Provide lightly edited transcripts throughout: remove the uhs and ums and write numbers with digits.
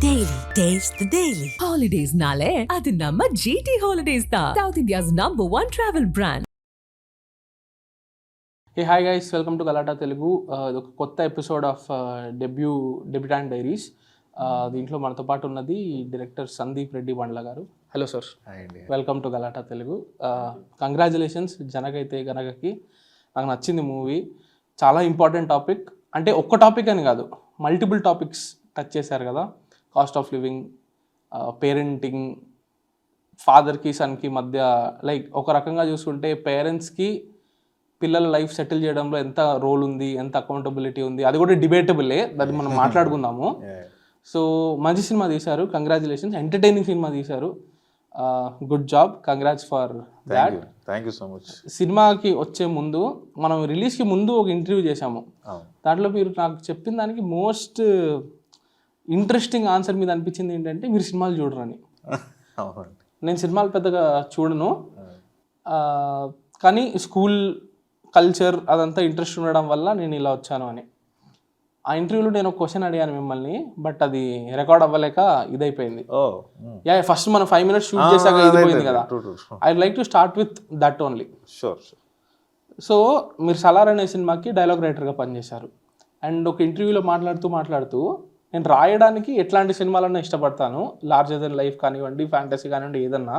Taste the Daily. Holidays nale, adi namma GT Holidays da. South India's #1 travel brand. Hey hi guys, welcome to Galatta Telugu. ఇది ఒక కొత్త episode of debutant diaries. దీంట్లో మనతో పాటు ఉన్నది director Sandeep Reddy Bandla గారు. Hello sir, welcome to Galatta Telugu. Congratulations Janaka Aithe గనకకి. నాకు నచ్చింది మూవీ, చాలా ఇంపార్టెంట్ టాపిక్. అంటే ఒక్క టాపిక్ అని కాదు, మల్టిపుల్ టాపిక్స్ టచ్ చేశారు కదా. కాస్ట్ ఆఫ్ లివింగ్, పేరెంటింగ్, ఫాదర్కి సన్కి మధ్య, లైక్ ఒక రకంగా చూసుకుంటే పేరెంట్స్కి పిల్లల లైఫ్ సెటిల్ చేయడంలో ఎంత రోల్ ఉంది, ఎంత అకౌంటబిలిటీ ఉంది, అది కూడా డిబేటబులే, అది మనం మాట్లాడుకుందాము. సో మంచి సినిమా తీశారు, కంగ్రాచులేషన్స్. ఎంటర్టైనింగ్ సినిమా తీశారు, good job, congrats for that. Thank you so much. సినిమాకి వచ్చే ముందు, మనం రిలీజ్కి ముందు ఒక ఇంటర్వ్యూ చేశాము. దాంట్లో మీరు నాకు చెప్పిన దానికి మోస్ట్ ఇంట్రెస్టింగ్ ఆన్సర్ మీద అనిపించింది ఏంటంటే, మీరు సినిమాలు చూడరని. నేను సినిమాలు పెద్దగా చూడను, కానీ స్కూల్ కల్చర్ అదంతా ఇంట్రెస్ట్ ఉండడం వల్ల నేను ఇలా వచ్చాను అని. ఆ ఇంటర్వ్యూలో నేను ఒక క్వశ్చన్ అడిగాను మిమ్మల్ని, బట్ అది రికార్డ్ అవ్వలేక ఇదైపోయింది. ఫస్ట్ మనం 5 minutes షూట్ చేశాక ఇదిపోయింది కదా. I like to start with that only. So మీరు సలార్ అనే సినిమాకి డైలాగ్ రైటర్గా పనిచేశారు. అండ్ ఒక ఇంటర్వ్యూలో మాట్లాడుతూ నేను రాయడానికి ఎట్లాంటి సినిమాలన్నా ఇష్టపడతాను, లార్జర్ దెన్ లైఫ్ కానివ్వండి, ఫ్యాంటసీ కానివ్వండి, ఏదన్నా.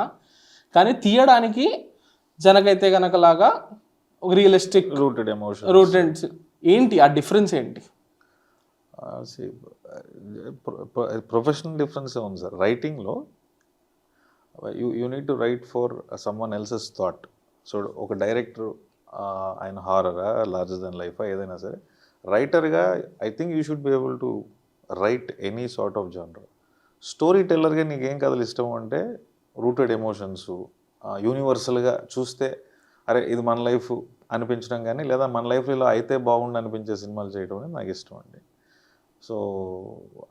కానీ తీయడానికి జనకైతే గనకలాగా ఒక రియలిస్టిక్ రూటెడ్ ఏంటి ఆ డిఫరెన్స్ ఏంటి? ప్రొఫెషనల్ డిఫరెన్స్ ఉంది సార్. రైటింగ్లో you need to write for someone else's thought. So ఒక డైరెక్టర్, ఆయన హారరా, లార్జర్ దెన్ లైఫా, ఏదైనా సరే, రైటర్గా I think you should be able to write any sort of genre. Story టెల్లర్గా నీకేం కథలు ఇష్టం అంటే రూటెడ్ ఎమోషన్స్, యూనివర్సల్గా చూస్తే అరే ఇది మన లైఫ్ అనిపించడం కానీ, లేదా మన లైఫ్లో ఇలా అయితే బాగుండి అనిపించే సినిమాలు చేయడం అనేది నాకు ఇష్టం అండి. సో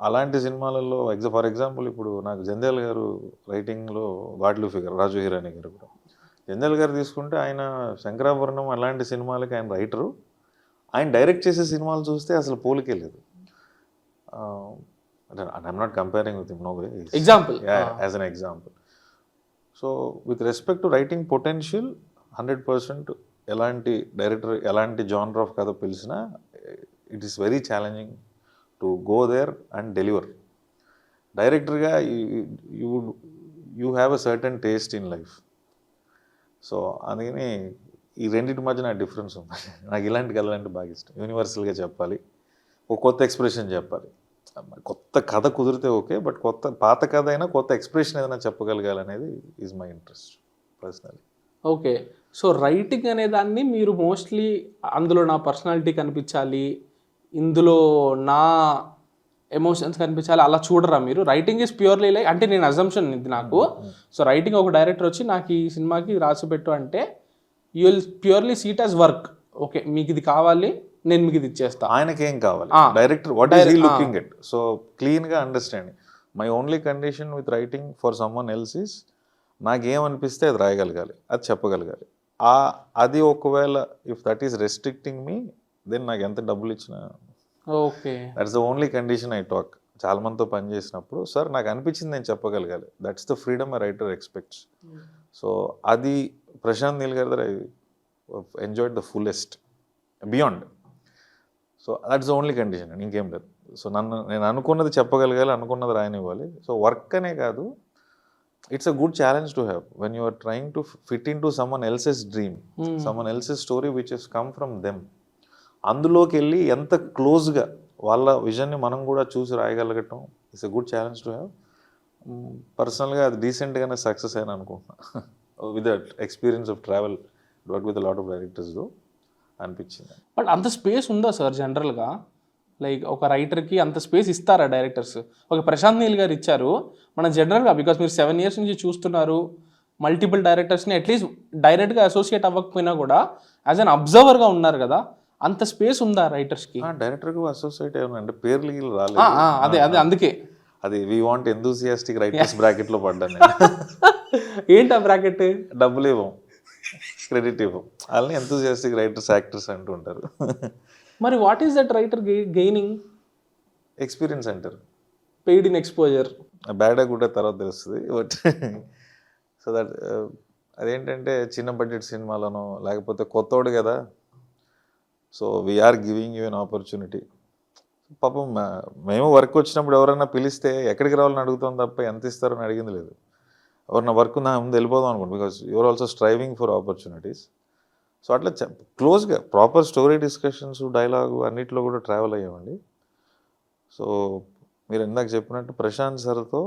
అలాంటి సినిమాలలో ఫర్ ఎగ్జాంపుల్ ఇప్పుడు నాకు జంధ్యాల గారు రైటింగ్లో గాడ్లు ఫిగర్, రాజు హీరాని గారు కూడా, జంధ్యాల గారు తీసుకుంటే ఆయన శంకరాభరణం అలాంటి సినిమాలకి ఆయన రైటరు. ఆయన డైరెక్ట్ చేసే సినిమాలు చూస్తే అసలు పోలికే లేదు. I'm not comparing with him, no way, example, as an example. So with respect to writing potential 100%, ఎలాంటి డైరెక్టర్ ఎలాంటి జానర్ ఆఫ్ కథ పిలిచినా it is very challenging to go there and deliver. డైరెక్టర్గా you have a certain taste in life. So అందుకని ఈ రెండింటి మధ్య నాకు డిఫరెన్స్ ఉంది. నాకు ఇలాంటి కథలంటే బాగా ఇష్టం. యూనివర్సల్గా చెప్పాలి, ఒక కొత్త ఎక్స్ప్రెషన్ చెప్పాలి. కొత్త కథ కుదిరితే ఓకే, బట్ పాత కథ అయినా కొత్త ఎక్స్ప్రెషన్ ఏదైనా చెప్పగలగాలనేది is my interest personally. Okay, so writing అనే దాన్ని మీరు మోస్ట్లీ అందులో నా పర్సనాలిటీ కనిపించాలి, ఇందులో నా ఎమోషన్స్ కనిపించాలి అలా చూడరా మీరు? రైటింగ్ ఈజ్ ప్యూర్లీ లైక్, అంటే నేను అజంప్షన్ ఇది నాకు. సో రైటింగ్ ఒక డైరెక్టర్ వచ్చి నాకు ఈ సినిమాకి రాసి పెట్టు అంటే you will purely see it as work. Okay, మీకు ఇది కావాలి, నేను మీకు ఇది ఇచ్చేస్తా. ఆయనకేం కావాలి, director what is he looking at. So క్లీన్గా understanding. My only condition with writing for someone else is, నాకేమనిపిస్తే అది రాయగలగాలి, అది చెప్పగలగాలి. అది ఒకవేళ if that is restricting me, then నాకు ఎంత డబ్బులు ఇచ్చినా okay, that's the only condition I talk. చాలా మందితో పని చేసినప్పుడు, సార్ నాకు అనిపించింది నేను చెప్పగలగాలి, that's the freedom a writer expects. So అది ప్రశాంత్ నీల్ గారి దగ్గర I enjoyed the fullest beyond. So that's the only condition, ఇంకేం లేదు. సో నేను అనుకున్నది చెప్పగలగాలి, అనుకున్నది రాయనివ్వాలి. సో వర్క్ అనే కాదు, it's a good challenge to have when you are trying to fit into someone else's dream, someone else's story which has come from them. అందులోకి వెళ్ళి ఎంత క్లోజ్గా వాళ్ళ విజన్ని మనం కూడా చూసి రాయగలగటం it's a good challenge to have. పర్సనల్గా అది డీసెంట్గానే సక్సెస్ అయినా అనుకుంటున్నా with that experience of travel work with lot of directors అనిపించింది. బట్ అంత స్పేస్ ఉందా సార్ జనరల్గా? లైక్ ఒక రైటర్కి అంత స్పేస్ ఇస్తారా డైరెక్టర్స్? ఒక ప్రశాంత్ నీల్ గారు ఇచ్చారు మన జనరల్గా, బికాస్ మీరు 7 years నుంచి చూస్తున్నారు మల్టిపుల్ డైరెక్టర్స్ని, అట్లీస్ట్ డైరెక్ట్గా అసోసియేట్ అవ్వకపోయినా కూడా యాజ్ అన్ అబ్జర్వర్గా ఉన్నారు కదా, అంత స్పేస్ ఉందా రైటర్స్కి? డైరెక్టర్కి అసోసియేట్ అంటే పేర్లు రాలేదు, అదే అందుకే అది వీ వాంట్ ఎంతూసియాస్టిక్ రైటర్స్ బ్రాకెట్లో పడ్డాను. ఏంటి ఆ బ్రాకెట్? డబ్బులు ఇవ్వం, క్రెడిట్ ఇవ్వం, వాళ్ళని ఎంతూసియాస్టిక్ రైటర్స్, యాక్టర్స్ అంటూ ఉంటారు. మరి what is that writer gaining? Experience అంటారు. Paid in exposure. Bad good తర్వాత తెలుస్తుంది. బట్ సో దట్ అదేంటంటే చిన్న బడ్జెట్ సినిమాలను లేకపోతే కొత్తోడు కదా, so we're giving you an opportunity. పాపం మేము వర్క్ వచ్చినప్పుడు ఎవరైనా పిలిస్తే ఎక్కడికి రావాలని అడుగుతాం తప్ప ఎంత ఇస్తారని అడిగింది లేదు. ఎవరన్నా వర్క్ నా ముందు వెళ్ళిపోదాం అనుకోండి, because you're also striving for opportunities. So అట్లా క్లోజ్గా ప్రాపర్ స్టోరీ డిస్కషన్స్, డైలాగు అన్నిట్లో కూడా ట్రావెల్ అయ్యామండి. సో మీరు ఇందాక చెప్పినట్టు ప్రశాంత్ సార్తో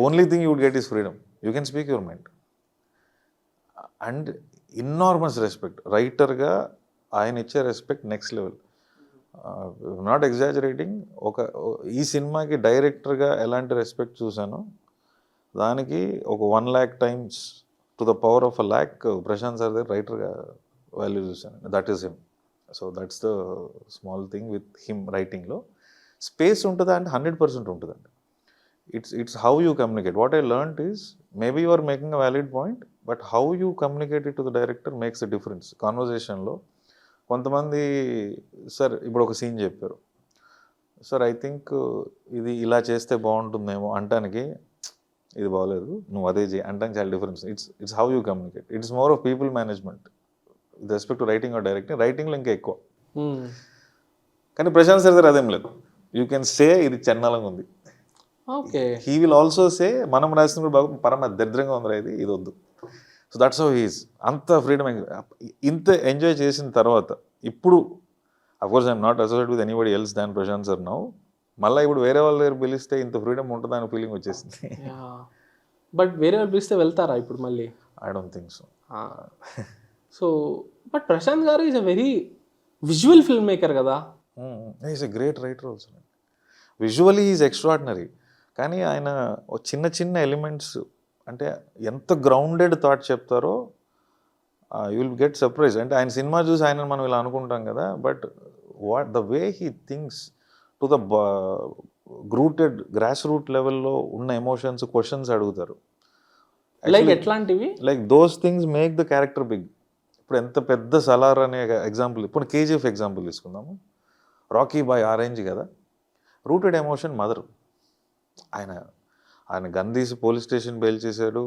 only thing you would get is freedom. You can speak your mind and enormous respect. రైటర్గా ఆయన ఇచ్చే respect next level. Not exaggerating. ఈ సినిమాకి డైరెక్టర్గా ఎలాంటి రెస్పెక్ట్ చూశానో దానికి ఒక 1 lakh times to the power of 1 lakh Prashanth sir దగ్గర రైటర్గా వాల్యూ చూశాను. That is him. So that's the small thing with him. రైటింగ్లో స్పేస్ ఉంటుందా అంటే 100% ఉంటుందండి. It's how you communicate. What I learned is maybe you are making a valid point, but how you communicate it to the director makes a difference. కాన్వర్జేషన్లో కొంతమంది sir ఇప్పుడు ఒక scene చెప్పారు, sir I think ఇది ఇలా చేస్తే బాగుంటుందేమో అంటానికి, ఇది బాగోలేదు నువ్వు అదే చేయి అంటానికి చాలా difference. It's how you communicate. It's more of people management with respect to writing or directing. రైటింగ్లో ఇంకా ఎక్కువ. కానీ ప్రశాంత్ సార్ అదేం లేదు. యూ కెన్ సే ఇది చండాలంగా ఉంది, okay, he will also say మనం రాసిన కూడా బాగా పరమ దరిద్రంగా ఉందిరా ఇది వద్దు. So that's how he's. అంత ఫ్రీడమ్ ఇంత ఎంజాయ్ చేసిన తర్వాత ఇప్పుడు of course I'm not associate with anybody else than Prashanth sir now. మళ్ళీ ఇప్పుడు వేరే వాళ్ళ దగ్గర పిలిస్తే ఇంత ఫ్రీడమ్ ఉంటుందా అనే ఫీలింగ్ వచ్చేసింది. బట్ వేరే వాళ్ళు పిలిస్తే వెళ్తారా ఇప్పుడు మళ్ళీ? I don't think so. So but Prashanth గారు is a very visual film maker కదా. Is a great writer also. Visually is extraordinary. కానీ ఆయన చిన్న చిన్న ఎలిమెంట్స్ అంటే ఎంత గ్రౌండెడ్ థాట్ చెప్తారో యూ విల్ గెట్ సర్ప్రైజ్. అంటే ఆయన సినిమా చూసి ఆయన మనం ఇలా అనుకుంటాం కదా, but the way he thinks to the grass root లెవెల్లో ఉన్న ఎమోషన్స్, క్వశ్చన్స్ అడుగుతారు. లైక్ ఎట్లాంటివి? Like those things make the character big. ఇప్పుడు ఎంత పెద్ద సలార్ అనే ఎగ్జాంపుల్, ఇప్పుడు కేజీఎఫ్ ఎగ్జాంపుల్ తీసుకుందాము. రాకీ బాయ్ ఆ రేంజ్ కదా. Rooted emotion mother. ఆయన గన్ తీసి పోలీస్ స్టేషన్ బెయిల్ చేశాడు,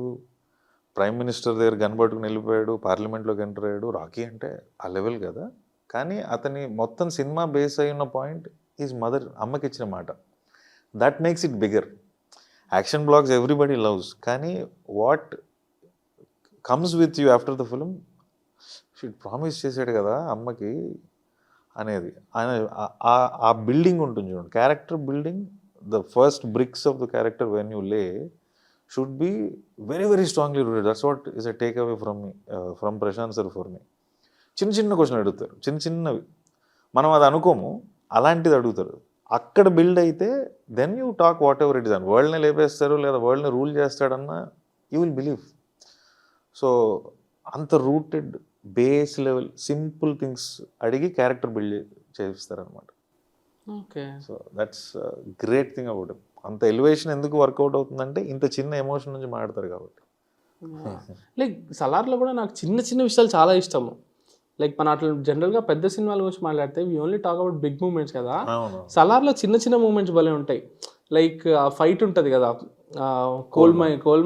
ప్రైమ్ మినిస్టర్ దగ్గర గన్ పట్టుకుని వెళ్ళిపోయాడు, పార్లమెంట్లోకి ఎంటర్ అయ్యాడు. రాకీ అంటే ఆ లెవెల్ కదా. కానీ అతని మొత్తం సినిమా బేస్ అయిన పాయింట్ ఈజ్ మదర్, అమ్మకి ఇచ్చిన మాట. That makes it bigger. Action blocks everybody loves, కానీ what comes with you after the film, షీట్ ప్రామిస్ చేశాడు కదా అమ్మకి అనేది. ఆయన ఆ బిల్డింగ్ ఉంటుంది చూడండి, character building. The first bricks of the character when you lay should be very very strongly rooted. That's what is a take away from Prashanth sir for me. చిన్న చిన్న క్వశ్చన్ అడుగుతారు, చిన్న చిన్నవి, మనం అది అనుకోము, అలాంటిది అడుగుతారు. అక్కడ బిల్డ్ అయితే then you talk whatever it is. అని వరల్డ్ని లేపేస్తారు లేదా వరల్డ్ని రూల్ చేస్తాడన్నా యూ విల్ బిలీవ్. సో అంత rooted base level simple things అడిగి క్యారెక్టర్ బిల్డ్ చేస్తారనమాట. Okay. So that's great thing about it. అంత ఎలివేషన్ ఎందుకు వర్కౌట్ అవుతుందంటే ఇంత చిన్న ఎమోషన్ నుంచి మాట్లాడతారు కాబట్టి. లైక్ సలార్లో కూడా నాకు చిన్న చిన్న విషయాలు చాలా ఇష్టము. లైక్ మన అట్లా జనరల్గా పెద్ద సినిమాల గురించి మాట్లాడితే we only talk about big moments కదా. సలార్లో చిన్న చిన్న మూమెంట్స్ భలే ఉంటాయి. లైక్ ఆ ఫైట్ ఉంటుంది కదా, కోల్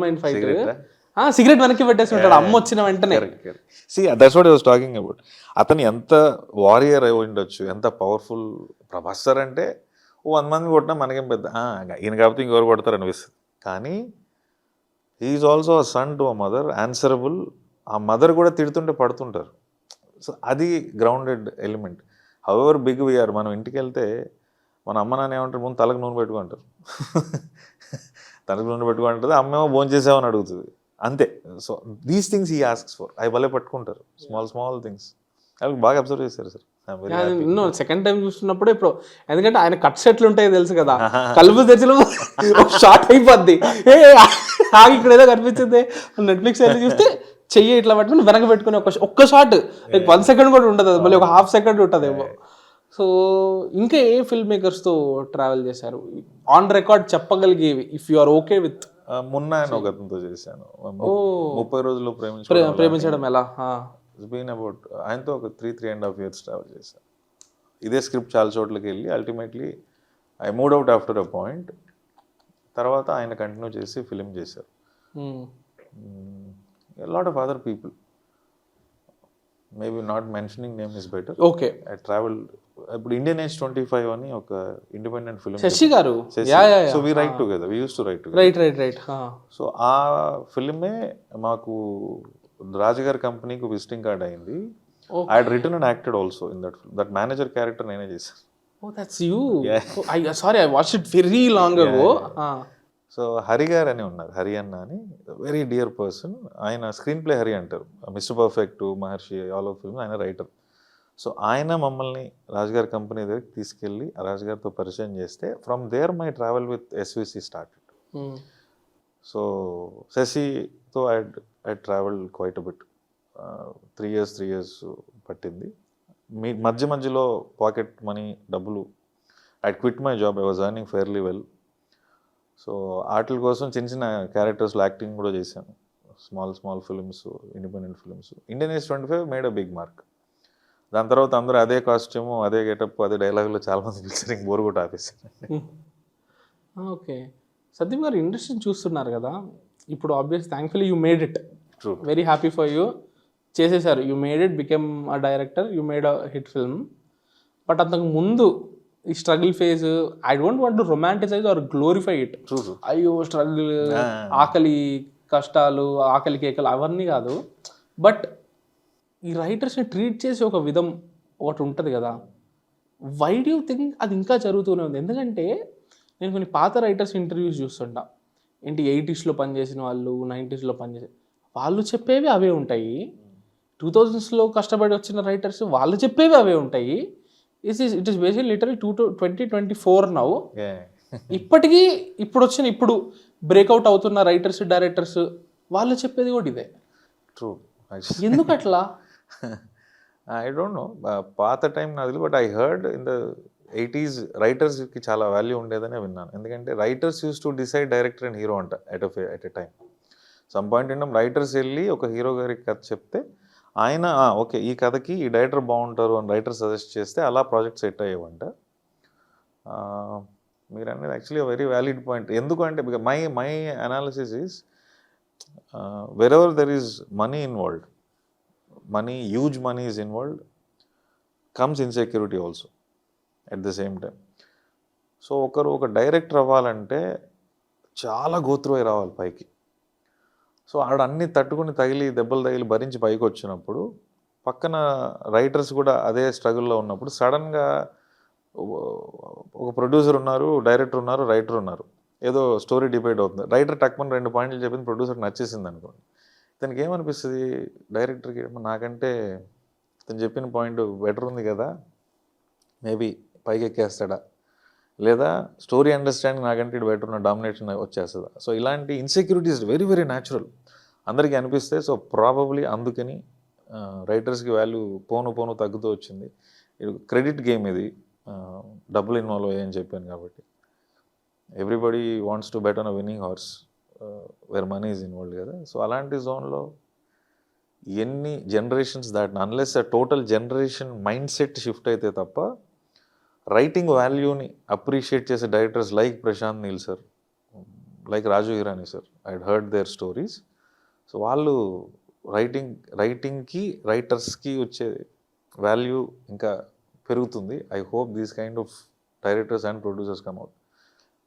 మైన్ ఫైట్, సిగరెట్ వెనక్కి పెట్టేసి ఉంటాడు అమ్మ వచ్చిన వెంటనే. That's what I was talking about. అతను ఎంత వారియర్ అయి ఉండొచ్చు, ఎంత పవర్ఫుల్. ప్రభాస్ సార్ అంటే 100 మంది కొట్టినా మనకేం పెద్ద ఈయన కాబట్టి ఇంకెవరు కొడతారు అనిపిస్తుంది. కానీ he's also a son to a mother, answerable. ఆ మదర్ కూడా తిడుతుంటే పడుతుంటారు. సో అది grounded element. However big we're, మనం ఇంటికి వెళ్తే మన అమ్మ నాన్న ఏమంటారు, ముందు తలకు నూనె పెట్టుకుంటారు. తలకు నూనె పెట్టుకుంటుంది, అమ్మేమో భోజనం చేసామని అడుగుతుంది, అంతే. So these things he asks for. అవి భలే పట్టుకుంటారు, స్మాల్ స్మాల్ థింగ్స్. అవి బాగా అబ్జర్వ్ చేశారు సార్. సెకండ్ టైం చూస్తున్నప్పుడు ఇప్పుడు, ఎందుకంటే ఆయన కట్ సెట్లు ఉంటాయి తెలుసు కదా, కలుపు తెచ్చిన షార్ట్ అయిపోద్ది. ఇక్కడ ఏదో కనిపించింది నెట్ఫ్లిక్స్ అయితే చూస్తే చెయ్యి ఇట్లా పట్టుకుని వెనక పెట్టుకుని ఒక్క షాట్, లైక్ 1 second కూడా ఉంటుంది, మళ్ళీ ఒక ½ second ఉంటుందేమో. సో ఇంకా ఏ ఫిల్మ్ మేకర్స్తో ట్రావెల్ చేశారు ఆన్ రికార్డ్ చెప్పగలిగేవి, if you are okay with? మొన్న ఆయన ఒక అతనితో చేశాను, 30 రోజుల్లో ప్రేమించడం ఎలా. ఇట్స్ బీన్ అబౌట్, ఆయనతో ఒక 3.5 years ట్రావెల్ చేశాను. ఇదే స్క్రిప్ట్ చాలా చోట్లకి వెళ్ళి ultimately I mood out after a point. తర్వాత ఆయన కంటిన్యూ చేసి ఫిలిం చేశారు. Lot of other people, maybe not mentioning name is better. Okay. I travel. ఇప్పుడు ఇండియన్ ఏజ్ 25 అని ఒక ఇండిపెండెంట్ ఫిలిం. శశి గారు. So we write together, we use to write together. Right. So ఆ ఫిలిమే మాకు రాజుగారి కంపెనీకి విజిటింగ్ కార్డ్ అయింది. I had written and acted also in that manager character నేనే చేశాను. Oh, that's you. Sorry, I watched it very long ago. So Hari గారు అని ఉన్నారు, హరి అన్న అని, వెరీ డియర్ పర్సన్. ఆయన స్క్రీన్ ప్లే హరి అంటారు, Mister Perfect, Maharshi, all of film ఆయన రైటర్. సో ఆయన మమ్మల్ని రాజుగారి కంపెనీ దగ్గరికి తీసుకెళ్ళి రాజుగారితో పరిచయం చేస్తే from there my travel with SVC started. So శశితో I travel quite a bit. 3 years పట్టింది. మధ్యలో పాకెట్ మనీ, డబ్బులు, I quit my job, I was earning fairly well. So వాటి కోసం చిన్న క్యారెక్టర్స్లో యాక్టింగ్ కూడా చేశాను. Small films, independent films. Indian age 25 made a big mark. దాని తర్వాత అందరూ అదే కాస్ట్యూము, అదే గెటప్, అదే డైలాగులు చాలామంది పిలిచారు, బోర్ కూడా ఆపేసాను. ఓకే. సందీప్ గారు ఇండస్ట్రీని చూస్తున్నారు కదా ఇప్పుడు, obvious thankfully you made it. True. Very happy for you. చేసేసారు, you made it, became a director, you made a hit film. But అంతకు ముందు ఈ struggle phase, I don't want to romanticise or glorify it. అయ్యో struggle, ఆకలి కష్టాలు, ఆకలి కేకలు అవన్నీ కాదు. బట్ ఈ రైటర్స్ని ట్రీట్ చేసే ఒక విధం ఒకటి ఉంటుంది కదా, వై డూ యూ థింక్ అది ఇంకా జరుగుతూనే ఉంది? ఎందుకంటే నేను కొన్ని పాత రైటర్స్ ఇంటర్వ్యూస్ చూస్తుంటా, ఏంటి 80sలో పనిచేసిన వాళ్ళు, 90sలో పనిచేసే వాళ్ళు చెప్పేవి అవే ఉంటాయి. 2000sలో కష్టపడి వచ్చిన రైటర్స్ వాళ్ళు చెప్పేవి అవే ఉంటాయి. It is basically literally 2024 now. ఇప్పటికీ ఇప్పుడు బ్రేక్అవుట్ అవుతున్న రైటర్స్, డైరెక్టర్స్ వాళ్ళు చెప్పేది కూడా ఇదే. ట్రూ. ఎందుకు అట్లా? I don't know. పాత టైం నాది, but I heard in the 80s రైటర్స్కి చాలా వాల్యూ ఉండేదని విన్నాను. ఎందుకంటే writers use to decide director and hero అంట at a time. Some point in writers వెళ్ళి ఒక హీరో గారికి కథ చెప్తే ఆయన ఓకే ఈ కథకి ఈ డైరెక్టర్ బాగుంటారు అని రైటర్ సజెస్ట్ చేస్తే అలా ప్రాజెక్ట్ సెట్ అయ్యేవంట. మీరు అనేది యాక్చువల్లీ వెరీ వ్యాలిడ్ పాయింట్. ఎందుకంటే my analysis is wherever there is money involved, huge money is involved, comes insecurity also at the same time. So ఒక డైరెక్టర్ అవ్వాలంటే చాలా గోత్రువై రావాలి పైకి. సో ఆడ అన్ని తట్టుకుని దెబ్బలు తగిలి భరించి పైకి వచ్చినప్పుడు పక్కన రైటర్స్ కూడా అదే స్ట్రగుల్లో ఉన్నప్పుడు సడన్గా ఒక ప్రొడ్యూసర్ ఉన్నారు, డైరెక్టర్ ఉన్నారు, రైటర్ ఉన్నారు, ఏదో స్టోరీ డిబేట్ అవుతుంది. రైటర్ టక్మని 2 పాయింట్లు చెప్పింది, ప్రొడ్యూసర్కి నచ్చేసింది అనుకోండి. ఇతనికి ఏమనిపిస్తుంది, డైరెక్టర్కి నాకంటే ఇతను చెప్పిన పాయింట్ బెటర్ ఉంది కదా, మేబీ పైకి ఎక్కేస్తాడా, లేదా స్టోరీ అండర్స్టాండింగ్ నాకంటే ఇటు బెటర్ ఉన్న డామినేషన్ వచ్చేస్తుందా. సో ఇలాంటి ఇన్సెక్యూరిటీస్ వెరీ వెరీ న్యాచురల్ అందరికీ అనిపిస్తాయి. సో ప్రాబబ్లీ అందుకని రైటర్స్కి వాల్యూ పోను తగ్గుతూ వచ్చింది. ఇది క్రెడిట్ గేమ్, ఇది డబ్బులు ఇన్వాల్వ్ అయ్యాయని చెప్పాను కాబట్టి. Everybody wants to bet on a winning horse where money is involved కదా. సో అలాంటి జోన్లో ఎన్ని జనరేషన్స్ దాటిన, అన్లెస్ ఆ total generation mind set shift అయితే తప్ప రైటింగ్ వాల్యూని అప్రిషియేట్ చేసే directors like Prashanth, Neel sir, like Raju Hirani sir, I heard their stories. So వాళ్ళు రైటింగ్కి రైటర్స్కి వచ్చే వాల్యూ ఇంకా పెరుగుతుంది. I hope these kind of directors and producers come out.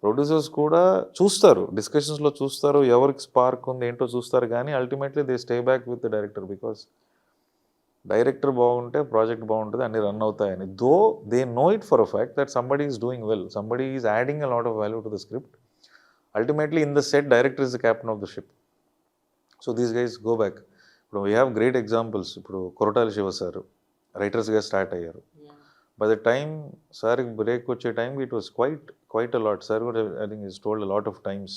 Producers కూడా చూస్తారు, డిస్కషన్స్లో చూస్తారు, ఎవరికి స్పార్క్ ఉంది ఏంటో చూస్తారు, కానీ ultimately they stay back with the director, because director బాగుంటే ప్రాజెక్ట్ బాగుంటుంది, అన్ని రన్ అవుతాయని. Though they know it for a fact that somebody is doing well, somebody is adding a lot of value to the script. Ultimately in the set director is the captain of the ship. So these guys go back. ఇప్పుడు we have great examples. ఇప్పుడు Koratala Shiva sir రైటర్స్గా start అయ్యారు. By the time సార్కి break వచ్చే టైంకి it was quite a lot. Sir కూడా I think is told a lot of times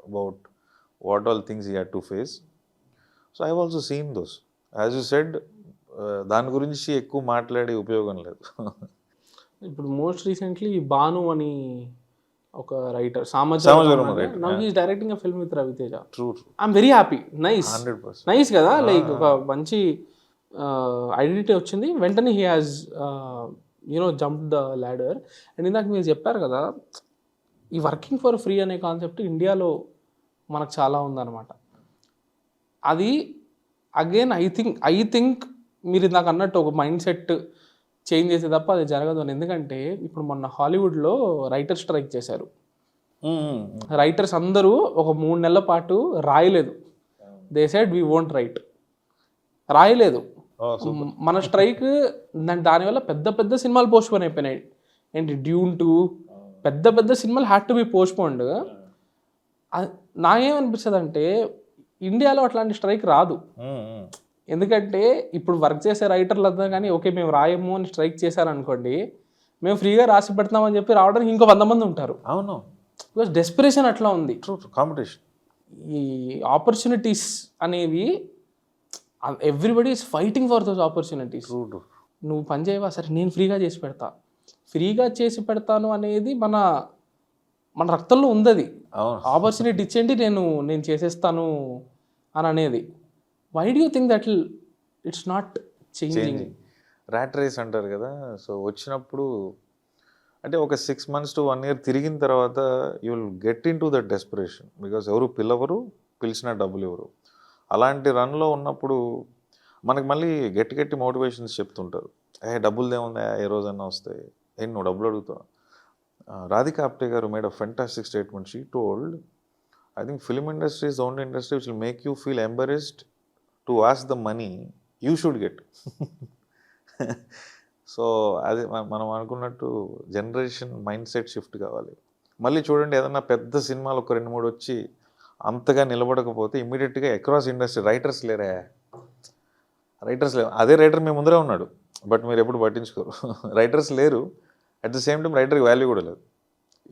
about what all things he had to face. So I also seen those. As you said, దాని గురించి ఎక్కువ మాట్లాడే ఉపయోగం లేదు. ఇప్పుడు మోస్ట్ రీసెంట్లీ భాను అని ఒక writer, directing a film with Raviteja. I'm very happy. Nice కదా, లైక్ ఒక మంచి ఐడెంటిటీ వచ్చింది. వెంటనే he has jump the ladder. And ఇందాక మీరు చెప్పారు కదా, ఈ వర్కింగ్ ఫర్ ఫ్రీ అనే కాన్సెప్ట్ ఇండియాలో మనకు చాలా ఉందన్నమాట. అది అగైన్ ఐ థింక్ మీరు ఇందాక అన్నట్టు ఒక మైండ్ సెట్ చేంజ్ చేసే తప్ప అది జరగదు అని. ఎందుకంటే ఇప్పుడు మొన్న హాలీవుడ్లో రైటర్ స్ట్రైక్ చేశారు. రైటర్స్ అందరూ ఒక 3 నెలల పాటు రాయలేదు. They said we won't right, రాయలేదు. మన స్ట్రైక్ దానివల్ల పెద్ద పెద్ద సినిమాలు పోస్ట్పోన్ అయిపోయినాయి. ఏంటి డ్యూన్ 2 పెద్ద పెద్ద సినిమాలు హ్యాడ్ టు బి పోస్ట్పోన్డ్. నాకేమనిపిస్తుంది అంటే ఇండియాలో అట్లాంటి స్ట్రైక్ రాదు. ఎందుకంటే ఇప్పుడు వర్క్ చేసే రైటర్లు అందరూ కానీ ఓకే మేము రాయము అని స్ట్రైక్ చేశారనుకోండి, మేము ఫ్రీగా రాసి పెడతామని చెప్పి రావడానికి ఇంకో 100 మంది ఉంటారు. అవును, బికాస్ డెస్పిరేషన్ అట్లా ఉంది. కాంపిటీషన్, ఈ ఆపర్చునిటీస్ అనేవి everybody is fighting for those opportunities. నువ్వు పని చేయవా, సరే నేను ఫ్రీగా చేసి పెడతాను అనేది మన రక్తంలో ఉంది. అది ఆపర్చునిటీ ఇచ్చేయండి, నేను చేసేస్తాను అని అనేది. Why do you think that it's not changing? Rat race అంటారు కదా. సో వచ్చినప్పుడు అంటే ఒక 6 months to 1 year తిరిగిన తర్వాత you will get in to that desperation. Because ఎవరు పిలిచిన డబ్బులు ఎవరు. అలాంటి రన్లో ఉన్నప్పుడు మనకి మళ్ళీ గట్టి మోటివేషన్స్ చెప్తుంటారు. డబ్బులు ఏముందా, ఏ రోజన్నా వస్తాయి, నువ్వు డబ్బులు అడుగుతావు. రాధికా ఆప్టే గారు made a fantastic statement. She told, I think film industry is the only industry which will make you feel embarrassed to ask the money you should get. So అది మనం అనుకున్నట్టు జనరేషన్ మైండ్ సెట్ షిఫ్ట్ కావాలి. మళ్ళీ చూడండి, ఏదన్నా పెద్ద సినిమాలు ఒక 2-3 వచ్చి అంతగా నిలబడకపోతే ఇమ్మీడియట్గా అక్రాస్ ఇండస్ట్రీ రైటర్స్ లేరు. అదే రైటర్ మీ ముందరే ఉన్నాడు, బట్ మీరు ఎప్పుడు పట్టించుకోరు. రైటర్స్ లేరు, అట్ ద సేమ్ టైం రైటర్కి వాల్యూ కూడా లేదు.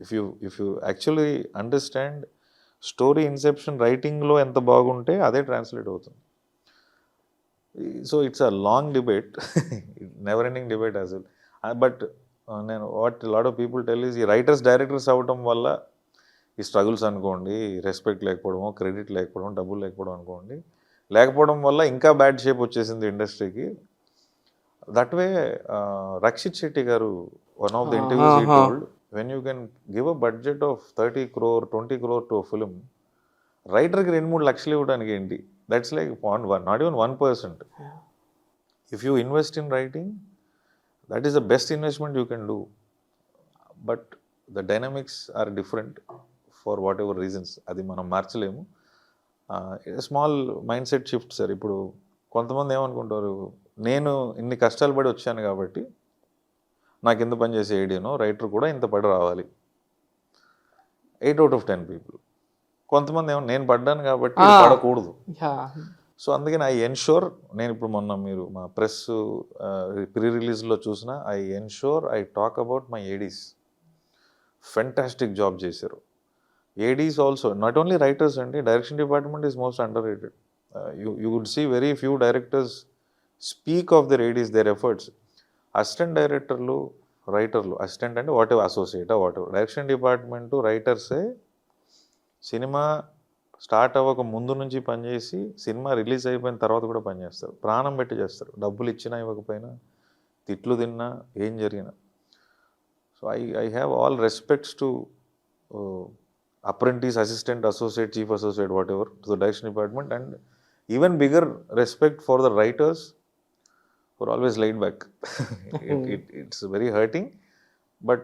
If you actually understand story inception రైటింగ్లో ఎంత బాగుంటే అదే ట్రాన్స్లేట్ అవుతుంది. So it's a long debate, never ending debate as well. But నేను what lot of people tell is, ఈ రైటర్స్ డైరెక్టర్స్ అవ్వటం వల్ల ఈ స్ట్రగుల్స్ అనుకోండి, రెస్పెక్ట్ లేకపోవడమో, క్రెడిట్ లేకపోవడం, డబ్బులు లేకపోవడం వల్ల ఇంకా బ్యాడ్ షేప్ వచ్చేసింది ఇండస్ట్రీకి. దట్ వే రక్షిత్ శెట్టి గారు one of the interviews he told, when you can give a budget of 30 crore 20 crore to a film, రైటర్కి 2-3 లక్షలు ఇవ్వడానికి ఏంటి? That's like not even 1%. If you invest in writing, that is the best investment you can do. But the dynamics are different for whatever reasons. అది మనం మార్చలేము. Small mind set shift sir. ఇప్పుడు కొంతమంది ఏమనుకుంటారు, నేను ఇన్ని కష్టాలు పడి వచ్చాను కాబట్టి నాకు ఇంత పని చేసే ఐడియానో రైటర్ కూడా ఇంత పడి రావాలి. 8 out of 10 people. కొంతమంది ఏమో నేను పడ్డాను కాబట్టి పడకూడదు. సో అందుకని ఐ ఎన్షూర్, నేను ఇప్పుడు మొన్న మీరు మా ప్రెస్ ప్రీ రిలీజ్లో చూసిన, I ensure I talk about my ADs. Fantastic job చేశారు. ADs also, not only writers అండి, direction department is most underrated. You would see very few directors speak of their ADs, their efforts. Assistant డైరెక్టర్లు, రైటర్లు, assistant అంటే whatever, associate whatever, direction department రైటర్సే cinema start అవ్వక ముందు నుంచి పనిచేసి cinema release అయిపోయిన తర్వాత కూడా పనిచేస్తారు. ప్రాణం పెట్టి చేస్తారు. డబ్బులు ఇచ్చినా ఇవ్వకపోయినా, తిట్లు తిన్నా, ఏం జరిగినా. So I have all respects to apprentice, assistant, associate, chief associate, whatever, to the direction department, and even bigger respect for the writers who are always laid back. It's very hurting, but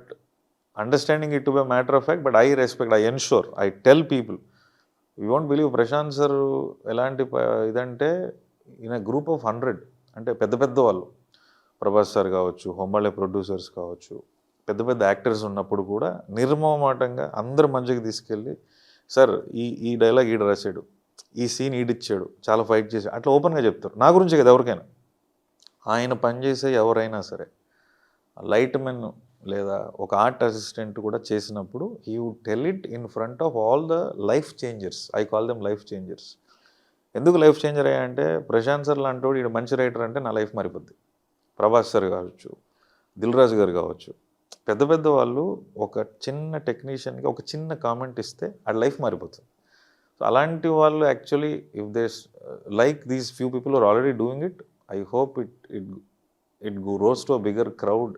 understanding it to be a matter of fact, but I respect, I ensure, I tell people, you won't believe Prashanth sir elanti idante in a group of 100 ante పెద్ద వాళ్ళు, Prabhas sir కావచ్చు, హొమ్మళ్ళే producers కావచ్చు, పెద్ద actors ఉన్నప్పుడు కూడా నిర్మమాటంగా అందరు మంచిగా తీసుకెళ్ళి, సార్ ఈ డైలాగ్ ఈడ రాశాడు, ఈ సీన్ ఈడిచ్చాడు, చాలా ఫైట్ చేశాడు, అట్లా ఓపెన్గా చెప్తారు. నా గురించి కదా ఎవరికైనా, ఆయన పనిచేసే ఎవరైనా సరే, లైట్ మెన్ లేదా ఒక ఆర్ట్ అసిస్టెంట్ కూడా చేసినప్పుడు he would tell it in front of all the life changers. I call them life changers. ఎందుకు లైఫ్ చేంజర్ అయ్యా అంటే, ప్రశాంత్ సార్ లాంటి ఈడు మంచి రైటర్ అంటే నా లైఫ్ మారిపోద్ది. ప్రభాస్ సార్ కావచ్చు, దిల్ రాజు గారు కావచ్చు, పెద్ద వాళ్ళు ఒక చిన్న టెక్నీషియన్కి ఒక చిన్న కామెంట్ ఇస్తే ఆ లైఫ్ మారిపోతుంది. సో అలాంటి వాళ్ళు actually if they like these few people are already doing it, I hope it goes to a bigger crowd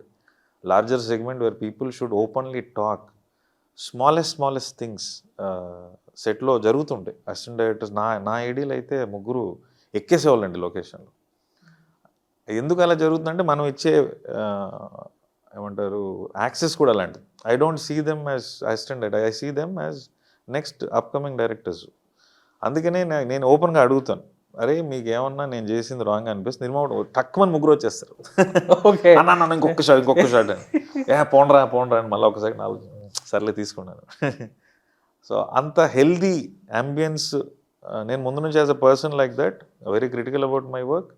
larger segment where people should openly talk. Smallest things సెట్లో జరుగుతుంటాయి. Assistant directors నా ఐడియాలో అయితే ముగ్గురు ఎక్కేసేవాళ్ళండి లొకేషన్లో. ఎందుకు అలా జరుగుతుందంటే మనం ఇచ్చే ఏమంటారు యాక్సెస్ కూడా అలాంటిది. I don't see them as assistant director, I see them as next upcoming directors. అందుకనే నేను ఓపెన్గా అడుగుతాను, అరే మీకు ఏమన్నా నేను చేసింది రాంగ్ అనిపిస్తుంది, నిర్మాణ తక్కువ ముగ్గురు వచ్చేస్తారు. అన్న ఇంకొక షాట్ అని పోండ్రా అని మళ్ళీ ఒకసారి నాలుగు సర్లే తీసుకున్నాను. సో అంత హెల్దీ అంబియన్స్. నేను ముందు నుంచి as a person like that, very critical about my work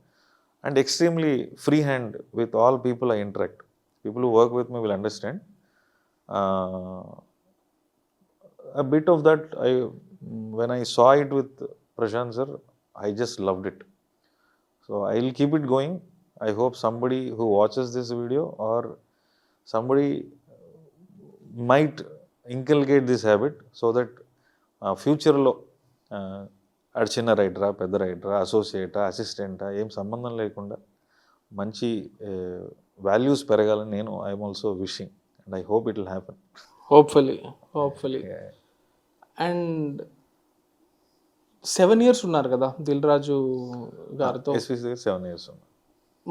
and extremely free hand with all people I interact. People who work with me will understand. A bit of that, when I saw it with Prashanth sir, I just loved it. So I will keep it going. I hope somebody who watches this video or somebody might inculcate this habit so that ఫ్యూచర్లో అది చిన్న రైటరా పెద్ద రైటరా అసోసియేటా అసిస్టెంటా ఏం సంబంధం లేకుండా మంచి values పెరగాలని నేను I'm also wishing and I hope it will happen. Hopefully. And 7 years ఉన్నారు కదా దిల్ రాజు గారితో. 7 years ఉన్నారు.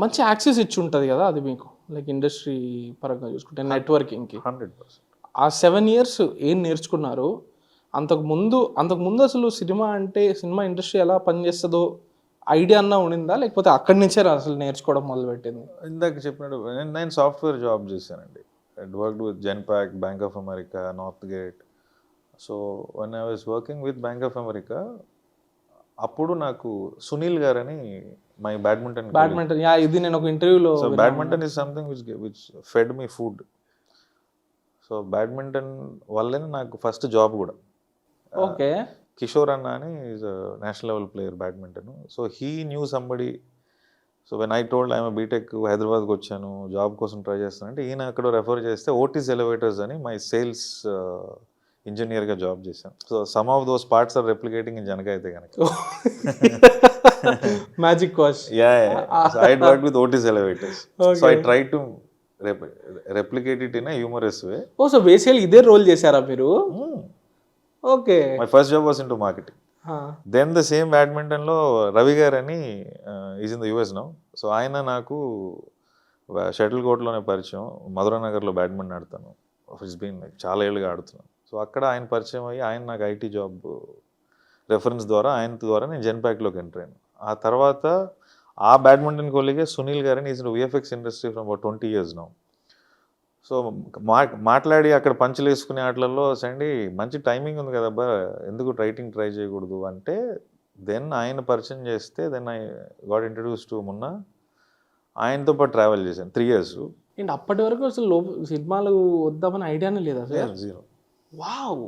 మంచి యాక్సెస్ ఇచ్చి ఉంటుంది కదా అది మీకు, లైక్ ఇండస్ట్రీ పరంగా చూసుకుంటే నెట్వర్కింగ్కి. 100%. ఆ 7 years ఏం నేర్చుకున్నారు? అంతకుముందు అసలు సినిమా ఇండస్ట్రీ ఎలా పనిచేస్తుందో ఐడియా అన్నా ఉండిందా, లేకపోతే అక్కడి నుంచే అసలు నేర్చుకోవడం మొదలుపెట్టింది? ఇందాక చెప్పినట్టు నేను సాఫ్ట్వేర్ జాబ్ చేశానండి. I worked with Genpact, Bank of America, Northgate. So when I was working with Bank of America, అప్పుడు నాకు సునీల్ గారని మై బ్యాడ్మింటన్ ఇది నేను ఒక ఇంటర్వ్యూలో. So badminton is something which fed me food. So badminton వల్లనే నాకు ఫస్ట్ జాబ్ కూడా. ఓకే. కిషోర్ అన్న అని is national level player badminton. So he knew somebody. So when I told I'm BTech హైదరాబాద్కి వచ్చాను జాబ్ కోసం ట్రై చేస్తాను అంటే ఈయన అక్కడ రెఫర్ చేస్తే ఓటీస్ ఎలివేటర్స్ అని మై సేల్స్ ఇంజనీర్గా జాబ్ చేశాను. So some of those parts are replicating in Janaka Aithe Ganaka. Magic wash. So I worked with Otis elevators. Okay. So I tried to replicate it in a humorous way. Oh, so basically ఇదే role చేశారా మీరు? Okay. My first job was into marketing. Then the same బ్యాడ్మింటన్లో రవి గారు అని is in the US now. So ఆయన నాకు shuttle కోర్ట్లోనే పరిచయం. మధురానగర్లో బ్యాడ్మింటన్ ఆడతాను. ఇట్స్ బీన్ చాలా ఏళ్ళుగా ఆడుతున్నాను. సో అక్కడ ఆయన పరిచయం అయ్యి ఆయన నాకు ఐటీ జాబ్ రెఫరెన్స్ ద్వారా ఆయన ద్వారా నేను జెన్పాక్లోకి ఎంటర్ అయ్యాను. ఆ తర్వాత ఆ బ్యాడ్మింటన్ కొలిగే సునీల్ గారని is VFX industry from about 20 years now. So మాట్లాడి అక్కడ పంచులు వేసుకునే ఆటలలో సండి మంచి టైమింగ్ ఉంది కదబ్బా ఎందుకు రైటింగ్ ట్రై చేయకూడదు అంటే దెన్ ఆయన పరిచయం చేస్తే then I got introduce to మొన్న ఆయనతో పాటు ట్రావెల్ చేశాను 3 years. అండ్ అప్పటి వరకు అసలు సినిమాలు వద్దామని ఐడియానే లేదా? Zero. Wow.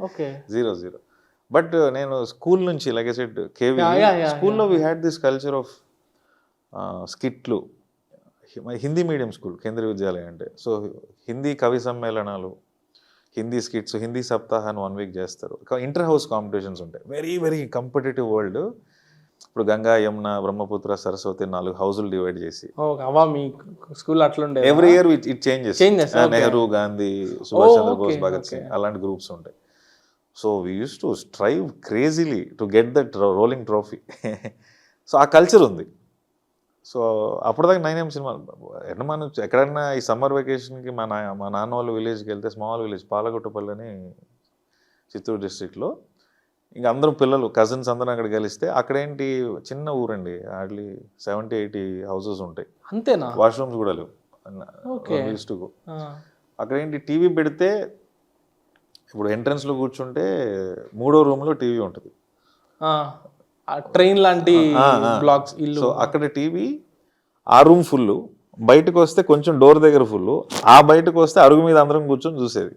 Okay. Zero. But నేను స్కూల్ నుంచి లైక్ ఐ సెడ్ కేవీ స్కూల్లో we had this culture of స్కిట్లు. హిందీ మీడియం స్కూల్ కేంద్రీయ విద్యాలయం అంటే. సో హిందీ కవి సమ్మేళనాలు, హిందీ స్కిట్స్, హిందీ సప్తాహాన్ని 1 week చేస్తారు. ఇంటర్ హౌస్ కాంపిటీషన్స్ ఉంటాయి. Very very competitive world. ఇప్పుడు గంగా, యమున, బ్రహ్మపుత్ర, సరస్వతి 4 houses డివైడ్ చేసి మీ స్కూల్ అట్లా every year it changes. Nehru, Gandhi, Subhash Chandrabose, Bhagat Singh అలాంటి గ్రూప్స్ ఉంటాయి. So we use to strive crazily to get that rolling trophy. So ఆ కల్చర్ ఉంది. సో అప్పటిదాకా 9am సినిమా మనం ఎక్కడన్నా ఈ సమ్మర్ వెకేషన్కి మా నాన్న వాళ్ళు విలేజ్కి వెళ్తే స్మాల్ విలేజ్ పాలగుట్టపల్లి అని చిత్తూరు డిస్ట్రిక్ట్లో ఇంకా అందరూ పిల్లలు కజిన్స్ అందరూ అక్కడ కలిస్తే అక్కడేంటి చిన్న ఊరండి, హార్డ్లీ 70-80 houses ఉంటాయి. అంతేనా? వాష్రూమ్స్ కూడా లేవు. అక్కడేంటి టీవీ పెడితే ఇప్పుడు ఎంట్రన్స్లో కూర్చుంటే 3వ రూమ్లో టీవీ ఉంటుంది. ట్రైన్ లాంటి బ్లాక్స్ ఇల్లు. సో అక్కడ టీవీ ఆ రూమ్ ఫుల్, బయటకు వస్తే కొంచెం డోర్ దగ్గర ఫుల్, ఆ బయటకు వస్తే అరుగు మీద అందరం కూర్చొని చూసేది.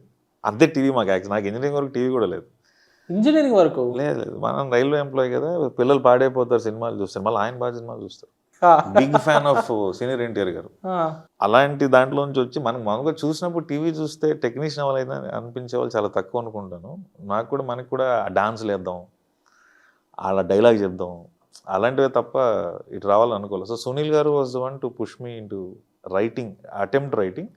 అంతే టీవీ మాకు. నాకు ఇంజనీరింగ్ వరకు టీవీ కూడా లేదు. ఇంజనీరింగ్ వరకు లేదు. మనం రైల్వే ఎంప్లాయీ కదా, పిల్లలు పాడైపోతారు సినిమాలు చూస్తారు, మళ్ళీ ఆయన బాగా సినిమాలు చూస్తారు. Big fan of senior NTR garu. అలాంటి దాంట్లో నుంచి వచ్చి మనం మామూలుగా చూసినప్పుడు టీవీ చూస్తే టెక్నీషియన్ అవ్వాలైనా అనిపించే వాళ్ళు చాలా తక్కువ అనుకుంటాను. మనకు కూడా డాన్స్లు వేద్దాం, అలా డైలాగ్ చెప్దాం, అలాంటివే తప్ప ఇటు రావాలనుకోవాలి. So Sunil garu was the one to push me into writing attempt writing.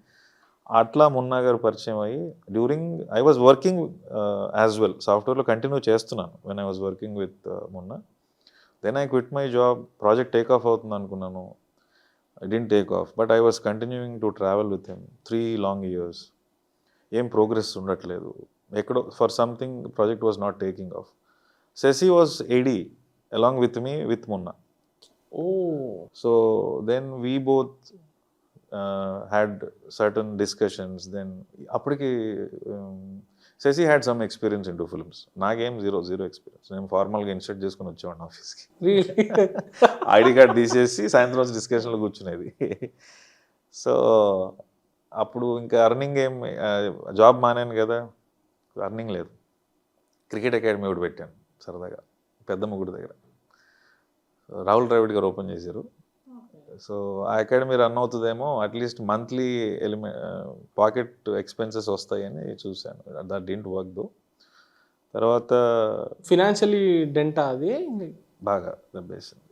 అట్లా మున్నా గారు పరిచయం అయ్యి during I was working as well, సాఫ్ట్వేర్లో కంటిన్యూ చేస్తున్నాను when I was working with Munna. Then I quit my job. Project take off అవుతుంది అనుకున్నాను, I didn't take off, but I was continuing to travel with him 3 long years. ఏం progress ఉండట్లేదు ఎక్కడో, for something project was not taking of. Shashi was AD along with me with Munna. So then we both had certain discussions. Then అప్పటికి Shashi had some experience in two films, నాకేం zero experience. నేను ఫార్మల్గా ఇన్స్టర్ట్ చేసుకుని వచ్చేవాడిని ఆఫీస్కి, ఐడి కార్డ్ తీసేసి సాయంత్రం వచ్చి డిస్కషన్లో కూర్చునేది. సో అప్పుడు ఇంకా అర్నింగ్ ఏం, జాబ్ మానాను కదా, అర్నింగ్ లేదు. క్రికెట్ అకాడమీ ఒకటి పెట్టాను సరదాగా పెద్ద ముగ్గురు దగ్గర, రాహుల్ ద్రావిడ్ గారు ఓపెన్ చేశారు. సో ఆ అకాడమీ రన్ అవుతుందేమో, అట్లీస్ట్ మంత్లీ పాకెట్ ఎక్స్పెన్సెస్ వస్తాయని చూశాను. That didn't work though. తర్వాత ఫినాన్షియలీ డెంటా అది బాగా దెబ్బేసింది.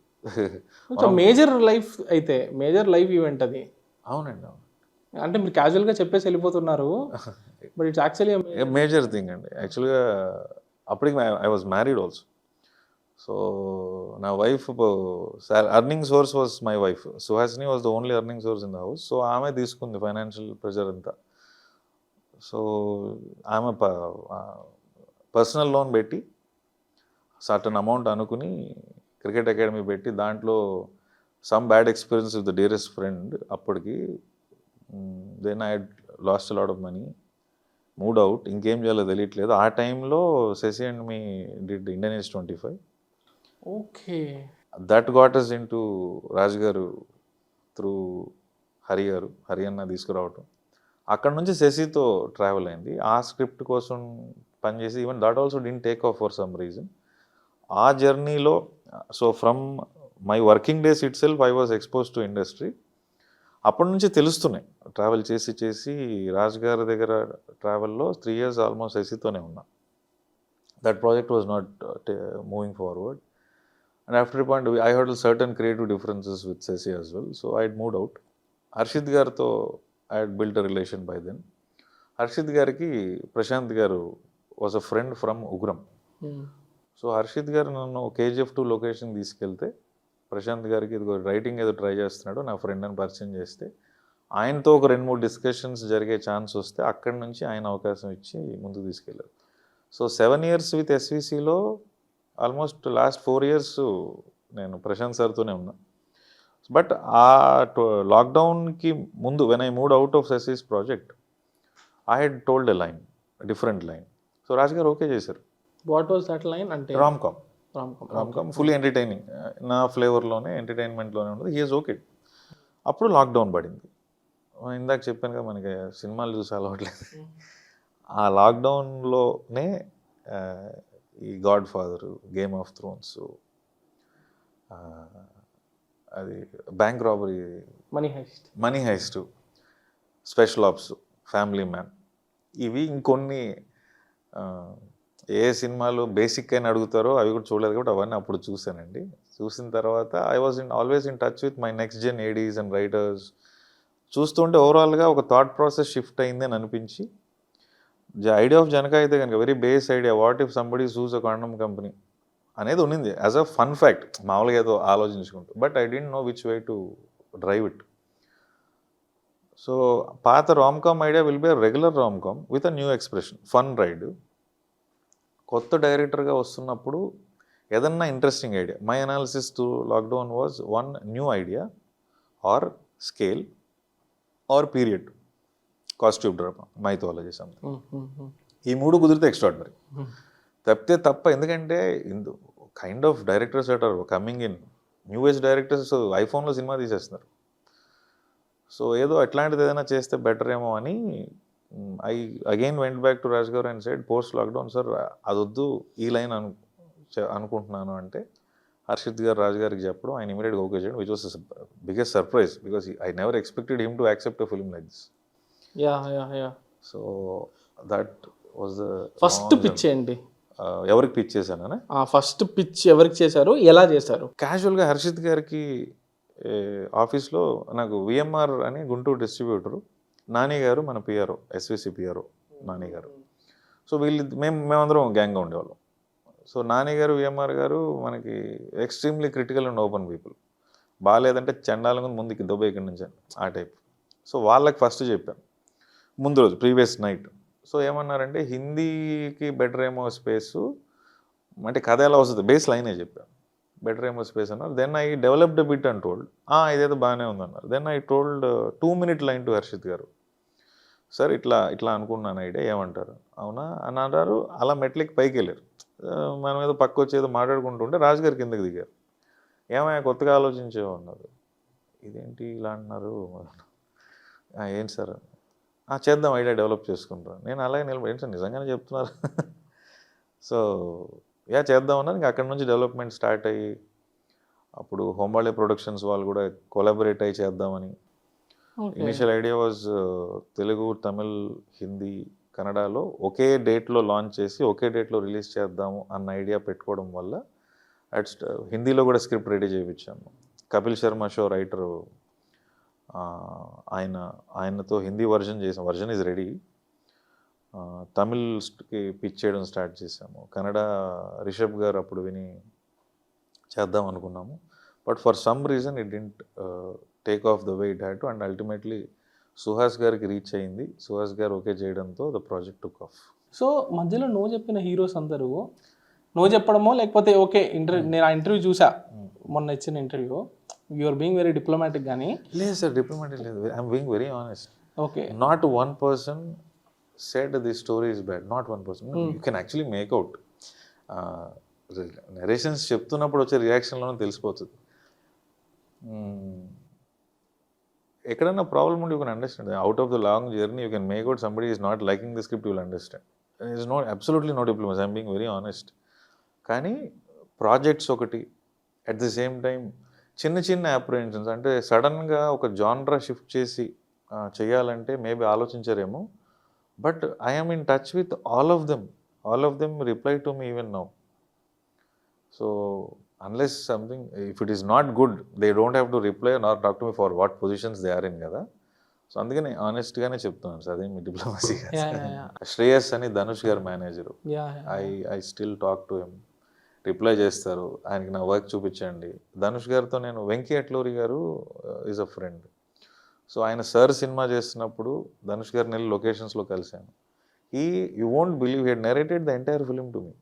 మేజర్ లైఫ్ అయితే మేజర్ లైఫ్ ఈవెంట్ అది. అవునండి, అవును. అంటే మీరు క్యాజువల్గా చెప్పేసి వెళ్ళిపోతున్నారు, but it's actually major thing అండి. యాక్చువల్గా అప్పటికి I was married also. So నా wife earning source was my wife. Suhasini was the only earning source in the house. So ఆమె తీసుకుంది ఫైనాన్షియల్ ప్రెషర్ అంతా. సో ఆమె పర్సనల్ లోన్ పెట్టి సర్టన్ అమౌంట్ అనుకుని క్రికెట్ అకాడమీ పెట్టి, దాంట్లో some bad experience with the dearest friend అప్పటికి. Then I lost lot of money, mood out, ఇంకేం చేయాలో తెలియట్లేదు. ఆ టైంలో Shashi and me did Indian age 25. Okay, that got us into Raj గారు త్రూ హరి అన్న తీసుకురావటం. అక్కడ నుంచి శశితో ట్రావెల్ అయింది. ఆ స్క్రిప్ట్ కోసం పనిచేసి, even that also didn't take off for some reason. ఆ జర్నీలో, so from my working days it self I was expose to industry. అప్పటి నుంచి తెలుస్తున్నాయి, ట్రావెల్ చేసి రాజ్ గారి దగ్గర ట్రావెల్లో 3 years ఆల్మోస్ట్ శశితోనే ఉన్నా. That project was not moving forward. And after a point, I had certain creative differences with Sesi as well. So I had moved out. Harshit Garto, I had built a relation by then. Harshit Garki, Prashanth Garu was a friend from Ugram. So Harshit Garu nanu KGF 2 location తీసుకెళ్తే, ప్రశాంత్ గారికి ఇది writing ఏదో try చేస్తున్నాడు, నా friend అని పరిచయం చేస్తే, ఆయనతో ఒక 2-3 డిస్కషన్స్ జరిగే ఛాన్స్ వస్తే అక్కడి నుంచి ఆయన అవకాశం ఇచ్చి ముందుకు తీసుకెళ్ళారు. సో 7 years విత్ ఎస్విసిలో ఆల్మోస్ట్ లాస్ట్ 4 years నేను ప్రశాంత్ సార్తోనే ఉన్నా. బట్ ఆ లాక్డౌన్కి ముందు when I mood out of Shashi's project, I had told a line, different line. So Raj గారు ఓకే చేశారు. What was that line? అంటే రామ్కామ్ ఫుల్లీ ఎంటర్టైనింగ్, నా ఫ్లేవర్లోనే ఎంటర్టైన్మెంట్లోనే ఉండదు. He is okay. అప్పుడు లాక్డౌన్ పడింది. ఇందాక చెప్పాను కదా, మనకి సినిమాలు చూసి అలవాట్లేదు. ఆ లాక్డౌన్లోనే ఈ Godfather, Game of Thrones, అది bank robbery, Money Heist, Special Ops, Family Man, ఇవి ఇంకొన్ని ఏ సినిమాలు బేసిక్ అని అడుగుతారో అవి కూడా చూడలేదు కాబట్టి అవన్నీ అప్పుడు చూశానండి. చూసిన తర్వాత I was always in touch with my next gen ADs and writers. చూస్తుంటే ఓవరాల్గా ఒక థాట్ ప్రాసెస్ షిఫ్ట్ అయింది అని అనిపించి, idea of Janaka Aithe Ganaka very base idea, what if somebody sues a condom company అనేది ఉండింది యాజ్ అ ఫన్ ఫ్యాక్ట్, మామూలుగా ఏదో ఆలోచించుకుంటూ. But I didn't know which way to drive it. So పాత romcom idea will be a regular romcom with a new expression, fun ride. కొత్త డైరెక్టర్గా వస్తున్నప్పుడు ఏదన్నా interesting idea, my analysis to lockdown was one new idea or scale or period, costume drama, mythology something. ఈ 3 కుదిరితే extraordinary, తప్పితే తప్ప. ఎందుకంటే kind of directors that are coming in, new age directors ఐఫోన్లో సినిమా తీసేస్తున్నారు. సో ఏదో అట్లాంటిది ఏదైనా చేస్తే బెటర్ ఏమో అని I again went back to Raj గారు and said post lockdown sir అదొద్దు, ఈ లైన్ అనుకుంటున్నాను అంటే, హర్షిత్ గారు రాజు గారికి చెప్పడం, ఆయన ఇమీడియట్గా ఓకే చేయడం, which was biggest surprise because I never expected him to accept a film like this. So that was the first pitch ఏంటి? ఎవరికి పిచ్ చేశానా? ఫస్ట్ పిచ్ ఎవరికి చేశారు, ఎలా చేశారు? క్యాజువల్గా హర్షిత్ గారికి ఆఫీస్లో నాకు విఎంఆర్ అని గుంటూరు డిస్ట్రిబ్యూటరు, నాని గారు మన పిఆర్ఓ, ఎస్విసి పిఆర్ఓ నాని గారు. సో మేమందరం గ్యాంగ్గా ఉండేవాళ్ళం. సో నాని గారు, విఎంఆర్ గారు మనకి extremely critical and open people. బాగాలేదంటే చండాలంగా ముందుకి దొబ్బే ఇక్కడి నుంచి ఆ టైప్. సో వాళ్ళకి ఫస్ట్ చెప్పాను ముందు రోజు, ప్రీవియస్ నైట్. సో ఏమన్నారంటే హిందీకి బెటర్ ఏమో స్పేసు, అంటే కథ ఎలా వస్తుంది బేస్ లైనే చెప్పాను, బెటర్ ఏమో స్పేస్ అన్నారు. Then I developed bit and told, ఇదేదో బాగానే ఉందన్నారు. Then I told 2 minute line to Harshit garu, sir ఇట్లా ఇట్లా అనుకున్నాను ఐడియా, ఏమంటారు? అవునా అని అన్నారు. అలా మెట్లకి పైకి వెళ్ళారు. మనం ఏదో పక్క వచ్చి ఏదో మాట్లాడుకుంటుంటే రాజుగారు కిందకి దిగారు. ఏమయ్యా కొత్తగా ఆలోచించేవో అన్నారు. ఇదేంటి ఇలా అంటున్నారు? ఏంటి సార్? చేద్దాం, ఐడియా డెవలప్ చేసుకుంటాను. నేను అలాగే నిలబడి, ఏంటి సార్ నిజంగానే చెప్తున్నారు? సో చేద్దామన్నారు. ఇంకా అక్కడి నుంచి డెవలప్మెంట్ స్టార్ట్ అయ్యి అప్పుడు హోంబాళే ప్రొడక్షన్స్ వాళ్ళు కూడా కొలాబరేట్ అయ్యి చేద్దామని. Initial idea was Telugu, Tamil, Hindi, కన్నడలో ఒకే డేట్లో లాంచ్ చేసి ఒకే డేట్లో రిలీజ్ చేద్దాము అన్న ఐడియా పెట్టుకోవడం వల్ల హిందీలో కూడా స్క్రిప్ట్ రెడీ చేయించాము. కపిల్ శర్మ షో రైటరు, ఆయనతో హిందీ వర్జన్ ఈజ్ రెడీ. తమిళ్కి పిచ్ చేయడం స్టార్ట్ చేసాము. కన్నడ రిషబ్ గారు అప్పుడు విని చేద్దాం అనుకున్నాము. But for some reason it didn't take off the way it had to, and ultimately Suhas గారికి రీచ్ అయింది. సుహాస్ గారు ఓకే చేయడంతో the project took off. So మధ్యలో నువ్వు చెప్పిన హీరోస్ అందరూ నువ్వు చెప్పడమో లేకపోతే ఓకే నేను ఆ ఇంటర్వ్యూ చూసా, మొన్న ఇచ్చిన interview, you're being very diplomatic. కానీ లేదు సార్, డిప్లొమాటిక్ లేదు, I'm being very honest. Okay, not one person said this story is bad, not one person. You can actually make out narrations చెప్తున్నప్పుడు వచ్చే రియాక్షన్లోనే తెలిసిపోతుంది. ఎక్కడన్నా ప్రాబ్లమ్ ఉంటే you can understand. Out of the long journey you can make out somebody is not liking the script, you will understand. It's not absolutely not diplomacy, I'm being very honest. కానీ projects ఒకటి, at the same time చిన్న చిన్న apprehensions, అంటే సడన్గా ఒక genre shift చేసి చేయాలంటే maybe ఆలోచించారేమో. But I am in touch with all of them. All of them reply to me even now. So unless something, if it is not good, they don't have to reply nor talk to me for what positions they are in కదా. So అందుకని ఆనెస్ట్గానే చెప్తున్నాను sir, అదే మీ diplomacy. Shreyas అని ధనుష్ గారు manager, I still talk to him, reply చేస్తారు. ఆయనకి నా work చూపించండి. ధనుష్ గారితో నేను, వెంకీ అట్లూరి గారు ఈజ్ అ ఫ్రెండ్. సో ఆయన సార్ సినిమా చేస్తున్నప్పుడు ధనుష్ గారిని వెళ్ళి లొకేషన్స్లో కలిశాను. You won't believe, he had narrated the entire film to me.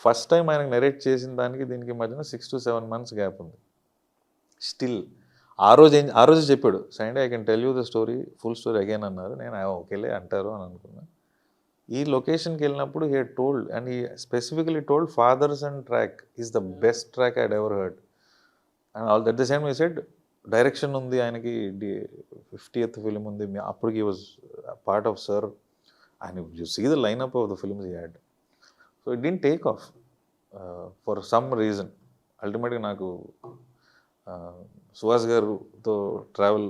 First time ఆయనకు నరేట్ చేసిన దానికి దీనికి మధ్యన 6 to 7 months గ్యాప్ ఉంది. స్టిల్ ఆ రోజు చెప్పాడు, Sunday I can tell you the story, full story again అన్నారు. నేను ఓకేలే అంటారు అని అనుకున్నా. ఈ లొకేషన్కి వెళ్ళినప్పుడు he had told, and he specifically told fathers and track is the best track I had ever heard. And all that the same he said, direction ఉంది ఆయనకి, 50th ఫిలిం ఉంది, అప్పటికి he was part of sir, and you see the lineup of the films he had. So it didn't take off for some reason. అల్టిమేట్గా నాకు సుహాస్ గారుతో travel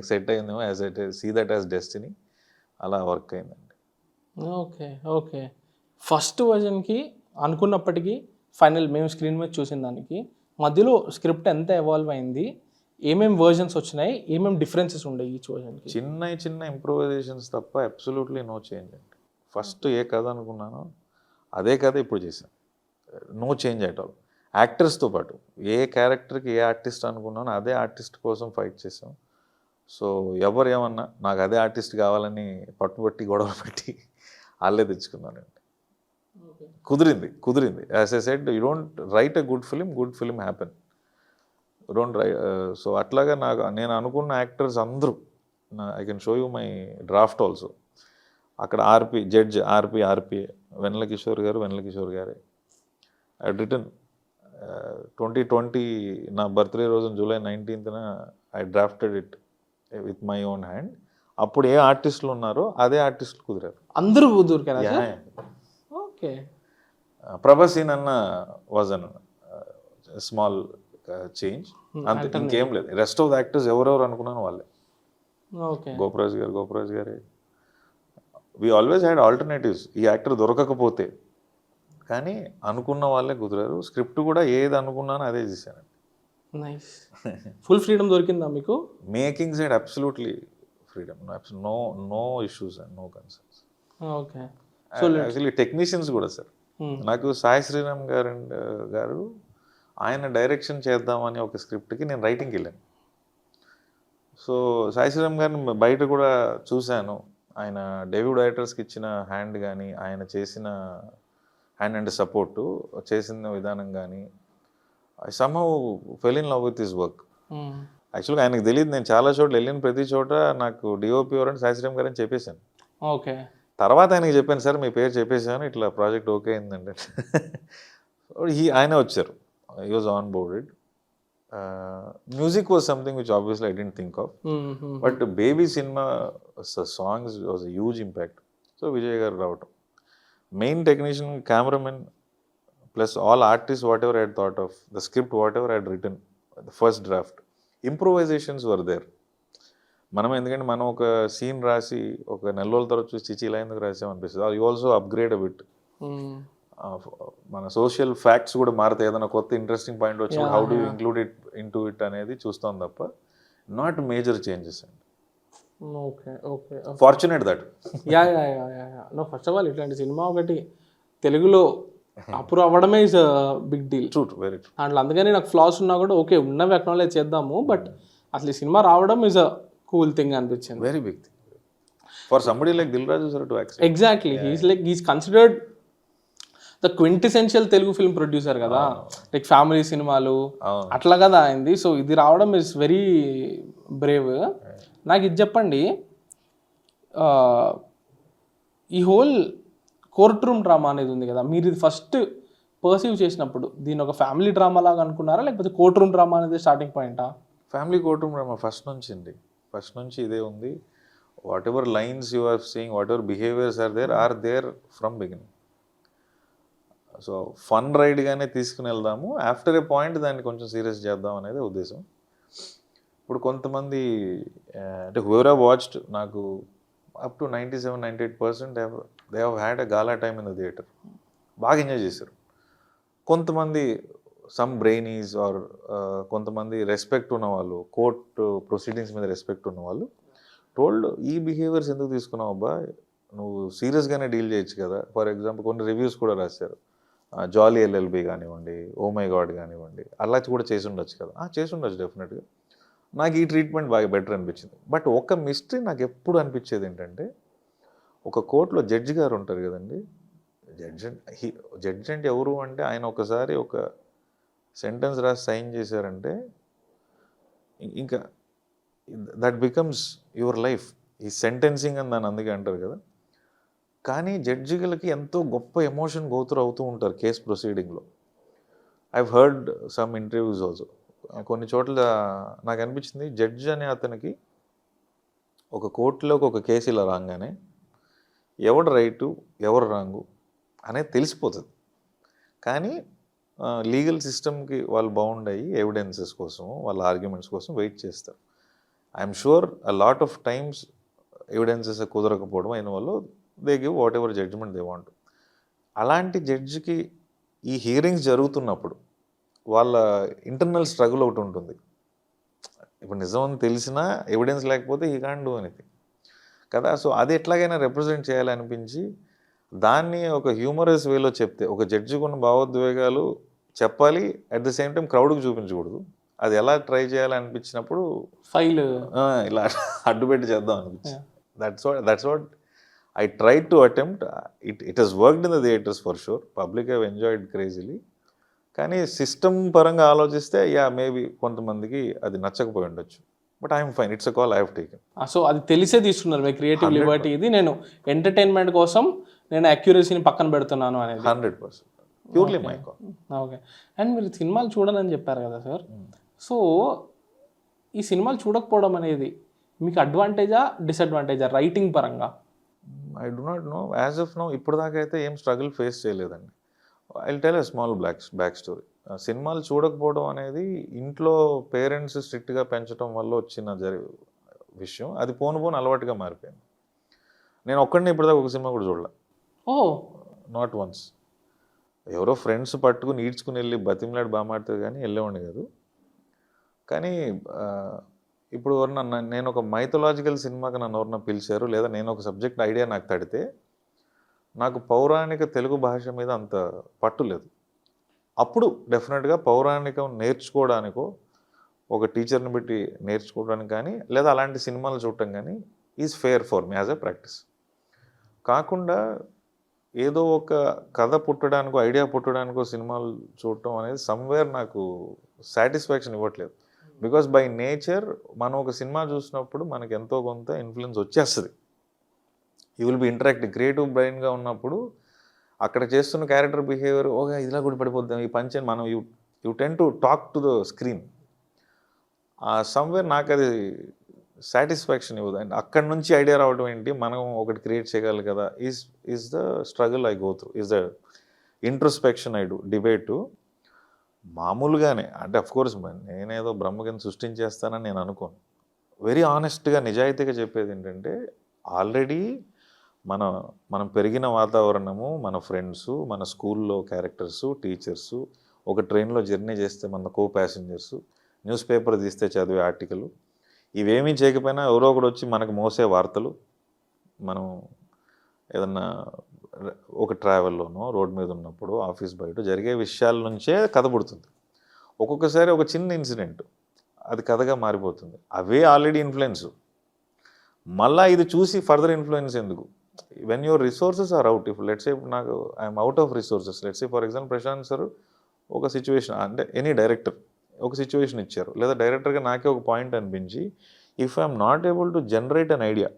set అయిందేమో, as it see that as destiny, అలా work అయిందండి. Okay okay, first వర్జన్కి అనుకున్నప్పటికీ final మేము screen మీద చూసిన దానికి మధ్యలో స్క్రిప్ట్ ఎంత ఎవాల్వ్ అయింది, ఏమేమి వర్జన్స్ వచ్చినాయి, ఏమేమి డిఫరెన్సెస్ ఉండే ఈచ్ వర్జన్కి? చిన్న ఇంప్రూవైజేషన్స్ తప్ప అబ్సల్యూట్లీ నో చేంజ్ అండి. ఫస్ట్ ఏ కథ అనుకున్నానో అదే కథ ఇప్పుడు చేశాను, నో చేంజ్ అట్ ఆల్. యాక్టర్స్తో పాటు ఏ క్యారెక్టర్కి ఏ ఆర్టిస్ట్ అనుకున్నానో అదే ఆర్టిస్ట్ కోసం ఫైట్ చేసాం. సో ఎవరు ఏమన్నా నాకు అదే ఆర్టిస్ట్ కావాలని పట్టుబట్టి గొడవ పెట్టి వాళ్ళే తెచ్చుకున్నానండి. కుదిరింది. As I said, you don't write a good film happen, don't write. So అట్లాగా నేను అనుకున్న యాక్టర్స్ అందరూ, I can show you my draft also. అక్కడ జడ్జ్ ఆర్పి వెన్నెల కిషోర్ గారే. ఐ రిటర్న్ 2020 నా బర్త్డే రోజు July 19th I drafted it with my own hand. అప్పుడు ఏ ఆర్టిస్టులు ఉన్నారో అదే ఆర్టిస్టులు కుదిరారు, అందరూ కుదిరారు. ఓకే, ప్రభాస్ అన్న వాజ్ అన్ స్మాల్ చేంజ్, అంతే, ఇంకేం లేదు. రెస్ట్ ఆఫ్ ద యాక్టర్స్ ఎవరెవరు అనుకున్నాను వాళ్ళే. ఓకే, గోపరాజ్ గారే. వీ ఆల్వేస్ హ్యాడ్ ఆల్టర్నేటివ్స్, ఈ యాక్టర్ దొరకకపోతే, కానీ అనుకున్న వాళ్ళే కుదిరారు. స్క్రిప్ట్ కూడా ఏది అనుకున్నానో అదే చేశానండి. నైస్. ఫుల్ ఫ్రీడమ్ దొరికిందా మీకు? Making side absolutely freedom, no issues and no concerns. Okay. Actually technicians కూడా సార్, నాకు సాయి శ్రీరామ్ గారు ఆయన డైరెక్షన్ చేద్దామని ఒక స్క్రిప్ట్కి నేను రైటింగ్కి వెళ్ళాను. సో సాయి శ్రీరామ్ గారిని బయట కూడా చూశాను. ఆయన డెబ్యూ డైరెక్టర్స్కి ఇచ్చిన హ్యాండ్ కానీ, ఆయన చేసిన హ్యాండ్ అండ్ సపోర్టు, చేసిన విధానం కానీ, I somehow fell in love with his work. యాక్చువల్గా ఆయనకు తెలియదు, నేను చాలా చోట్ల వెళ్ళిన ప్రతి చోట నాకు డిఓపి ఎవరంటే సాయి శ్రీరామ్ గారని చెప్పేశాను. ఓకే. తర్వాత ఆయనకి చెప్పాను, సార్ మీ పేరు చెప్పేశాను, ఇట్లా ప్రాజెక్ట్ ఓకే అయిందంటే. ఆయనే వచ్చారు, he was on boarded. Music was something which obviously I didn't think of, but Baby సినిమా songs was a huge impact. So Vijay garu రావటం, main technician, cameraman, plus all artist, whatever I had thought of the script, whatever I had written, the first draft, improvisations were there. ఎందుకంటే మనం ఒక scene రాసి ఒక నెల రోజుల తర్వాత చూసి చిచి ఇలా ఎందుకు రాసాం అనిపిస్తుంది. You also upgrade a bit. మన సోషల్ ఫ్యాక్ట్స్ కూడా మారుతాయి, ఏదైనా కొత్త ఇంట్రెస్టింగ్ పాయింట్ వచ్చి how do include it into it అనేది చూస్తాం తప్ప నాట్ మేజర్ చేంజెస్ అండి. Okay. Okay. Fortunate that. No, first of all ఇట్లాంటి సినిమా ఒకటి తెలుగులో అప్రూవ్ అవ్వడమే is big deal. True, very true. దాంట్లో అందుకని నాకు ఫ్లాస్ ఉన్నా కూడా ఓకే, ఉన్నవి అక్నాలెడ్జ్ చేద్దాము, బట్ అసలు ఈ సినిమా రావడం ఇస్ అ కూల్ థింగ్ అనిపించింది. Very big thing for somebody like Dil Raju sir to accept. Exactly, he's considered the quintessential Telugu film producer కదా, లైక్ ఫ్యామిలీ సినిమాలు అట్లా కదా అయింది. సో ఇది రావడం ఇస్ వెరీ బ్రేవ్. నాకు ఇది చెప్పండి, ఈ హోల్ కోర్ట్ రూమ్ డ్రామా అనేది ఉంది కదా, మీరు ఇది ఫస్ట్ పర్సీవ్ చేసినప్పుడు దీన్ని ఒక ఫ్యామిలీ డ్రామా లాగా అనుకున్నారా, లేకపోతే కోర్ట్ రూమ్ డ్రామా అనేది స్టార్టింగ్ పాయింటా? Family courtroom drama first నుంచి ఇదే ఉంది. Whatever lines you are seeing, whatever behaviours are there from beginning. So fun రైడ్గానే తీసుకుని వెళ్దాము, ఆఫ్టర్ ఏ పాయింట్ దాన్ని కొంచెం సీరియస్ చేద్దాం అనేది ఉద్దేశం. ఇప్పుడు కొంతమంది అంటే హూవర్ హ్యావ్ వాచ్డ్, నాకు up to 97-98% they have had a gala time in the theatre, బాగా ఎంజాయ్ చేశారు. కొంతమంది సమ్ బ్రెయినీస్ ఆర్ కొంతమంది రెస్పెక్ట్ ఉన్నవాళ్ళు, కోర్ట్ ప్రొసీడింగ్స్ మీద రెస్పెక్ట్ ఉన్నవాళ్ళు టోల్డ్, ఈ బిహేవియర్స్ ఎందుకు తీసుకున్నావు అబ్బా, నువ్వు సీరియస్గానే డీల్ చేయొచ్చు కదా. ఫర్ ఎగ్జాంపుల్ కొన్ని రివ్యూస్ కూడా రాశారు, జాలీ ఎల్ఎల్బి కానివ్వండి, ఓ మై గాడ్ కానివ్వండి, అలా కూడా చేసి ఉండొచ్చు కదా. చేసి ఉండొచ్చు డెఫినెట్గా. నాకు ఈ ట్రీట్మెంట్ బాగా బెటర్ అనిపించింది. బట్ ఒక మిస్టరీ నాకు ఎప్పుడు అనిపించేది ఏంటంటే, ఒక కోర్టులో జడ్జి గారు ఉంటారు కదండి, జడ్జి అంటే ఎవరు అంటే, ఆయన ఒకసారి ఒక సెంటెన్స్ రాసి సైన్ చేశారంటే ఇంకా దట్ బికమ్స్ యువర్ లైఫ్. ఈ సెంటెన్సింగ్ అని దాన్ని అందుకే అంటారు కదా. కానీ జడ్జిలకి ఎంతో గొప్ప ఎమోషన్ గోత్రు అవుతూ ఉంటారు కేస్ ప్రొసీడింగ్లో. I've heard some interviews also. కొన్ని చోట్ల నాకు అనిపించింది, జడ్జి అనే అతనికి ఒక కోర్టులోకి ఒక కేసు ఇలా రాగానే ఎవడు రైటు ఎవరు రాంగు అనేది తెలిసిపోతుంది. కానీ లీగల్ సిస్టమ్కి వాళ్ళు బౌండ్ అయ్యి ఎవిడెన్సెస్ కోసం, వాళ్ళ ఆర్గ్యుమెంట్స్ కోసం వెయిట్ చేస్తారు. I'm sure a lot of times evidences కుదరకపోవడం అయిన వాళ్ళు they give whatever judgement they want. అలాంటి జడ్జికి ఈ హియరింగ్స్ జరుగుతున్నప్పుడు వాళ్ళ ఇంటర్నల్ స్ట్రగుల్ ఒకటి ఉంటుంది. ఇప్పుడు నిజం అని తెలిసినా ఎవిడెన్స్ లేకపోతే హీ కాంట్ డూ ఎనీథింగ్ కదా. సో అది ఎట్లాగైనా రిప్రజెంట్ చేయాలనిపించి దాన్ని ఒక హ్యూమరస్ వేలో చెప్తే, ఒక జడ్జికి ఉన్న భావోద్వేగాలు చెప్పాలి, అట్ ద సేమ్ టైం క్రౌడ్కి చూపించకూడదు. అది ఎలా ట్రై చేయాలనిపించినప్పుడు ఫైల్ ఇలా అడ్డుపెట్టి చేద్దాం అనిపించింది. That's what I try to attempt. It has worked in the theatres for sure. Public have enjoyed crazily. కానీ సిస్టమ్ పరంగా ఆలోచిస్తే మేబీ కొంతమందికి అది నచ్చకపోయి ఉండొచ్చు. But I'm fine, it's a call I have taken. So అది తెలిసే తీసుకున్నారు మీ క్రియేటివ్ లిబర్టీ. ఇది నేను ఎంటర్టైన్మెంట్ కోసం నేను అక్యురసీని పక్కన పెడుతున్నాను అనేది 100% purely my call. Okay. And మీరు సినిమాలు చూడనని చెప్పారు కదా సార్. సో ఈ సినిమాలు చూడకపోవడం అనేది మీకు అడ్వాంటేజా డిసడ్వాంటేజా రైటింగ్ పరంగా? I do not know. As of now ఇప్పటిదాకా అయితే ఏం స్ట్రగుల్ ఫేస్ చేయలేదండి. I tell a small back story. సినిమాలు చూడకపోవడం అనేది ఇంట్లో పేరెంట్స్ స్ట్రిక్ట్గా పెంచడం వల్ల వచ్చిన విషయం. అది పోను అలవాటుగా మారిపోయింది. నేను ఒక్కడిని ఇప్పటిదాకా ఒక సినిమా కూడా చూడలే. Not once. ఎవరో ఫ్రెండ్స్ పట్టుకుని ఈడ్చుకుని వెళ్ళి బతిమలాడి బాగా మాడుతుంది కానీ వెళ్ళేవాడిని కాదు. కానీ ఇప్పుడు నేను ఒక మైథలాజికల్ సినిమాకి నన్ను ఎవరన్నా పిలిచారు, లేదా నేను ఒక సబ్జెక్ట్ ఐడియా నాకు తడితే నాకు పౌరాణిక తెలుగు భాష మీద అంత పట్టు లేదు. అప్పుడు డెఫినెట్గా పౌరాణికం నేర్చుకోవడానికో ఒక టీచర్ని పెట్టి నేర్చుకోవడానికి కానీ, లేదా అలాంటి సినిమాలు చూడటం కానీ is fair for me as a practice. కాకుండా ఏదో ఒక కథ పుట్టడానికో ఐడియా పుట్టడానికో సినిమాలు చూడటం అనేది సమ్వేర్ నాకు సాటిస్ఫాక్షన్ ఇవ్వట్లేదు. బికాస్ బై నేచర్ మనం ఒక సినిమా చూసినప్పుడు మనకి ఎంతో కొంత ఇన్ఫ్లుయెన్స్ వచ్చేస్తుంది. You will be interactive. Creative బ్రెయిన్గా ఉన్నప్పుడు అక్కడ చేస్తున్న క్యారెక్టర్ బిహేవియర్ ఓకే ఇదిలా కూడా పడిపోద్దాం ఈ పంచ్ అని మనం you ten to talk to the screen. Somewhere నాకు అది సాటిస్ఫాక్షన్ ఇవ్వదు. అండ్ అక్కడి నుంచి ఐడియా రావడం ఏంటి, మనం ఒకటి క్రియేట్ చేయగలి కదా is the struggle I go through, is the introspection I do. Debate మామూలుగానే అంటే అఫ్కోర్స్ నేనేదో బ్రహ్మకింద సృష్టించేస్తానని నేను అనుకోను. వెరీ ఆనెస్ట్గా నిజాయితీగా చెప్పేది ఏంటంటే ఆల్రెడీ మనం పెరిగిన వాతావరణము, మన ఫ్రెండ్స్, మన స్కూల్లో క్యారెక్టర్సు, టీచర్సు, ఒక ట్రైన్లో జర్నీ చేస్తే మన కో ప్యాసింజర్సు, న్యూస్ పేపర్ తీస్తే చదివే ఆర్టికల్, ఇవేమీ చేయకపోయినా ఎవరో ఒకడు వచ్చి మనకు మోసే వార్తలు, మనం ఏదన్నా ఒక ట్రావెల్లోనో రోడ్ మీద ఉన్నప్పుడు ఆఫీస్ బయట జరిగే విషయాల నుంచే కథ పుడుతుంది. ఒక్కొక్కసారి ఒక చిన్న ఇన్సిడెంట్ అది కథగా మారిపోతుంది. అవే ఆల్రెడీ ఇన్ఫ్లుయెన్స్, మళ్ళీ ఇది చూసి ఫర్దర్ ఇన్ఫ్లుయెన్స్ ఎందుకు? When your resources are out, if let's say నాకు I'm out of resources, let's say for example Prashanth sir ఒక సిచ్యువేషన్ అంటే ఎనీ డైరెక్టర్ ఒక సిచ్యువేషన్ ఇచ్చారు, లేదా డైరెక్టర్గా నాకే ఒక పాయింట్ అనిపించి if I'm not able to generate an idea,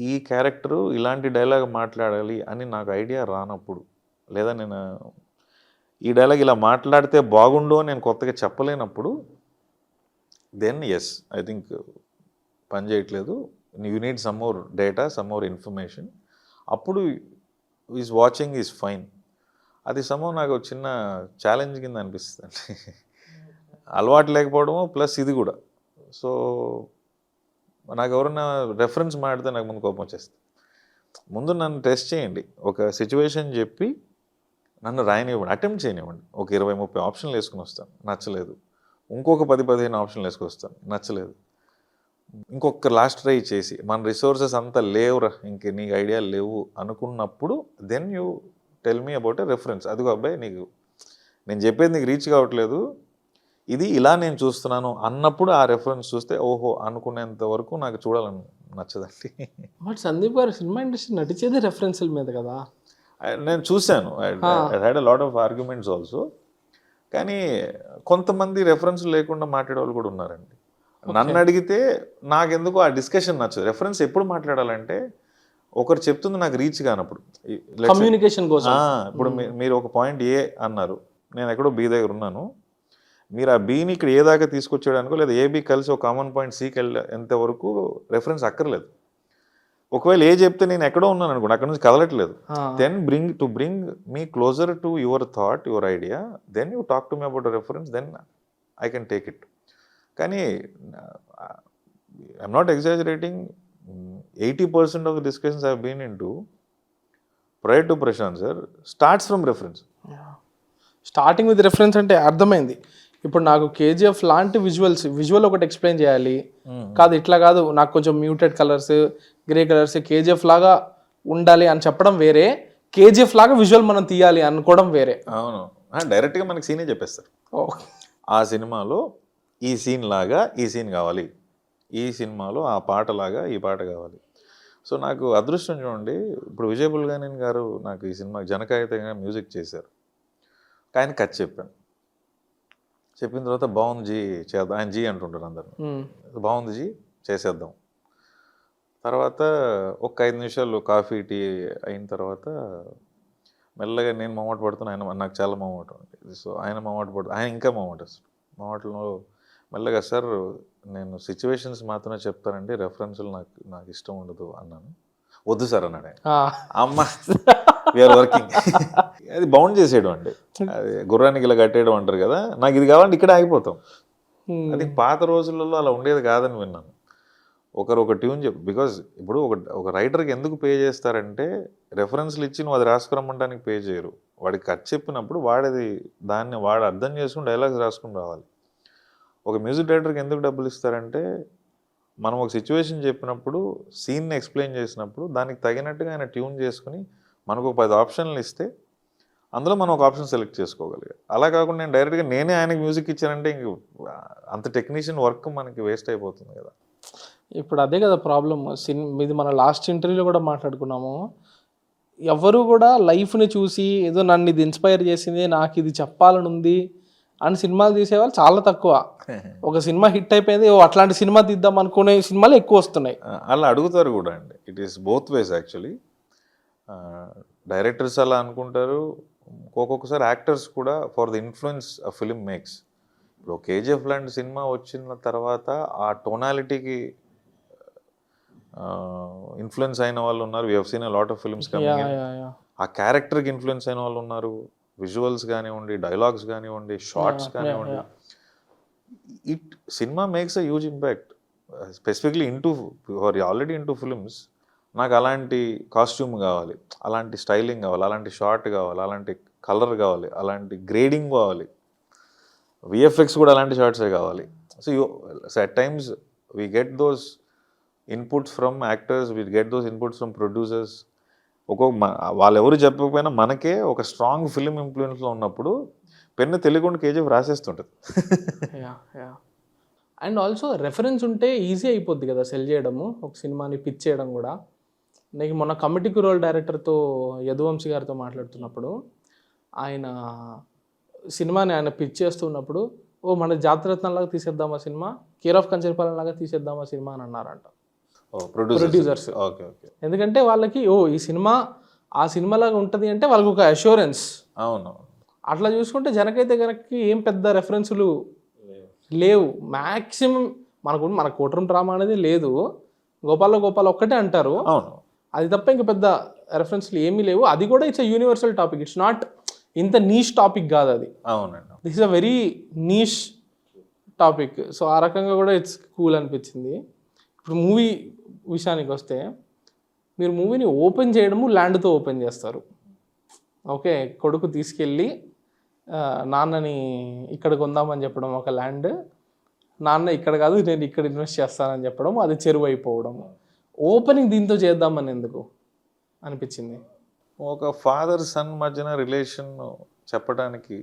ఈ క్యారెక్టరు ఇలాంటి డైలాగ్ మాట్లాడాలి అని నాకు ఐడియా రానప్పుడు, లేదా నేను ఈ డైలాగ్ ఇలా మాట్లాడితే బాగుండు అని నేను కొత్తగా చెప్పలేనప్పుడు, దెన్ ఎస్ ఐ థింక్ పని చేయట్లేదు. You need some more data, some more information. అప్పుడు ఈజ్ వాచింగ్ ఈజ్ ఫైన్. అది సమో నాకు చిన్న ఛాలెంజ్ కింద అనిపిస్తుంది అండి. అలవాటు లేకపోవడము ప్లస్ ఇది కూడా. సో నాకు ఎవరైనా రెఫరెన్స్ మాడితే నాకు ముందు కోపం వచ్చేస్తుంది. ముందు నన్ను టెస్ట్ చేయండి, ఒక సిచ్యువేషన్ చెప్పి నన్ను రాయనివ్వండి, అటెంప్ట్ చేయనివ్వండి. ఒక 20-30 ఆప్షన్లు వేసుకుని వస్తాను, నచ్చలేదు. ఇంకొక 10-15 ఆప్షన్లు వేసుకొని వస్తాను, నచ్చలేదు. ఇంకొక లాస్ట్ ట్రై చేసి మన రిసోర్సెస్ అంతా లేవురా, ఇంక నీకు ఐడియా లేవు అనుకున్నప్పుడు then you tell me about a reference. అదిగో అబ్బాయి నీకు నేను చెప్పేది నీకు రీచ్ కావట్లేదు, ఇది ఇలా నేను చూస్తున్నాను అన్నప్పుడు ఆ రెఫరెన్స్ చూస్తే ఓహో అనుకునేంత వరకు నాకు చూడాలని నచ్చదండి. బట్ సందీప్ గారు సినిమా ఇండస్ట్రీ నడిచేది రెఫరెన్స్ల మీద కదా. నేను చూశాను, I had a lot of arguments also. కానీ కొంతమంది రెఫరెన్స్ లేకుండా మాట్లాడే వాళ్ళు కూడా ఉన్నారండి. నన్ను అడిగితే నాకెందుకు ఆ డిస్కషన్ నచ్చదు. రెఫరెన్స్ ఎప్పుడు మాట్లాడాలంటే ఒకరు చెప్తుంది నాకు రీచ్ కానప్పుడు, కమ్యూనికేషన్ కోసం. ఇప్పుడు మీరు ఒక పాయింట్ ఏ అన్నారు, నేను ఎక్కడో బి దగ్గర ఉన్నాను, మీరు ఆ బీని ఇక్కడ ఏ దాకా తీసుకొచ్చేయడానికో లేదా ఏబీ కలిసి ఒక కామన్ పాయింట్ సికి వెళ్ళేంత వరకు రెఫరెన్స్ అక్కర్లేదు. ఒకవేళ ఏ చెప్తే నేను ఎక్కడో ఉన్నాను అనుకోండి, అక్కడ నుంచి కదలట్లేదు, then bring me closer to your thought, your idea, then you talk to me about reference, then I can take it. కానీ I'm not exaggerating, 80% of the discussions I have been into prior to Prashanth sir starts from reference. Starting with reference అంటే అర్థమైంది. ఇప్పుడు నాకు KGF లాంటి visual ఒకటి explain చేయాలి, కాదు ఇట్లా కాదు నాకు కొంచెం muted colours, grey colours, KGF లాగా ఉండాలి అని చెప్పడం వేరే, కేజీఎఫ్ లాగా విజువల్ మనం తీయాలి అనుకోవడం వేరే. అవును, డైరెక్ట్గా మనకి సీనే చెప్పేస్తారు. ఆ సినిమాలో ఈ సీన్ లాగా ఈ సీన్ కావాలి, ఈ సినిమాలో ఆ పాటలాగా ఈ పాట కావాలి. సో నాకు అదృష్టం చూడండి, ఇప్పుడు విజయ్ బుల్గానిన్ గారు నాకు ఈ సినిమాకి జనక అయితే మ్యూజిక్ చేశారు. ఆయన కథ చెప్పాను, చెప్పిన తర్వాత బాగుంది జీ చేద్దాం, ఆయన జీ అంటుంటారు అందరు, బాగుంది జీ చేసేద్దాం. తర్వాత ఒక 5 నిమిషాలు కాఫీ టీ అయిన తర్వాత మెల్లగా నేను మొమాట పడుతున్నా, ఆయన నాకు చాలా మొమాట ఉంది. సో ఆయన మొమాట పడుతుంది, ఆయన ఇంకా మొమాటలో మెల్లగా సార్ నేను సిచ్యువేషన్స్ మాత్రమే చెప్తానండి, రెఫరెన్స్లు నాకు ఇష్టం ఉండదు అన్నాను. వద్దు సార్ అన్నాడు ఆయన. అమ్మ వీఆర్ వర్కింగ్. అది బౌండ్ చేసేయడం అండి, అది గుర్రానికి ఇలా కట్టేయడం అంటారు కదా, నాకు ఇది కావాలంటే ఇక్కడే ఆగిపోతాం. అది పాత రోజులలో అలా ఉండేది కాదని విన్నాను. ఒకరు ఒక ట్యూన్ బికాజ్ ఇప్పుడు ఒక రైటర్కి ఎందుకు పే చేస్తారంటే రెఫరెన్స్లు ఇచ్చి నువ్వు అది రాసుకురమ్మంటానికి పే చేయరు. వాడికి కట్ చెప్పినప్పుడు వాడు అర్థం చేసుకుని డైలాగ్స్ రాసుకుని రావాలి. ఒక మ్యూజిక్ డైరెక్టర్కి ఎందుకు డబ్బులు ఇస్తారంటే మనం ఒక సిచ్యువేషన్ చెప్పినప్పుడు సీన్ని ఎక్స్ప్లెయిన్ చేసినప్పుడు దానికి తగినట్టుగా ఆయన ట్యూన్ చేసుకుని మనకు ఒక 10 ఆప్షన్లు ఇస్తే అందులో మనం ఒక ఆప్షన్ సెలెక్ట్ చేసుకోగలిగాం. అలా కాకుండా నేను డైరెక్ట్గా నేనే ఆయనకి మ్యూజిక్ ఇచ్చానంటే ఇంక అంత టెక్నీషియన్ వర్క్ మనకి వేస్ట్ అయిపోతుంది కదా. ఇప్పుడు అదే కదా ప్రాబ్లమ్. ఇది మన లాస్ట్ ఇంటర్వ్యూలో కూడా మాట్లాడుకున్నాము. ఎవరు కూడా లైఫ్ని చూసి ఏదో నన్ను ఇది ఇన్స్పైర్ చేసింది, నాకు ఇది చెప్పాలని ఉంది అని సినిమాలు తీసేవాళ్ళు చాలా తక్కువ. ఒక సినిమా హిట్ అయిపోయింది, అట్లాంటి సినిమా తీద్దాం అనుకునే సినిమాలు ఎక్కువ వస్తున్నాయి. అలా అడుగుతారు కూడా అండి. It is both ways actually. Directors అలా అనుకుంటారు, ఒక్కొక్కసారి యాక్టర్స్ కూడా ఫర్ ద ఇన్ఫ్లుయెన్స్ ఆ ఫిలిం మేక్స్. ఇప్పుడు కేజీఎఫ్ లాంటి సినిమా వచ్చిన తర్వాత ఆ టోనాలిటీకి ఇన్ఫ్లుయెన్స్ అయిన వాళ్ళు ఉన్నారు. We have seen a lot of films coming. ఆ క్యారెక్టర్కి ఇన్ఫ్లుయెన్స్ అయిన వాళ్ళు ఉన్నారు. విజువల్స్ కానివ్వండి, డైలాగ్స్ కానివ్వండి, షార్ట్స్ కానివ్వండి. Cinema makes a huge impact. Specifically already into films. నాకు అలాంటి కాస్ట్యూమ్ కావాలి, అలాంటి స్టైలింగ్ కావాలి, అలాంటి షార్ట్ కావాలి, అలాంటి కలర్ కావాలి, అలాంటి గ్రేడింగ్ కావాలి, విఎఫ్ఎక్స్ కూడా అలాంటి షార్ట్సే కావాలి. So at times we get those inputs from actors, we get those inputs from producers. వాళ్ళు ఎవరు చెప్పకపోయినా మనకే ఒక స్ట్రాంగ్ ఫిలిం ఇన్ఫ్లుయెన్స్లో ఉన్నప్పుడు పెన్ను తెలియకుండా కేజీఎఫ్ రాసేస్తుంటుంది. అండ్ ఆల్సో రెఫరెన్స్ ఉంటే ఈజీ అయిపోద్ది కదా సెల్ చేయడము, ఒక సినిమాని పిచ్ చేయడం కూడా. నేను మొన్న కమిటీ రోల్ డైరెక్టర్తో యదువంశీ గారితో మాట్లాడుతున్నప్పుడు ఆయన సినిమాని ఆయన పిచ్ చేస్తున్నప్పుడు, మన జాతరత్నంలాగా తీసేద్దామా సినిమా, కేర్ ఆఫ్ కంచర్పాలెం లాగా తీసేద్దామా సినిమా అని అన్నారంట ప్రొడ్యూసర్స్. ఎందుకంటే వాళ్ళకి ఈ సినిమా ఆ సినిమాలాగా ఉంటుంది అంటే వాళ్ళకి ఒక అష్యూరెన్స్. అవును. అట్లా చూసుకుంటే జనకైతే కనుక ఏం పెద్ద రెఫరెన్సులు లేవు. మ్యాక్సిమం మన కోటరం డ్రామా అనేది లేదు, గోపాల ఒక్కటే అంటారు. అవును, అది తప్ప ఇంకా పెద్ద రెఫరెన్స్లు ఏమీ లేవు. అది కూడా it's universal topic, it's not ఇంత నీష్ టాపిక్ కాదు అది. అవునండి. This is a very niche topic. So ఆ రకంగా కూడా ఇట్స్ కూల్ అనిపించింది. ఇప్పుడు మూవీ విషయానికి వస్తే, మీరు మూవీని ఓపెన్ చేయడము ల్యాండ్తో ఓపెన్ చేస్తారు. ఓకే, కొడుకు తీసుకెళ్ళి నాన్నని ఇక్కడ కొందామని చెప్పడం ఒక ల్యాండ్, నాన్న ఇక్కడ కాదు నేను ఇక్కడ ఇన్వెస్ట్ చేస్తానని చెప్పడం, అది చెరువు అయిపోవడం. ఓపెనింగ్ దీంతో చేద్దామని ఎందుకు అనిపించింది? ఒక ఫాదర్ సన్ మధ్యన రిలేషన్ చెప్పడానికి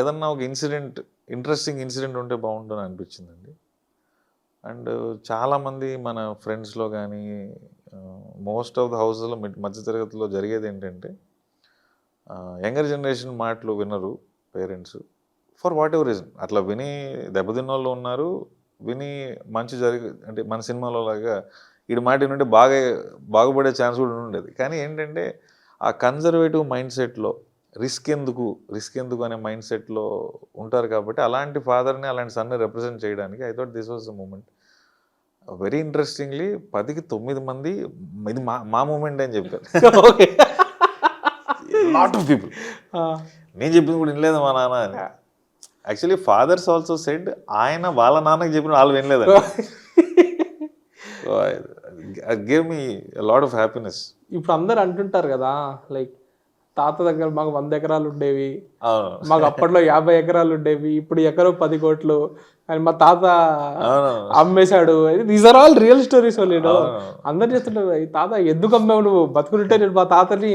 ఏదన్నా ఒక ఇంట్రెస్టింగ్ ఇన్సిడెంట్ ఉంటే బాగుంటుంది అనిపించిందండి. అండ్ చాలామంది మన ఫ్రెండ్స్లో కానీ మోస్ట్ ఆఫ్ ద హౌసెస్లో మధ్యతరగతిలో జరిగేది ఏంటంటే, యంగర్ జనరేషన్ మాటలు వినరు parents for what ever reason. అట్లా విని దెబ్బతిన్న వాళ్ళు ఉన్నారు, విని మంచి అంటే మన సినిమాలో లాగా వీడి మాట ఏంటంటే బాగుపడే ఛాన్స్ కూడా ఉండేది. కానీ ఏంటంటే ఆ కన్జర్వేటివ్ మైండ్ సెట్లో రిస్క్ ఎందుకు అనే మైండ్ సెట్లో ఉంటారు. కాబట్టి అలాంటి ఫాదర్ని, అలాంటి సన్ని రిప్రజెంట్ చేయడానికి I thought this was the moment. Very interestingly 10కి 9 మంది ఇది మా మూమెంట్ అని చెప్పారు. Lot of people. నేను చెప్పింది కూడా వినలేదు మా నాన్న అని. యాక్చువల్లీ ఫాదర్స్ ఆల్సో సెడ్ ఆయన వాళ్ళ నాన్నకి చెప్పిన వాళ్ళు వినలేదు. Gave me lot of happiness. ఇప్పుడు అందరు అంటుంటారు కదా, లైక్ తాత దగ్గర మాకు 100 ఎకరాలు ఉండేవి, మాకు అప్పట్లో 50 ఎకరాలు ఉండేవి, ఇప్పుడు ఎకరో 10 కోట్లు అని మా తాత అమ్మేశాడు. These are all real stories. అందరు చెప్తుంటారు, ఈ తాత ఎందుకు అమ్మావు నువ్వు, బతుకుంటే నేను మా తాతని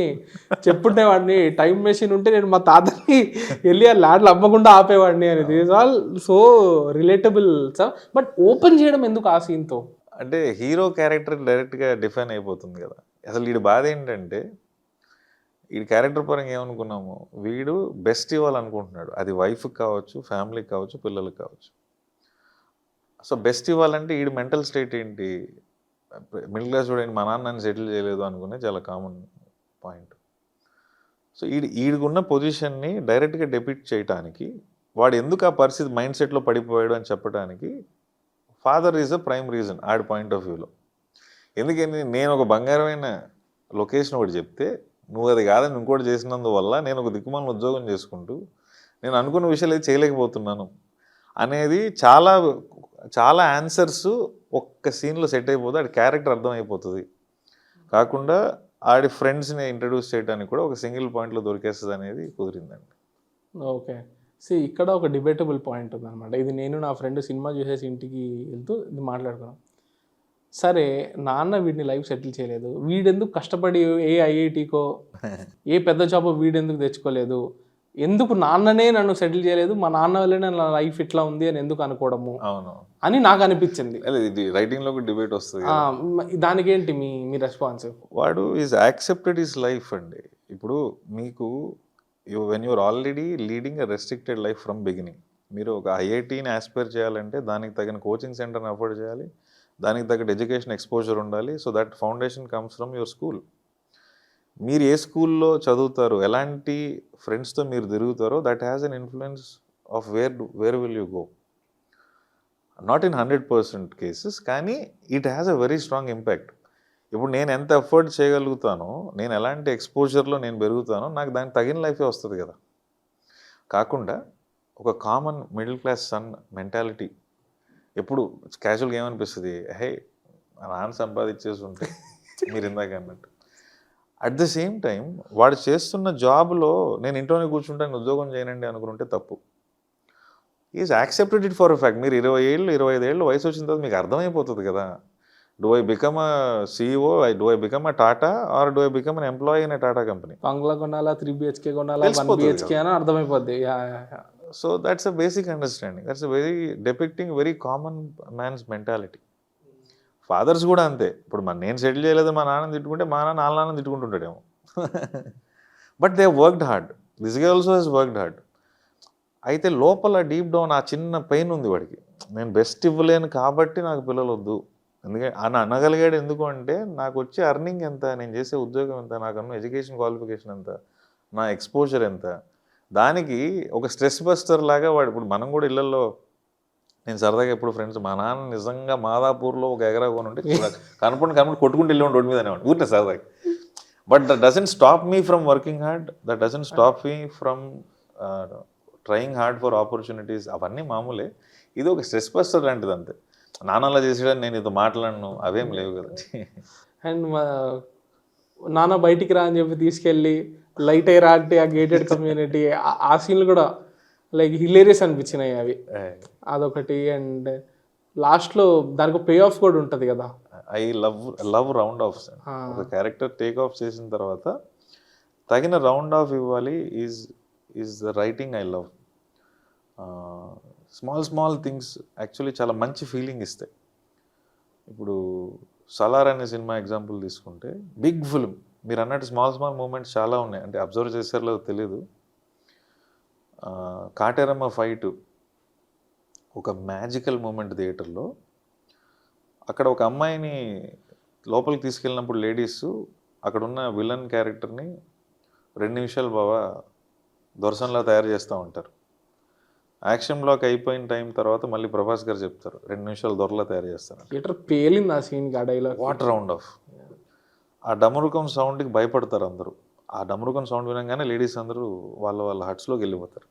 చెప్పుండేవాడిని, టైం మెషిన్ ఉంటే నేను మా తాతని వెళ్ళి ఆ ల్యాండ్లు అమ్మకుండా ఆపేవాడిని అని. These all so relatable sir. But open చేయడం ఎందుకు ఆ సీన్తో? అంటే హీరో క్యారెక్టర్ డైరెక్ట్గా డిఫైన్ అయిపోతుంది కదా. అసలు వీడి బాధ ఏంటంటే, వీడి క్యారెక్టర్ పరంగా ఏమనుకున్నాము, వీడు బెస్ట్ ఇవ్వాలనుకుంటున్నాడు. అది వైఫ్కి కావచ్చు, ఫ్యామిలీకి కావచ్చు, పిల్లలకి కావచ్చు. సో బెస్ట్ ఇవ్వాలంటే వీడి మెంటల్ స్టేట్ ఏంటి, మిడిల్ క్లాస్ చూడండి, మా నాన్న నన్ను సెటిల్ చేయలేదు అనుకునే చాలా కామన్ పాయింట్. సో వీడికున్న పొజిషన్ని డైరెక్ట్గా డెపిక్ట్ చేయడానికి, వాడు ఎందుకు ఆ పరిస్థితి మైండ్ సెట్లో పడిపోయాడు అని చెప్పడానికి father is a prime reason Audi point of వ్యూలో. ఎందుకని నేను ఒక బంగారమైన లొకేషన్ ఒకటి చెప్తే నువ్వు అది కాదని ఇంకోటి చేసినందువల్ల నేను ఒక దిక్కుమాలిన ఉద్యోగం చేసుకుంటూ నేను అనుకున్న విషయాలు అయితే చేయలేకపోతున్నాను అనేది చాలా చాలా ఆన్సర్స్ ఒక్క సీన్లో సెట్ అయిపోతుంది. ఆడి క్యారెక్టర్ అర్థమైపోతుంది. కాకుండా ఆడి ఫ్రెండ్స్ని ఇంట్రడ్యూస్ చేయడానికి కూడా ఒక సింగిల్ పాయింట్లో దొరికేస్తుంది అనేది కుదిరిందండి. ఓకే, ఇక్కడ ఒక డిబేటబుల్ పాయింట్ ఉందన్నమాట. ఇది నేను నా ఫ్రెండ్ సినిమా చూసేసి ఇంటికి వెళ్తూ ఇది మాట్లాడుకున్నాం. సరే నాన్న వీడిని లైఫ్ సెటిల్ చేయలేదు, వీడెందుకు కష్టపడి ఏ ఐఐటీకో ఏ పెద్ద జాబ్ వీడెందుకు తెచ్చుకోలేదు, ఎందుకు నాన్ననే నన్ను సెటిల్ చేయలేదు, మా నాన్న వల్లనే నా లైఫ్ ఇట్లా ఉంది అని ఎందుకు అనుకోవడము అవును అని నాకు అనిపించింది. ఇది రైటింగ్లో డిబేట్ వస్తుంది. దానికి ఏంటి మీ రెస్పాన్స్? వాడు ఈజ్ యాక్సెప్టెడ్ హిస్ లైఫ్ అండి. ఇప్పుడు మీకు when you're already leading a restricted life from beginning, మీరు ఒక ఐఐటీని ఆస్పైర్ చేయాలంటే దానికి తగిన కోచింగ్ సెంటర్ని అఫోర్డ్ చేయాలి, దానికి తగ్గ ఎడ్యుకేషన్ ఎక్స్పోజర్ ఉండాలి. So that foundation comes from your school. మీరు ఏ స్కూల్లో చదువుతారో, ఎలాంటి ఫ్రెండ్స్తో మీరు తిరుగుతారో, that has an influence of where will you go. Not in 100% cases, కానీ it has a very strong impact. ఇప్పుడు నేను ఎంత ఎఫర్ట్ చేయగలుగుతానో, నేను ఎలాంటి ఎక్స్పోజర్లో నేను పెరుగుతానో, నాకు దానికి తగిన లైఫే వస్తుంది కదా. కాకుండా ఒక common middle class son mentality ఎప్పుడు క్యాజువల్గా ఏమనిపిస్తుంది, హే మా నాన్న సంపాదించేసి ఉంటే మీరు ఇందాక అన్నట్టు. అట్ ద సేమ్ టైం వాడు చేస్తున్న జాబ్లో నేను ఇంట్లోనే కూర్చుంటాను, ఉద్యోగం చేయనండి అనుకుంటే తప్పు. Is accepted it for a fact. మీరు 20 ఏళ్ళు 25 ఏళ్ళు వయసు వచ్చిన తర్వాత మీకు అర్థమైపోతుంది కదా, do I become a CEO, do I become a Tata, or do I become an employee in a Tata company. బంగ్లా కొనాలా, 3 BHK కొనాలా, 1 BHK అని అర్థమైపోద్ది. So that's a basic understanding. That's a very depicting very common man's mentality. Fathers కూడా అంతే. ఇప్పుడు నేను settle చేయలేదు మా నాన్న తిట్టుకుంటే మా నాన్న వాళ్ళ నాన్న తిట్టుకుంటుంటాడేమో. But they worked hard. This guy also he's worked hard. అయితే లోపల డీప్ డౌన్ ఆ చిన్న పెయిన్ ఉంది వాడికి, నేను బెస్ట్ ఇవ్వలేను కాబట్టి నాకు పిల్లలు వద్దు. ఎందుకంటే అనగలిగాడు. ఎందుకు అంటే నాకు వచ్చే అర్నింగ్ ఎంత, నేను చేసే ఉద్యోగం ఎంత, నాకన్నా ఎడ్యుకేషన్ క్వాలిఫికేషన్ ఎంత, నా ఎక్స్పోజర్ ఎంత, దానికి ఒక స్ట్రెస్ బస్టర్ లాగా వాడు. ఇప్పుడు మనం కూడా ఇళ్లలో, నేను సరదాగా ఎప్పుడు ఫ్రెండ్స్, మా నాన్న నిజంగా మాదాపూర్లో ఒక ఎకరా కొని ఉంటే కనపడి కొట్టుకుంటూ వెళ్ళి రోడ్డు మీద అనేవాడు ఊరినే సరదాగా. But that doesn't stop me from working hard, that doesn't stop me from trying hard for opportunities. అవన్నీ మామూలే. ఇది ఒక స్ట్రెస్ బస్టర్ లాంటిది అంతే. నాన్నలా చేసేయడానికి నేను ఇది మాట్లాడను అవేం లేవు కదండి. అండ్ నాన్న బయటికి రా అని చెప్పి తీసుకెళ్ళి లైట్ అయ్యి రాంటి ఆ గేటెడ్ కమ్యూనిటీ, ఆ సీన్లు కూడా లైక్ హిలేరియస్ అనిపించినాయి అవి. అదొకటి. అండ్ లాస్ట్లో దానికి పే ఆఫ్ కూడా ఉంటుంది కదా. I love round offs. ఒక క్యారెక్టర్ టేక్ ఆఫ్ చేసిన తర్వాత తగిన రౌండ్ ఆఫ్ ఇవ్వాలి. Is the writing I love. Small things actually చాలా మంచి ఫీలింగ్ ఇస్తాయి. ఇప్పుడు సలార్ అనే సినిమా ఎగ్జాంపుల్ తీసుకుంటే, బిగ్ ఫిల్మ్, మీరు అన్నట్టు స్మాల్ మూమెంట్స్ చాలా ఉన్నాయి. అంటే అబ్జర్వ్ చేశారో తెలియదు. కాటేరమ్మ ఫైట్ ఒక మ్యాజికల్ మూమెంట్ థియేటర్లో. అక్కడ ఒక అమ్మాయిని లోపలికి తీసుకెళ్ళినప్పుడు లేడీస్ అక్కడున్న విలన్ క్యారెక్టర్ని 2 నిమిషాలు బావా దొరసంలా తయారు చేస్తూ ఉంటారు. యాక్షన్ బ్లాక్ అయిపోయిన టైం తర్వాత మళ్ళీ ప్రభాస్ గారు చెప్తారు 2 నిమిషాలు దొరలా తయారు చేస్తారు. థియేటర్ పేలింది ఆ సీన్. What round of. ఆ డమరుకం సౌండ్కి భయపడతారు అందరూ. ఆ డమరుకం సౌండ్ వినగానే లేడీస్ అందరూ వాళ్ళ హట్స్లోకి వెళ్ళిపోతారు.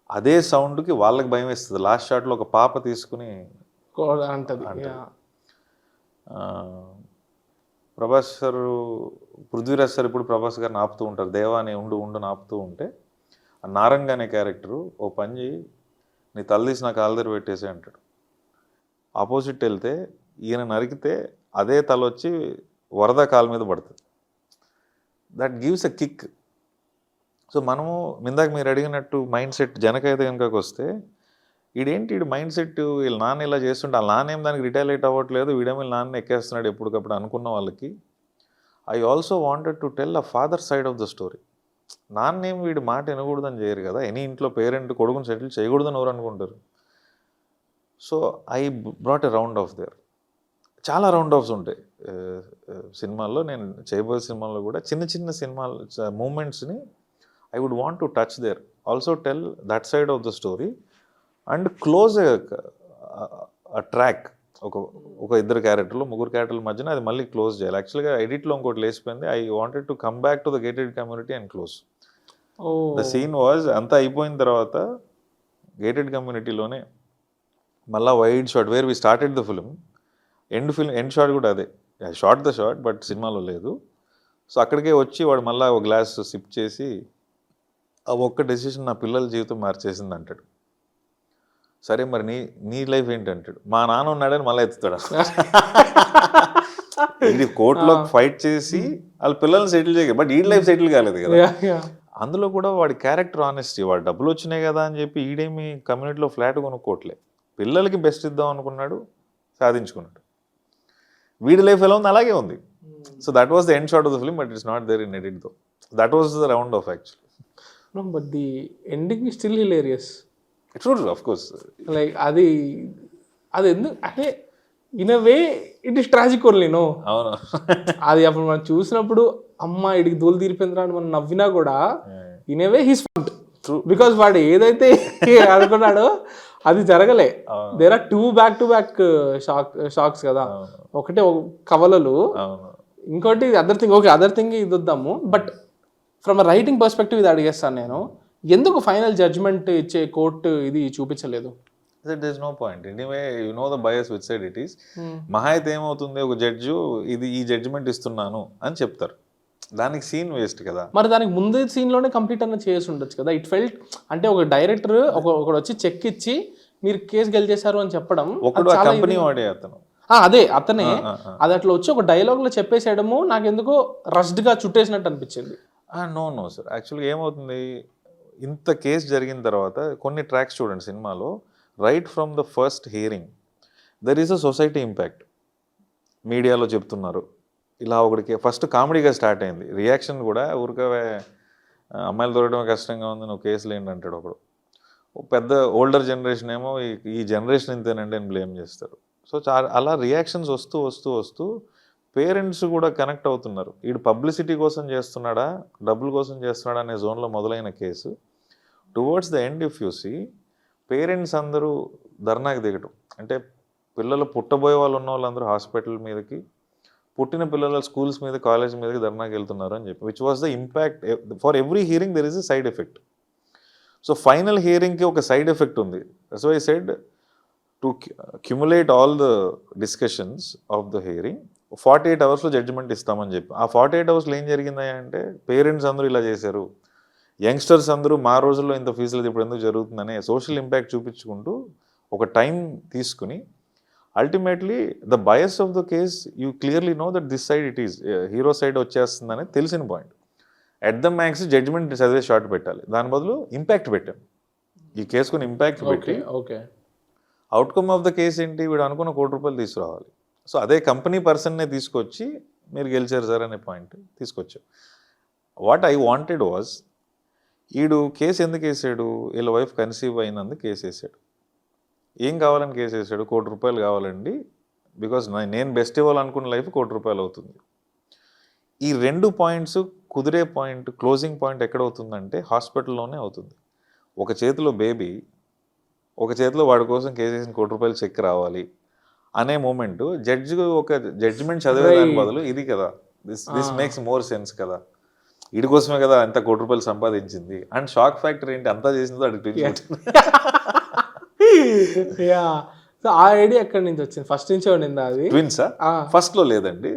అదే సౌండ్కి వాళ్ళకి భయం వేస్తుంది. లాస్ట్ షాట్లో ఒక పాప తీసుకుని అంటది. ప్రభాస్ సార్, పృథ్వీరాజ్ సార్ ఇప్పుడు ప్రభాస్ గారిని ఆపుతూ ఉంటారు, దేవాని ఉండు ఆపుతూ ఉంటే, ఆ నారంగ్ అనే క్యారెక్టరు ఓ పని చేయి, నీ తల తీసి నా కాలు దగ్గర పెట్టేసి అంటాడు. ఆపోజిట్ వెళ్తే ఈయన నరికితే అదే తల వచ్చి వరద కాలు మీద పడుతుంది. That gives a kick. So మనము ఇందాక మీరు అడిగినట్టు మైండ్ సెట్ జనక అయితే కనుకకి వస్తే, వీడేంటి వీడు మైండ్ సెట్, వీళ్ళ నాన్న ఇలా చేస్తుంటే వాళ్ళ నాన్న ఏం దానికి రిటాలియేట్ అవ్వట్లేదు, వీడేమో వీళ్ళ నాన్న ఎక్కేస్తున్నాడు ఎప్పటికప్పుడు అనుకున్న వాళ్ళకి, I also wanted to tell a father side of the story. నాన్నేం వీడి మాట వినకూడదని చేయరు కదా. ఎనీ ఇంట్లో పేరెంట్ కొడుకుని సెటిల్ చేయకూడదని ఎవరు అనుకుంటారు. So I brought a round off there. చాలా రౌండ్ ఆఫ్స్ ఉంటాయి సినిమాల్లో. నేను చేయబోయే సినిమాల్లో కూడా చిన్న సినిమాలు మూమెంట్స్ని I would want to touch there, also tell that side of the story and close track. ఒక 2 క్యారెక్టర్లు 3 క్యారెక్టర్ల మధ్యన అది మళ్ళీ క్లోజ్ చేయాలి. యాక్చువల్గా ఎడిట్లో ఇంకోటి లేచిపోయింది. I wanted to come back to the gated community and close the scene. Was అంతా అయిపోయిన తర్వాత గేటెడ్ కమ్యూనిటీలోనే మళ్ళీ wide shot where we started the film. End shot కూడా అదే. షార్ట్ ద షాట్ బట్ సినిమాలో లేదు. సో అక్కడికే వచ్చి వాడు మళ్ళీ ఒక గ్లాస్ సిప్ చేసి ఆ ఒక్క డెసిషన్ నా పిల్లల జీవితం మార్చేసింది అంటాడు. సరే మరి నీ లైఫ్ ఏంటి అంటాడు. మా నాన్న ఉన్నాడని మళ్ళీ ఎత్తుతాడు. ఇది కోర్టులో ఫైట్ చేసి వాళ్ళ పిల్లల్ని సెటిల్ చేయగలరు, బట్ ఈ లైఫ్ సెటిల్ కాలేదు కదా. అందులో కూడా వాడి క్యారెక్టర్ ఆనెస్టీ, వాడు డబ్బులు వచ్చినాయి కదా అని చెప్పి ఈడేమి కమ్యూనిటీలో ఫ్లాట్ కొనుక్కోవట్లే, పిల్లలకి బెస్ట్ ఇద్దాం అనుకున్నాడు, సాధించుకున్నాడు. వీడి లైఫ్ ఎలా ఉంది అలాగే ఉంది. So that was the end shot of the film, but it's not there in edit though. That was the round of actually. No, but the ending is still hilarious. True, of course. Like అది ఎందుకు అంటే in a way it is tragic only, no. అవును. అది అప్పుడు మనం చూసినప్పుడు అమ్మ ఇడికి దూలు తీరిపోయిందిరా అని మనం నవ్వినా కూడా in a way he's fund. Because వాడు ఏదైతే అనుకున్నాడో అది జరగలే. దేర్ ఆర్ 2 back-to-back షాక్స్ కదా. ఒకటే కవలలు, ఇంకోటి అదర్ థింగ్ ఇది వద్దాము. But from a writing perspective ఇది అడిగేస్తాను నేను, ఎందుకు ఫైనల్ జడ్జ్మెంట్ ఇచ్చే కోర్టు ఇది చూపించలేదు? There is no point. Anyway, you know the bias which side it is. మహా అయితే ఏమవుతుంది, ఒక జడ్జు ఈ జడ్జిమెంట్ ఇస్తున్నాను అని చెప్తారు, దానికి సీన్ వేస్ట్ కదా. మరి దానికి ముందు సీన్లోనే కంప్లీట్ అన్న చేసి ఉండొచ్చు కదా. ఇట్ ఫెల్ట్ అంటే ఒక డైరెక్టర్ ఒకడు వచ్చి చెక్ ఇచ్చి మీరు కేసు గెలిచేశారు అని చెప్పడం, ఒకడు కంపెనీ వాడే అతను, అదే అతనే అది అట్లా వచ్చి ఒక డైలాగ్ లో చెప్పేసేయడము నాకు ఎందుకో రష్డ్ గా చుట్టేసినట్టు అనిపించింది. నో సార్, యాక్చువల్గా ఏమవుతుంది, ఇంత కేసు జరిగిన తర్వాత కొన్ని ట్రాక్స్ చూడండి సినిమాలో, right from the first hearing there is a society impact. మీడియాలో చెప్తున్నారు ఇలా, ఒకడికి ఫస్ట్ కామెడీగా స్టార్ట్ అయింది, రియాక్షన్ కూడా ఊరికే అమ్మాయిలు దొరకడమే కష్టంగా ఉంది, నువ్వు కేసులు ఏంటి అంటాడు ఒకడు. పెద్ద ఓల్డర్ జనరేషన్ ఏమో ఈ జనరేషన్ ఇంతేనండి అని బ్లేమ్ చేస్తారు. సో అలా రియాక్షన్స్ వస్తూ వస్తూ వస్తూ పేరెంట్స్ కూడా కనెక్ట్ అవుతున్నారు. వీడు పబ్లిసిటీ కోసం చేస్తున్నాడా, డబ్బుల కోసం చేస్తున్నాడా అనే జోన్లో మొదలైన case towards the end if you see parents అందరూ ధర్నాకి దిగటం. అంటే పిల్లలు పుట్టబోయే వాళ్ళు ఉన్న వాళ్ళందరూ హాస్పిటల్ మీదకి, పుట్టిన పిల్లల స్కూల్స్ మీద కాలేజ్ మీదకి ధర్నాకి వెళ్తున్నారు అని చెప్పి, which was the impact. For every hearing there is a side effect. So final హియరింగ్కి ఒక సైడ్ ఎఫెక్ట్ ఉంది. So I said to cumulate all the discussions of the hearing 48 hours judgement ఇస్తామని చెప్పి, ఆ 48 hours ఏం జరిగిందా అంటే పేరెంట్స్ అందరూ ఇలా చేశారు, యంగ్స్టర్స్ అందరూ మా రోజుల్లో ఇంత ఫీజులు ఇప్పుడు ఎందుకు జరుగుతుందనే సోషల్ ఇంపాక్ట్ చూపించుకుంటూ ఒక టైం తీసుకుని, ultimately the bias of the case you clearly know that this side it is hero side వచ్చేస్తుందని తెలిసిన point. At the max judgement చదివే షార్ట్ పెట్టాలి, దాని బదులు ఇంపాక్ట్ పెట్టాం. ఈ కేసుకుని ఇంపాక్ట్ పెట్టి అవుట్కమ్ ఆఫ్ ద కేసు ఏంటి, వీడు అనుకున్న ₹1 తీసుకురావాలి. సో అదే కంపెనీ పర్సన్నే తీసుకొచ్చి మీరు గెలిచారు సార్ అనే పాయింట్ తీసుకొచ్చాం. వాట్ ఐ వాంటెడ్ వాజ్, ఈడు కేసు ఎందుకు వేసాడు, వీళ్ళ వైఫ్ కన్సీవ్ అయినందుకు కేసు వేసాడు. ఏం కావాలని కేసు వేసాడు, ₹1 కావాలండి, బికాజ్ నేను బెస్ట్ ఇవ్వాలనుకున్న లైఫ్ ₹1 అవుతుంది. ఈ 2 పాయింట్స్ కుదిరే పాయింట్, క్లోజింగ్ పాయింట్ ఎక్కడ అవుతుందంటే హాస్పిటల్లోనే అవుతుంది. ఒక చేతిలో బేబీ, ఒక చేతిలో వాడి కోసం కేసు వేసిన ₹1 చెక్ రావాలి అనే మూమెంట్, జడ్జి ఒక జడ్జిమెంట్ చదివేదాని బదులు ఇది కదా, దిస్ మేక్స్ మోర్ సెన్స్ కదా, వీడి కోసమే కదా అంత ₹1 సంపాదించింది. అండ్ షాక్ ఫ్యాక్టర్ ఏంటి, అంతా చేసిందో అడిగి ఆ ఐడియా ఎక్కడి నుంచి వచ్చింది, ఫస్ట్ నుంచే ఉండిందా అది? ట్విన్సా? ఫస్ట్లో లేదండి,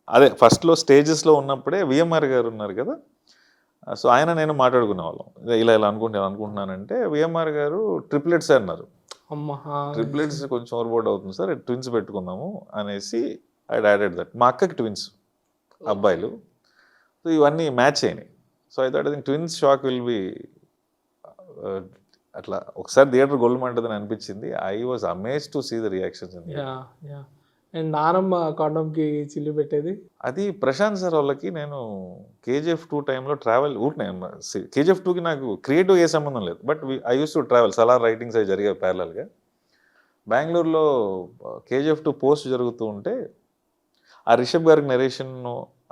అదే ఫస్ట్లో స్టేజెస్లో ఉన్నప్పుడే విఎంఆర్ గారు ఉన్నారు కదా, సో ఆయన నేను మాట్లాడుకునే వాళ్ళం, ఇలా అనుకుంటున్నానంటే విఎంఆర్ గారు ట్రిప్లెట్స్ అన్నారు. ట్రిప్లెట్స్ కొంచెం ఓవర్బోర్డ్ అవుతుంది సార్, ట్విన్స్ పెట్టుకుందాము అనేసి ఐ యాడెడ్ దట్. మా అక్కకి ట్విన్స్ అబ్బాయిలు, సో ఇవన్నీ మ్యాచ్ అయినాయి. So I thought I think twins shock will be అట్లా ఒకసారి థియేటర్ గొల్లమంటదని అనిపించింది. I was amazed to see the reactions. And నానమ్మ కాండంకి చిల్లు పెట్టేది అది ప్రశాంత్ సార్ వాళ్ళకి. నేను KGF2 టైంలో ట్రావెల్ ఊరినే, KGF2కి నాకు క్రియేటివ్ ఏ సంబంధం లేదు, but I use to travel, Salaar writings అవి జరిగాయి ప్యారలల్గా. బెంగళూరులో KGF2 పోస్ట్ జరుగుతూ ఉంటే ఆ రిషబ్ గారికి నెరేషన్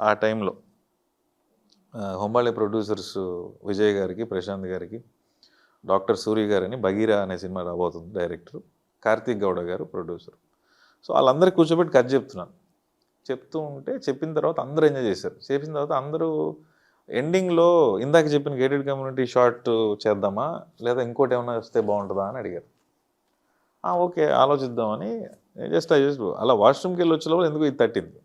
ఆ టైంలో హొంబాళి ప్రొడ్యూసర్స్ విజయ్ గారికి, ప్రశాంత్ గారికి, డాక్టర్ సూర్య గారని బగీరా అనే సినిమా రాబోతుంది డైరెక్టర్, కార్తీక్ గౌడ గారు ప్రొడ్యూసర్. సో వాళ్ళందరికీ కూర్చోబెట్టి కథ చెప్తున్నాను. చెప్తూ ఉంటే చెప్పిన తర్వాత అందరూ ఎంజాయ్ చేశారు. చేసిన తర్వాత అందరూ ఎండింగ్లో ఇందాక చెప్పిన గేటెడ్ కమ్యూనిటీ షార్ట్ చేద్దామా లేదా ఇంకోటి ఏమైనా వస్తే బాగుంటుందా అని అడిగారు. ఓకే ఆలోచిద్దామని జస్ట్ అలా వాష్రూమ్కి వెళ్ళి వచ్చే లోపల ఎందుకు ఇది తట్టింది.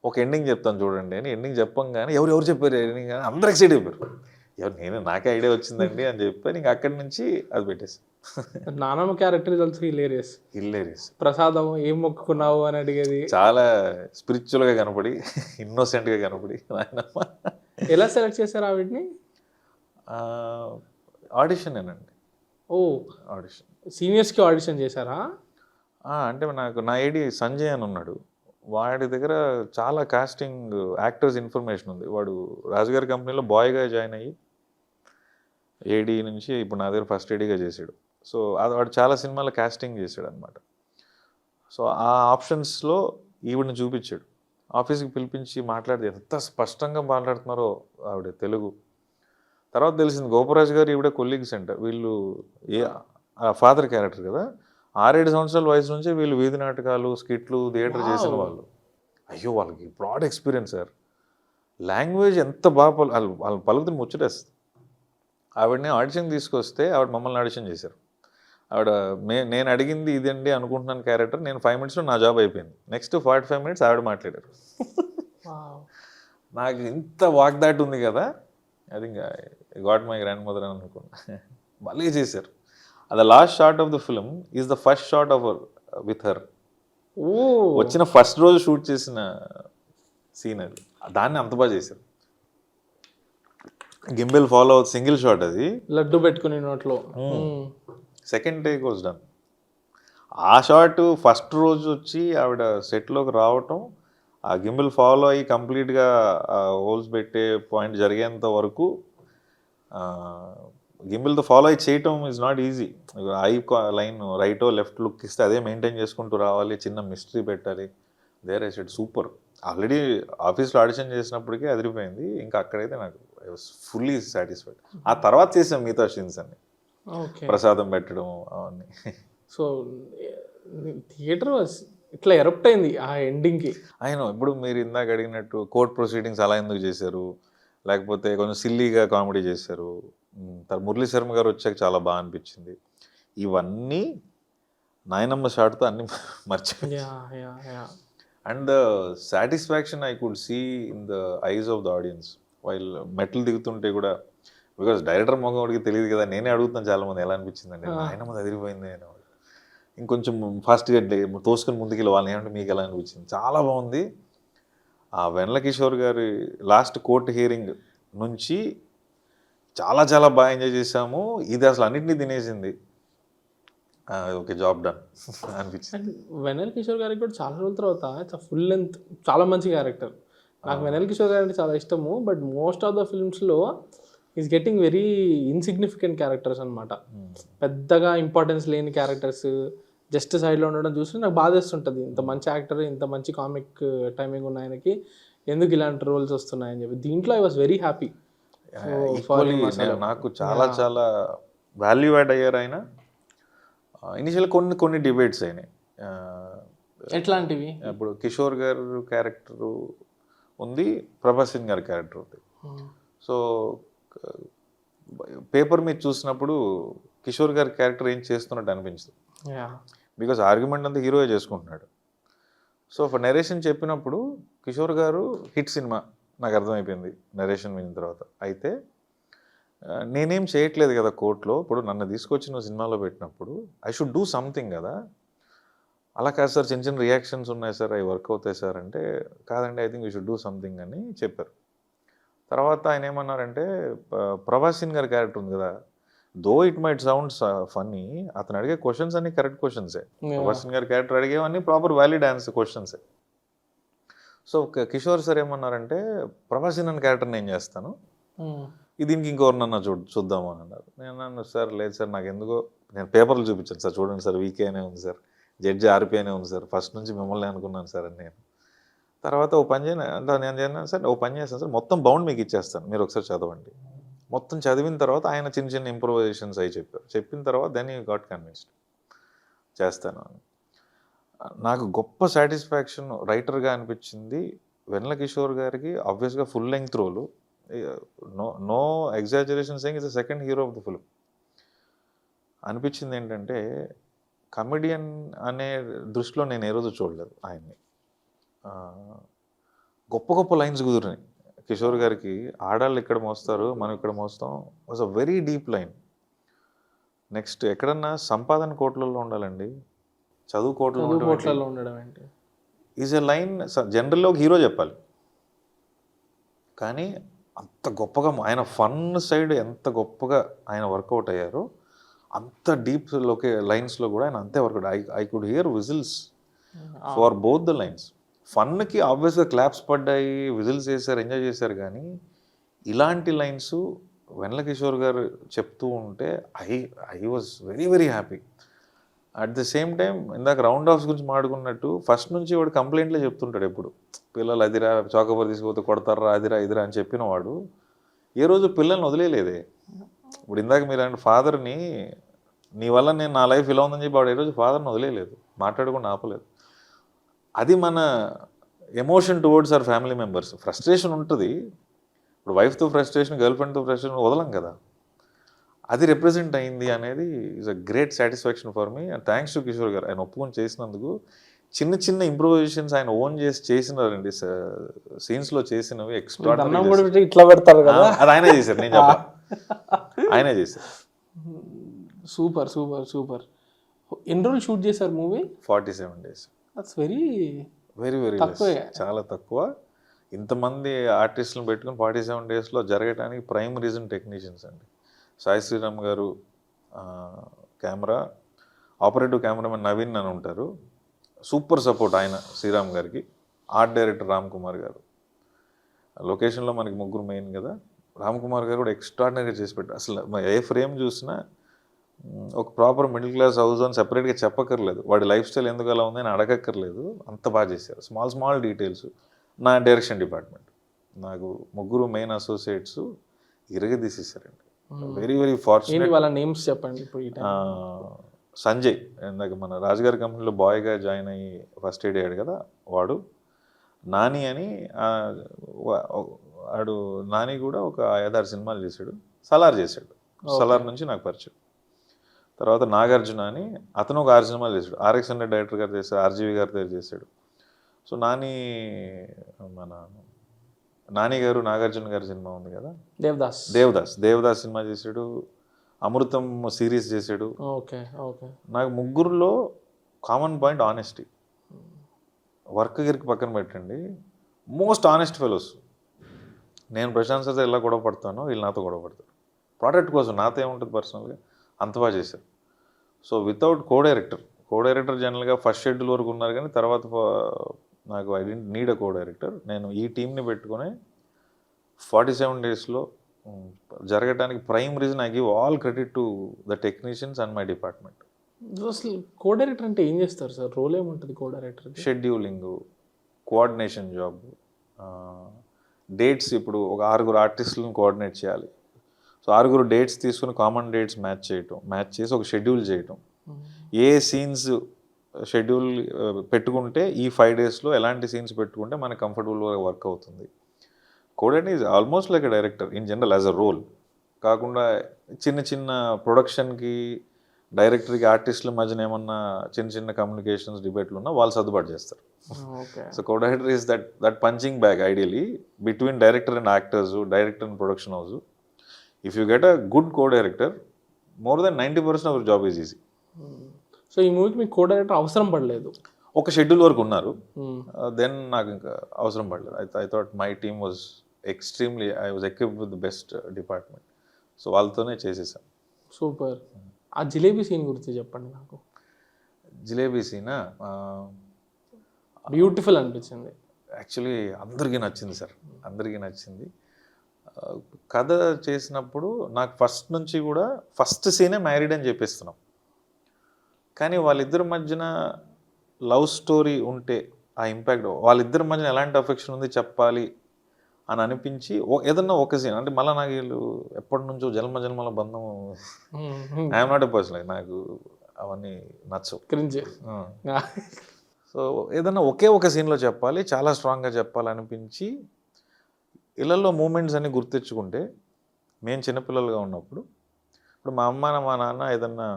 ఒక ఎండింగ్ చెప్తాను చూడండి అని ఎండింగ్ చెప్పంగానే ఎవరు చెప్పారు ఎండింగ్ అని అందరూ ఎక్సైట్ అయిపోయారు. నాకే ఐడియా వచ్చిందండి అని చెప్పి ఇంక అక్కడి నుంచి అది పెట్టేసి నానమ్మ క్యారెక్టర్ ఆల్సో హిలేరియస్. హిల్లేరియస్. ప్రసాదం ఏం మొక్కుకున్నావు అని అడిగేది. చాలా స్పిరిచువల్గా కనపడి ఇన్నోసెంట్గా కనపడి నాయనమ్మ. ఎలా సెలెక్ట్ చేశారు ఆవిడ్ని? ఆడిషనేనండి. ఓ, ఆడిషన్. సీనియర్స్కి ఆడిషన్ చేశారా? అంటే నా ఏడి సంజయ్ అని ఉన్నాడు, వాడి దగ్గర చాలా కాస్టింగ్ యాక్టర్స్ ఇన్ఫర్మేషన్ ఉంది. వాడు రాజుగారి కంపెనీలో బాయ్గా జాయిన్ అయ్యి ఏడీ నుంచి ఇప్పుడు నా దగ్గర ఫస్ట్ ఏడీగా చేశాడు. సో వాడు చాలా సినిమాలో కాస్టింగ్ చేశాడు అనమాట. సో ఆ ఆప్షన్స్లో ఈవిడిని చూపించాడు. ఆఫీస్కి పిలిపించి మాట్లాడితే ఎంత స్పష్టంగా మాట్లాడుతున్నారో ఆవిడ తెలుగు. తర్వాత తెలిసింది గోపరాజు గారు ఈవిడ కొలీగ్స్ అంట. వీళ్ళు ఫాదర్ క్యారెక్టర్ కదా, 6-7 సంవత్సరాల వయసు నుంచి వీళ్ళు వీధి నాటకాలు, స్కిట్లు, థియేటర్ చేసిన వాళ్ళు. అయ్యో, వాళ్ళకి బ్రాడ్ ఎక్స్పీరియన్స్ సార్. లాంగ్వేజ్ ఎంత బాగా వాళ్ళు పలుకుతుని ముచ్చటేస్తుంది. ఆవిడని ఆడిషన్ తీసుకొస్తే ఆవిడ మమ్మల్ని ఆడిషన్ చేశారు. ఆవిడ నేను అడిగింది ఇదండి అనుకుంటున్నాను క్యారెక్టర్, నేను 5 మినిట్స్లో నా జాబ్ అయిపోయింది. నెక్స్ట్ 45 మినిట్స్ ఆవిడ మాట్లాడారు. నాకు ఇంత వాగ్దాట్ ఉంది కదా, అది ఇంకా గాట్ మై గ్రాండ్ మదర్ అని అనుకున్నా. భలే చేశారు. అది last shot of the film is the first shot of with her. వచ్చిన ఫస్ట్ రోజు షూట్ చేసిన సీన్ అది. దాన్ని అంత బాగా చేశారు. గింబెల్ ఫాలో అవుతుంది, సింగిల్ షాట్ అది, లడ్డు పెట్టుకుని నోట్లో. Second take was done. ఆ షాట్ ఫస్ట్ రోజు వచ్చి ఆవిడ సెట్లోకి రావటం, ఆ గింబెల్ ఫాలో అయ్యి కంప్లీట్గా హోల్స్ పెట్టే పాయింట్ జరిగేంత వరకు గింబెల్తో ఫాలో అయ్యి చేయటం is not easy. I line రైటో లెఫ్ట్ లుక్ ఇస్తే అదే మెయింటైన్ చేసుకుంటూ రావాలి, చిన్న మిస్టరీ పెట్టాలి. There I said super. Already ఆఫీస్లో ఆడిషన్ చేసినప్పటికీ అదిరిపోయింది. ఇంకా అక్కడైతే నాకు ఐ వాస్ ఫుల్లీ సాటిస్ఫైడ్. ఆ తర్వాత చేసాం మిగతా సీన్స్ అన్ని, ప్రసాదం పెట్టడం అవన్నీ. సో థియేటర్ ఇట్లా ఎరప్ట్ అయింది ఆ ఎండింగ్కి. ఆయన ఇప్పుడు మీరు ఇందాక అడిగినట్టు కోర్ట్ ప్రొసీడింగ్స్ అలా ఎందుకు చేశారు, లేకపోతే కొంచెం సిల్లీగా కామెడీ చేశారు. మురళీ శర్మ గారు వచ్చాక చాలా బాగా అనిపించింది. ఇవన్నీ నాయనమ్మ షాట్తో అన్ని మర్చిపోయి. And the satisfaction I could see in the eyes of the audience while మెట్లు దిగుతుంటే కూడా, బికాస్ డైరెక్టర్ మొగోడికి తెలియదు కదా, నేనే అడుగుతాను చాలామంది ఎలా అనిపించిందండి, నాయనమ్మ అదిరిపోయింది అని. ఇంకొంచెం ఫాస్ట్గా తోసుకొని ముందుకెళ్ళి వాళ్ళని ఏమంటే మీకు ఎలా అనిపించింది. చాలా బాగుంది. ఆ వెన్నెల కిషోర్ గారి లాస్ట్ కోర్ట్ హియరింగ్ నుంచి చాలా చాలా బాగా ఎంజాయ్ చేసాము. ఇది అసలు అన్నింటినీ తినేసింది. ఓకే, జాబ్ డన్ అనిపించింది. వెన్నెల కిషోర్ గారికి కూడా చాలా రోజుల తర్వాత ఫుల్ లెంత్ చాలా మంచి క్యారెక్టర్. నాకు వెన్నెల కిషోర్ గారు అంటే చాలా ఇష్టము. బట్ మోస్ట్ ఆఫ్ ద ఫిల్మ్స్లో is getting very insignificant characters అనమాట. పెద్దగా ఇంపార్టెన్స్ లేని క్యారెక్టర్స్ జస్ట్ సైడ్లో ఉండడం చూసి నాకు బాధేస్తుంటుంది. ఇంత మంచి యాక్టర్, ఇంత మంచి కామిక్ టైమింగ్ ఉన్న ఆయనకి ఎందుకు ఇలాంటి రోల్స్ వస్తున్నాయని చెప్పి. దీంట్లో ఐ వాస్ వెరీ హ్యాపీ. నాకు చాలా చాలా వాల్యూ యాడ్ అయ్యారు ఆయన. ఇనిషియల్ కొన్ని డిబేట్స్ అయినాయి. ఎట్లాంటివి? ఇప్పుడు కిషోర్ గారు క్యారెక్టర్ ఉంది, ప్రభాస్ గారి క్యారెక్టర్ ఉంది. సో పేపర్ మీద చూసినప్పుడు కిషోర్ గారి క్యారెక్టర్ ఏం చేస్తున్నట్టు అనిపించదు. బికాజ్ ఆర్గ్యుమెంట్ అంతా హీరోయే చేసుకుంటున్నాడు. సో నరేషన్ చెప్పినప్పుడు కిషోర్ గారు హిట్ సినిమా నాకు అర్థమైపోయింది నరేషన్ విన్న తర్వాత. అయితే నేనేం చేయట్లేదు కదా కోర్టులో, ఇప్పుడు నన్ను తీసుకొచ్చి నువ్వు సినిమాలో పెట్టినప్పుడు ఐ షుడ్ డూ సంథింగ్ కదా. అలా కాదు సార్, చిన్న చిన్న రియాక్షన్స్ ఉన్నాయి సార్, అవి వర్క్ అవుతాయి సార్ అంటే, కాదండి I think you should do something అని చెప్పారు. తర్వాత ఆయన ఏమన్నారంటే, ప్రభాస్ గారి క్యారెక్టర్ ఉంది కదా, though it might sounds funny, అతను అడిగే క్వశ్చన్స్ అన్ని కరెక్ట్ క్వశ్చన్సే. ప్రభాస్ గారి క్యారెక్టర్ అడిగేవన్నీ ప్రాపర్ వ్యాలిడ్ ఆన్సర్ క్వశ్చన్సే. సో కిషోర్ సార్ ఏమన్నారంటే, ప్రభాస్ క్యారెక్టర్ నేను చేస్తాను, దీనికి ఇంకెవరినన్నా చూద్దాము అని అన్నారు. నేను అన్నాను, సార్ లేదు సార్, నాకు ఎందుకో, నేను పేపర్లు చూపించాను సార్, చూడండి సార్ వీకే అనే ఉంది సార్, జడ్జి ఆర్పీ అనే ఉంది సార్, ఫస్ట్ నుంచి మిమ్మల్ని అనుకున్నాను సార్ అని నేను. తర్వాత ఓ పని చేయను నేను చేయను సార్, ఓ పని చేస్తాను సార్, మొత్తం బౌండ్ మీకు ఇచ్చేస్తాను, మీరు ఒకసారి చదవండి. మొత్తం చదివిన తర్వాత ఆయన చిన్న చిన్న ఇంప్రూవైజేషన్స్ అవి చెప్పారు. చెప్పిన తర్వాత దెన్ యూ గాట్ కన్విన్స్డ్ చేస్తాను అని. నాకు గొప్ప సాటిస్ఫాక్షన్ రైటర్గా అనిపించింది వెన్నెల కిషోర్ గారికి. ఆబ్వియస్గా full length role, no exaggeration saying is the second hero of the film. అనిపించింది ఏంటంటే, కమెడియన్ అనే దృష్టిలో నేను ఏ రోజు చూడలేదు ఆయన్ని. గొప్ప గొప్ప లైన్స్ కుదిరినాయి కిషోర్ గారికి ఆడాళ్ళు ఇక్కడ మోస్తారు, మనం ఇక్కడ మోస్తాం was a very deep line. Next ఎక్కడన్నా సంపాదన కోట్లలో ఉండాలండి, చదువు కోట్లలో ఉండడం అంటే ఈజ్ ఎ లైన్. జనరల్లో ఒక హీరో చెప్పాలి, కానీ అంత గొప్పగా ఆయన ఫన్ సైడ్ ఎంత గొప్పగా ఆయన వర్కౌట్ అయ్యారో అంత డీప్ లైన్స్లో కూడా ఆయన అంతే workout. I could hear whistles for both the lines. ఫన్కి ఆబ్వియస్గా క్లాప్స్ పడ్డాయి, విజిల్స్ చేశారు, ఎంజాయ్ చేశారు, కానీ ఇలాంటి లైన్స్ వెన్నెల కిషోర్ గారు చెప్తూ ఉంటే I was very very happy. At the same time ఇందాక రౌండ్ ఆఫ్స్ గురించి మాట్లాడుకున్నట్టు ఫస్ట్ నుంచి వాడు కంప్లైంట్లే చెప్తుంటాడు ఎప్పుడు, పిల్లలు అదిరా చాకోబార్ తీసుకుపోతే కొడతారా అదిరా ఇదిరా అని చెప్పిన వాడు ఏ రోజు పిల్లల్ని వదిలేలేదే. ఇప్పుడు ఇందాక మీరు అంటే ఫాదర్ని నీ వల్ల నేను నా లైఫ్ ఇలా ఉందని చెప్పి వాడు ఏ రోజు ఫాదర్ని వదిలేలేదు, మాట్లాడకుండా ఆపలేదు. అది మన emotion towards our family members. Frustration ఉంటుంది, ఇప్పుడు వైఫ్తో ఫ్రస్ట్రేషన్, గర్ల్ ఫ్రెండ్తో ఫ్రస్ట్రేషన్ వదలం కదా, అది రిప్రజెంట్ అయింది అనేది is a great satisfaction for me. And thanks to Kishore గారు ఆయన ఒప్పుకొని చేసినందుకు. చిన్న చిన్న ఇంప్రూవైజేషన్స్ ఆయన ఓన్ చేసినారండి, సీన్స్లో చేసినవి ఎక్స్ట్రా ఇట్లా పెడతారు కదా, అది ఆయనే చేశారు, నేను చెప్పా ఆయనే చేశారు. Super super super. ఎన్ని రోజులు షూట్ చేశారు movie? 47 days. That's very very very చాలా తక్కువ. ఇంతమంది ఆర్టిస్టులను పెట్టుకుని 47 daysలో జరగడానికి ప్రైమ్ రీజన్ టెక్నీషియన్స్ అండి. సాయి శ్రీరామ్ గారు కెమెరా, ఆపరేటివ్ కెమెరామెన్ నవీన్ అని ఉంటారు, సూపర్ సపోర్ట్ ఆయన శ్రీరామ్ గారికి. ఆర్ట్ డైరెక్టర్ రామ్ కుమార్ గారు, లొకేషన్లో మనకి ముగ్గురు మెయిన్ కదా, రామ్ కుమార్ గారు కూడా ఎక్స్ట్రాడినరీగా చేసి పెట్టారు. అసలు ఏ ఫ్రేమ్ చూసినా ఒక ప్రాపర్ మిడిల్ క్లాస్ హౌస్ అని సెపరేట్గా చెప్పక్కర్లేదు, వాడి లైఫ్ స్టైల్ ఎందుకు అలా ఉంది అని అడగక్కర్లేదు, అంత బాగా చేశారు. Small small details. నా డైరెక్షన్ డిపార్ట్మెంట్ నాకు ముగ్గురు మెయిన్ అసోసియేట్స్ ఇరగదీసేసారండి. Very very fortunate. వాళ్ళ నేమ్స్ చెప్పండి. సంజయ్ ఇందాక మన రాజుగారి కంపెనీలో బాయ్గా జాయిన్ అయ్యి ఫస్ట్ ఎయిడ్ అయ్యాడు కదా వాడు. నాని అని వాడు, నాని కూడా ఒక 5-6 సినిమాలు చేశాడు, సలార్ చేశాడు, సలార్ నుంచి నాకు పరిచయం. తర్వాత నాగార్జున అని అతను ఒక 6 సినిమాలు చేశాడు, RX డైరెక్టర్ గారు చేశాడు, RGV గారి దగ్గర చేశాడు. సో మన నాని గారు నాగార్జున గారి సినిమా ఉంది కదా దేవదాస్ సినిమా చేశాడు, అమృతం సిరీస్ చేశాడు. Okay okay. నాకు ముగ్గురులో కామన్ పాయింట్ ఆనెస్టీ. వర్క్ గిరికి పక్కన పెట్టండి, మోస్ట్ ఆనెస్ట్ ఫెలోస్. నేను ప్రశాంత్ సార్ ఎలా గొడవ పడతానో వీళ్ళు నాతో గొడవ పడతారు ప్రోడక్ట్ కోసం, నాతో ఏముంటుంది పర్సనల్గా, అంత బాగా చేశారు. సో వితౌట్ కో డైరెక్టర్ జనరల్గా ఫస్ట్ షెడ్యూల్ వరకు ఉన్నారు, కానీ తర్వాత నాకు I didn't need a co director. నేను ఈ టీంని పెట్టుకుని 47 daysలో జరగడానికి prime reason I give all credit to the technicians and my department. అసలు కో డైరెక్టర్ అంటే ఏం చేస్తారు సార్? రోల్ ఏముంటుంది co director? Scheduling, coordination job, dates. ఇప్పుడు ఒక 6 ఆర్టిస్టులను కోఆర్డినేట్ చేయాలి. సో 6 డేట్స్ తీసుకుని కామన్ డేట్స్ మ్యాచ్ చేసి ఒక షెడ్యూల్ చేయటం. ఏ సీన్స్ షెడ్యూల్ పెట్టుకుంటే ఈ 5 daysలో ఎలాంటి సీన్స్ పెట్టుకుంటే మనకు కంఫర్టబుల్గా వర్క్ అవుతుంది. Codirector is almost like a director in general as a role. కాకుండా చిన్న చిన్న ప్రొడక్షన్కి డైరెక్టర్కి ఆర్టిస్టుల మధ్యన ఏమన్నా చిన్న చిన్న కమ్యూనికేషన్స్ డిబేట్లు ఉన్నా వాళ్ళు సర్దుబాటు చేస్తారు. So co director is that punching bag ideally between director and actors, director and production house. If you get a good co director, more than 90% of job is easy. So ఈ మూవీకి మీకు co director అవసరం పడలేదు? ఒక schedule వరకు ఉన్నారు, then నాకు ఇంకా అవసరం పడలేదు. I thought my team was extremely, I was equipped with the best department. So వాళ్ళతోనే చేసేసాను. సూపర్. ఆ జిలేబీ సీన్ గురించి చెప్పండి నాకు. జిలేబీ సీనా బ్యూటిఫుల్ అనిపించింది. యాక్చువల్లీ అందరికీ నచ్చింది సార్, అందరికీ నచ్చింది. కథ చేసినప్పుడు నాకు ఫస్ట్ నుంచి కూడా ఫస్ట్ సీనే మ్యారీడ్ అని చెప్పేస్తున్నాం, కానీ వాళ్ళిద్దరి మధ్యన లవ్ స్టోరీ ఉంటే ఆ ఇంపాక్ట్, వాళ్ళిద్దరి మధ్యన ఎలాంటి అఫెక్షన్ ఉంది చెప్పాలి అని అనిపించి ఏదన్నా ఒక సీన్ అంటే మళ్ళీ నాకు వీళ్ళు ఎప్పటి నుంచో జన్మల బంధం, ఐఎమ్ నాట్ ఎ పర్సన్, నాకు అవన్నీ నచ్చవు, క్రింజ్. సో ఏదన్నా ఒకే ఒక సీన్లో చెప్పాలి, చాలా స్ట్రాంగ్గా చెప్పాలనిపించి ఇళ్ళల్లో మూమెంట్స్ అన్ని గుర్తించుకుంటే, మేము చిన్నపిల్లలుగా ఉన్నప్పుడు, ఇప్పుడు మా అమ్మ మా నాన్న ఏదన్నా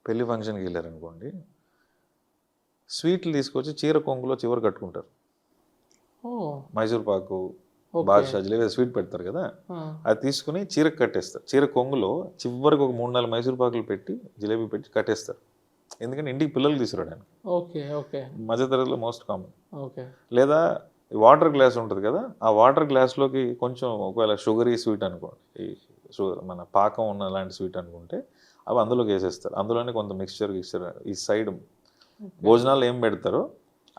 పెళ్లి ఫంక్షన్కి వెళ్ళారనుకోండి, స్వీట్లు తీసుకొచ్చి చీర కొంగులో చివరి కట్టుకుంటారు. మైసూర్ పాకు, బాదుషా జిలేబీ స్వీట్ పెడతారు కదా, అది తీసుకుని చీరకు కట్టేస్తారు. చీర కొంగులో చివరికి ఒక 3-4 మైసూర్ పాకులు పెట్టి జిలేబీ పెట్టి కట్టేస్తారు. ఎందుకంటే ఇంటికి పిల్లలు తీసుకురావడానికి. Okay okay. మధ్యతరగతిలో మోస్ట్ కామన్. ఓకే. లేదా వాటర్ గ్లాస్ ఉంటుంది కదా, ఆ వాటర్ గ్లాస్లోకి కొంచెం ఒకవేళ షుగరీ స్వీట్ అనుకోండి, ఈ మన పాకం ఉన్న లాంటి స్వీట్ అనుకుంటే అవి అందులోకి వేసేస్తారు. అందులోనే కొంత మిక్స్చర్ ఈ సైడ్ భోజనాలు ఏం పెడతారో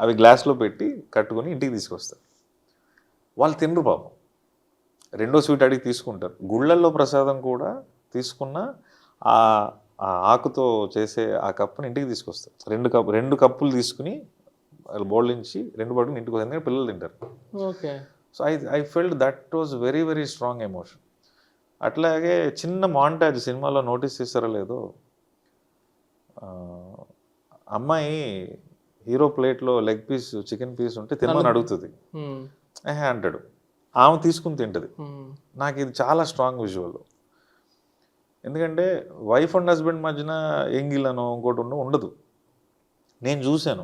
అవి గ్లాస్లో పెట్టి కట్టుకొని ఇంటికి తీసుకొస్తారు. వాళ్ళు తినరు పాపం, రెండో స్వీట్ అడిగి తీసుకుంటారు. గుళ్ళల్లో ప్రసాదం కూడా తీసుకున్న ఆ ఆకుతో చేసే ఆ కప్పుని ఇంటికి తీసుకొస్తారు. 2 కప్పులు తీసుకుని వాళ్ళు బౌల్ నుంచి 2 పట్టుకుని ఇంటికి వస్తుంది, పిల్లలు తింటారు. Okay. So I felt that was very very strong emotion. అట్లాగే చిన్న మాంటాజ్ సినిమాలో నోటీస్ చేస్తారో లేదో, అమ్మాయి హీరో ప్లేట్లో లెగ్ పీస్ చికెన్ పీస్ ఉంటే తినమని అడుగుతుంది, అంటాడు, ఆమె తీసుకుని తింటుంది. నాకు ఇది చాలా స్ట్రాంగ్ విజువల్. ఎందుకంటే వైఫ్ అండ్ హస్బెండ్ మధ్యన ఎంగిలను ఇంకోటి ఉండదు. నేను చూశాను,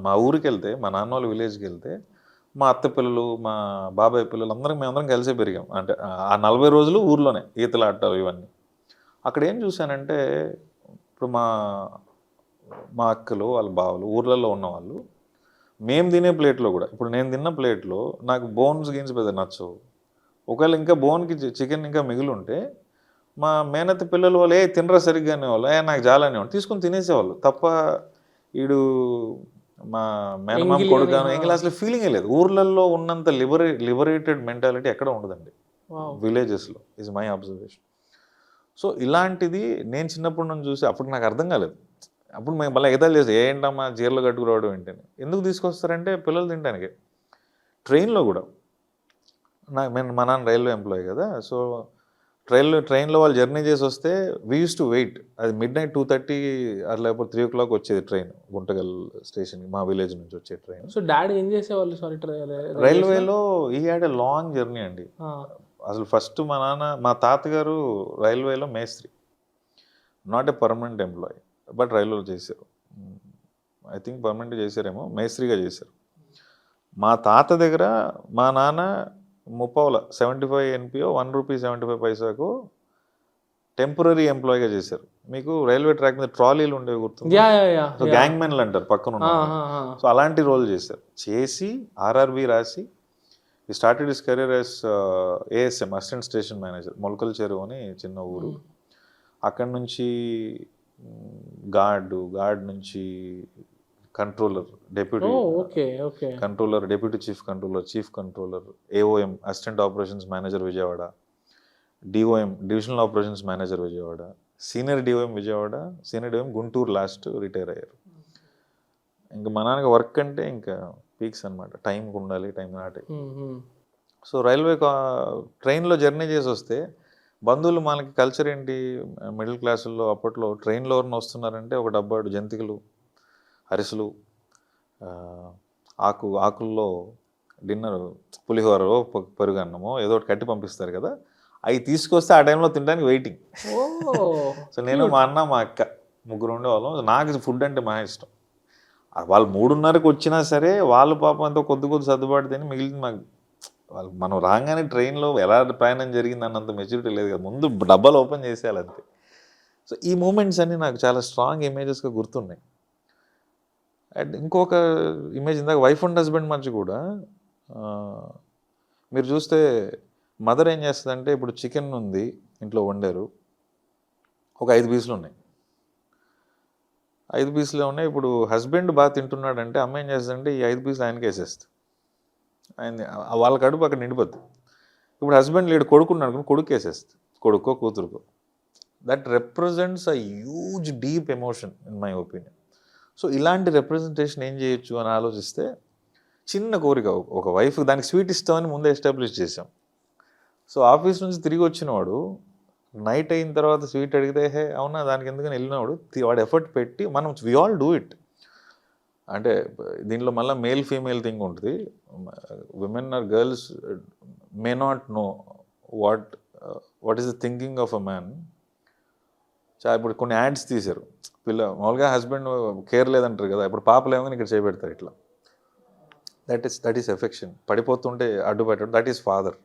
మా ఊరికి వెళ్తే, మా నాన్న వాళ్ళ విలేజ్కి వెళ్తే, మా అత్త పిల్లలు, మా బాబాయ్ పిల్లలు మేమందరం కలిసే పెరిగాం. అంటే ఆ 40 రోజులు ఊర్లోనే ఈతలు ఆడటాలు ఇవన్నీ. అక్కడ ఏం చూశానంటే, ఇప్పుడు మా అక్కలు వాళ్ళ బావలు ఊర్లలో ఉన్నవాళ్ళు మేము తినే ప్లేట్లో కూడా, ఇప్పుడు నేను తిన్న ప్లేట్లో నాకు బోన్స్ గీన్స్ పెద్ద నచ్చవు. ఒకవేళ ఇంకా బోన్కి చికెన్ ఇంకా మిగిలి ఉంటే మా మేనత్త పిల్లలు వాళ్ళు తినరా సరిగ్గా అనేవాళ్ళు, నాకు చాలా అనేవాళ్ళు, తీసుకుని తినేసేవాళ్ళు తప్ప వీడు మా మేనమామ కొడుకు ఎంగిల్ అసలు ఫీలింగే లేదు. ఊర్లలో ఉన్నంత లిబరేటెడ్ మెంటాలిటీ ఎక్కడ ఉండదండి విలేజెస్లో, ఈజ్ మై అబ్జర్వేషన్. సో ఇలాంటిది నేను చిన్నప్పటి నుంచి చూసి అప్పుడు నాకు అర్థం కాలేదు. అప్పుడు మేము మళ్ళీ ఎగతాలు చేసి ఏంటమ్మా చీరలు కట్టుకురావడం ఏంటని. ఎందుకు తీసుకొస్తారంటే పిల్లలు తినడానికి. ట్రైన్లో కూడా మా నాన్న రైల్వే ఎంప్లాయీ కదా, సో ట్రైన్లో వాళ్ళు జర్నీ చేసి వస్తే వీ యూస్ టు వెయిట్. అది midnight 2:30 లేకపోతే 3 o'clock వచ్చేది ట్రైన్ గుంటగల్ స్టేషన్కి, మా విలేజ్ నుంచి వచ్చే ట్రైన్. సో డాడీ ఏం చేసేవాళ్ళు? సారీ, రైల్వేలో ఈ హ్యాడ్ ఎ లాంగ్ జర్నీ అండి. అసలు ఫస్ట్ మా తాతగారు రైల్వేలో మేస్త్రి, not a permanent employee, but రైల్వేలో చేశారు. ఐ థింక్ పర్మనెంట్గా చేశారేమో, మేస్త్రిగా చేశారు. మా తాత దగ్గర మా నాన్న 75 NPO ₹1.75 టెంపరీ ఎంప్లాయీగా చేశారు. మీకు రైల్వే ట్రాక్ మీద ట్రాలీలు ఉండేవి గుర్తుంది, సో గ్యాంగ్ మెన్లు అంటారు పక్కన ఉన్న. సో అలాంటి రోల్ చేసి ఆర్ఆర్బి రాసి he started his career as ASM, assistant station manager, Molakala Cheruvu అని చిన్న ఊరు. అక్కడి నుంచి గార్డ్ నుంచి controller, deputy controller, deputy chief controller, AOM, assistant operations manager Vijayawada, DOM, divisional operations manager Vijayawada, senior DOM Vijayawada, senior DOM Guntur, last retire అయ్యారు. ఇంకా మా నాన్నకి వర్క్ అంటే ఇంకా పీక్స్ అనమాట, టైంకి ఉండాలి, టైం నాటి. సో రైల్వే ట్రైన్లో జర్నీ చేసి వస్తే బంధువులు, మనకి కల్చర్ ఏంటి మిడిల్ క్లాసుల్లో అప్పట్లో, ట్రైన్లో ఎవరిని వస్తున్నారంటే ఒక డబ్బాడు జంతికలు, అరిసెలు, ఆకుల్లో డిన్నర్, పులిహోర, పెరుగు అన్నమో ఏదో ఒకటి కట్టి పంపిస్తారు కదా, అవి తీసుకొస్తే ఆ టైంలో తినడానికి వెయిటింగ్. సో నేను, మా అన్న, మా అక్క ముగ్గురు ఉండేవాళ్ళం. నాకు ఫుడ్ అంటే మా ఇష్టం. వాళ్ళు 3:30కి వచ్చినా సరే వాళ్ళు పాపం ఎంతో కొద్ది సర్దుబాటు తిని మిగిలింది మాకు. మనం రాగానే ట్రైన్లో ఎలా ప్రయాణం జరిగింది అన్నంత మెచ్యూరిటీ లేదు కదా, ముందు డబ్బాలు ఓపెన్ చేసేయాలి అంతే. సో ఈ మూమెంట్స్ అన్నీ నాకు చాలా స్ట్రాంగ్ ఇమేజెస్గా గుర్తున్నాయి. అండ్ ఇంకొక ఇమేజ్, ఇందాక వైఫ్ అండ్ హస్బెండ్ మధ్య కూడా మీరు చూస్తే మదర్ ఏం చేస్తుందంటే, ఇప్పుడు చికెన్ ఉంది ఇంట్లో వండారు, ఒక 5 పీసులు ఉన్నాయి, 5 పీసులే ఉన్నాయి. ఇప్పుడు హస్బెండ్ బాగా తింటున్నాడంటే అమ్మ ఏం చేస్తుందంటే ఈ 5 పీసులు ఆయనకి వేసేస్తుంది. వాళ్ళ కడుపు అక్కడ నిండిపోద్ది. ఇప్పుడు హస్బెండ్ లేడు, కొడుకున్నాడు, కొడుకు వేసేస్తుంది, కొడుకో కూతురుకో. That represents a huge deep emotion in my opinion. So ఇలాంటి రిప్రజెంటేషన్ ఏం చేయొచ్చు అని ఆలోచిస్తే, చిన్న కోరిక, ఒక వైఫ్ దానికి స్వీట్ ఇస్తామని ముందే ఎస్టాబ్లిష్ చేసాం. సో ఆఫీస్ నుంచి తిరిగి వచ్చినవాడు నైట్ అయిన తర్వాత స్వీట్ అడిగితే అవునా దానికి ఎందుకని వెళ్ళినవాడు వాడు ఎఫర్ట్ పెట్టి, మనం వి ఆల్ డూ ఇట్. అంటే దీంట్లో మళ్ళీ మేల్ ఫీమేల్ థింగ్ ఉంటుంది. Women or girls may not know what is the thinking of a man. ఇప్పుడు కొన్ని యాడ్స్ తీశారు, మామూలుగా హస్బెండ్ కేర్ లేదంటారు కదా, ఇప్పుడు పాపలు ఏమో ఇక్కడ చేపెడతారు ఇట్లా, దట్ ఈస్ ఎఫెక్షన్. పడిపోతుంటే అడ్డు పెట్టడం, that is father.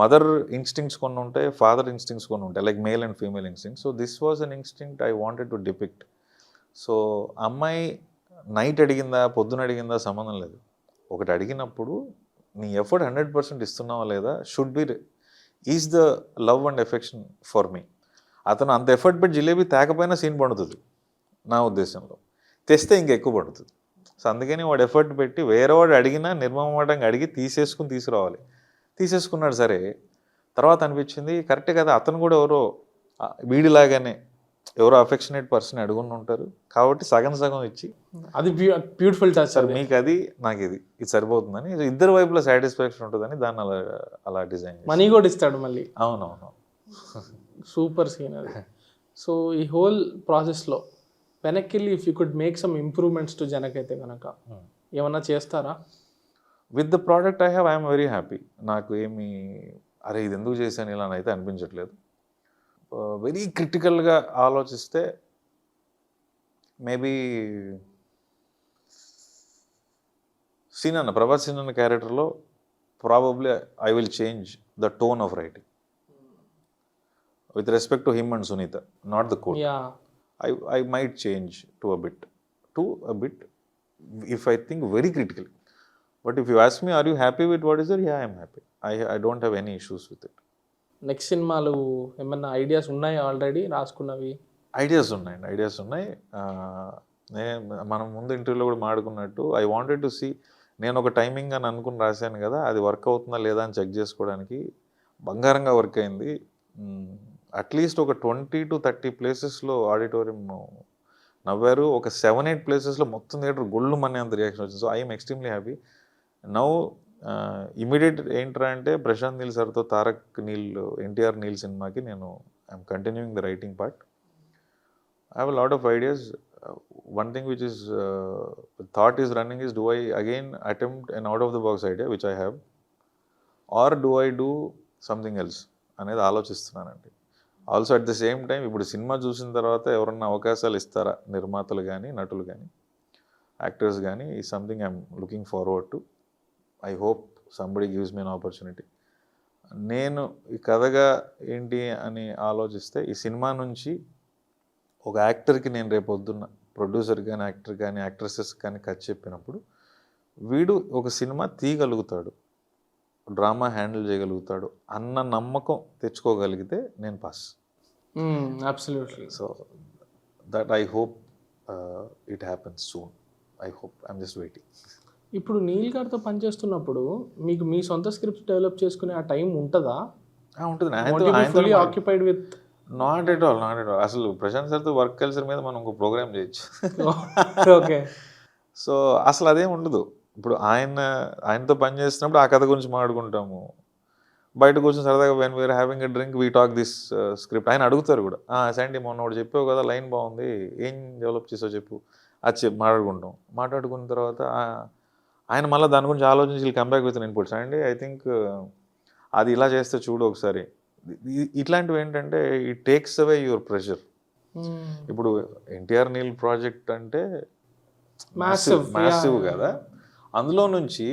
Mother instincts కొన్ని ఉంటాయి, ఫాదర్ ఇన్స్టింక్ట్స్ కొన్ని ఉంటాయి, like male and female instincts. So this was an instinct I wanted to depict. So అమ్మాయి నైట్ అడిగిందా పొద్దున అడిగిందా సంబంధం లేదు. ఒకటి అడిగినప్పుడు నీ ఎఫర్ట్ 100% ఇస్తున్నావా లేదా should be is the love and affection for me. అతను అంత ఎఫర్ట్ పెట్టి జిలేబీ తేకపోయినా సీన్ పడుతుంది నా ఉద్దేశంలో, తెస్తే ఇంకెక్కువ పడుతుంది. సో అందుకని వాడు ఎఫర్ట్ పెట్టి వేరే వాడు అడిగినా నిర్మమాటంగా అడిగి తీసుకురావాలి. తీసేసుకున్నాడు సరే. తర్వాత అనిపించింది కరెక్టే కదా, అతను కూడా ఎవరో వీడిలాగానే ఎవరో అఫెక్షనేట్ పర్సన్ అడుగుని ఉంటారు కాబట్టి సగం ఇచ్చి అది బ్యూటిఫుల్ టచ్ సార్, మీకు అది నాకు ఇది సరిపోతుందని, ఇద్దరు వైపులో సాటిస్ఫాక్షన్ ఉంటుందని దాన్ని అలా డిజైన్. మనీ కూడా ఇస్తాడు మళ్ళీ. అవునవును, సూపర్ సీన్ అది. సో ఈ హోల్ ప్రాసెస్లో వెనక్కి వెళ్ళి if you could make some improvements to Janak అయితే కనుక ఏమన్నా చేస్తారా? With the product I have I'm very happy. నాకు ఏమి అరే ఇది ఎందుకు చేశాను ఇలా అయితే అనిపించట్లేదు. వెరీ క్రిటికల్గా ఆలోచిస్తే మేబీ ప్రభాస్ సీన్ అన్న క్యారెక్టర్లో probably I will change the tone of writing with respect to him and Sunita, not the quote. Yeah. I might change to a bit, if I think very critically. But if you ask me, are you happy with what is there? Yeah, I am happy. I don't have any issues with it. Next సినిమాలు ఏమన్నా ideas ఉన్నాయా already రాసుకున్నవి? Ideas ఉన్నాయి. మనం ముందు ఇంటర్వ్యూలో కూడా మాట్లాడుకున్నట్టు I wanted to see, నేను ఒక టైమింగ్ అని అనుకుని రాశాను కదా, అది వర్క్ అవుతుందా లేదా అని చెక్ చేసుకోవడానికి. బంగారంగా వర్క్ అయింది. అట్లీస్ట్ ఒక 20 to 30 ప్లేసెస్లో ఆడిటోరియం నవ్వారు. ఒక 7-8 ప్లేసెస్లో మొత్తం థియేటర్ గొళ్ళు మనే అంత రియాక్షన్ వచ్చింది. So I'm extremely happy. Now immediate ఏంట్రా అంటే ప్రశాంత్ నీల్ సార్తో ఎన్టీఆర్ నీల్ సినిమాకి నేను I'm continuing the writing part. I have a lot of ideas. One thing which is thought is running is, do I again attempt an out of the box idea which I have, or do I do something else అనేది ఆలోచిస్తున్నానండి. Also at the same time ఇప్పుడు సినిమా చూసిన తర్వాత ఎవరన్నా అవకాశాలు ఇస్తారా, నిర్మాతలు కానీ నటులు కానీ యాక్టర్స్ కానీ, ఈ something I'm looking forward to. I hope somebody gives me an opportunity. నేను ఈ కథగా ఏంటి అని ఆలోచిస్తే, ఈ సినిమా నుంచి ఒక యాక్టర్కి నేను రేపు పొద్దున్న ప్రొడ్యూసర్ కానీ యాక్టర్ కానీ యాక్ట్రెసెస్ కానీ కథ చెప్పినప్పుడు వీడు ఒక సినిమా తీయగలుగుతాడు, డ్రామా హ్యాండిల్ చేయగలుగుతాడు అన్న నమ్మకం తెచ్చుకోగలిగితే నేను pass. Absolutely. So that I hope it happens soon. I hope I'm just waiting. ఇప్పుడు నీల్ గారితో పనిచేస్తున్నప్పుడు మీకు మీ సొంత స్క్రిప్ట్స్ డెవలప్ చేసుకునే ఆ టైం ఉంటుందా? ఉంటుంది. Occupied with not at all. అసలు ప్రశాంత్ సార్తో వర్క్ కల్చర్ మీద మనం ఒక ప్రోగ్రామ్ చేయొచ్చు. ఓకే. సో అసలు అదేం ఉండదు. ఇప్పుడు ఆయనతో పని చేస్తున్నప్పుడు ఆ కథ గురించి మాట్లాడుకుంటాము. బయటకు వచ్చిన సరదాగా when we're having a drink we talk this script. ఆయన అడుగుతారు కూడా, శాండీ మొన్న ఒకటి చెప్పావు కదా, లైన్ బాగుంది, ఏం డెవలప్ చేసావు చెప్పు, అది మాట్లాడుకుంటాం. మాట్లాడుకున్న తర్వాత ఆయన మళ్ళీ దాని గురించి ఆలోచించి కంబ్యాక్ విత్ ఇన్పుట్స్. అండి ఐ థింక్ అది ఇలా చేస్తే చూడు ఒకసారి. ఇట్లాంటివి ఏంటంటే it takes away your pressure. ఇప్పుడు ఎన్టీఆర్ నీల్ ప్రాజెక్ట్ అంటే మ్యాసివ్ కదా, అందులో నుంచి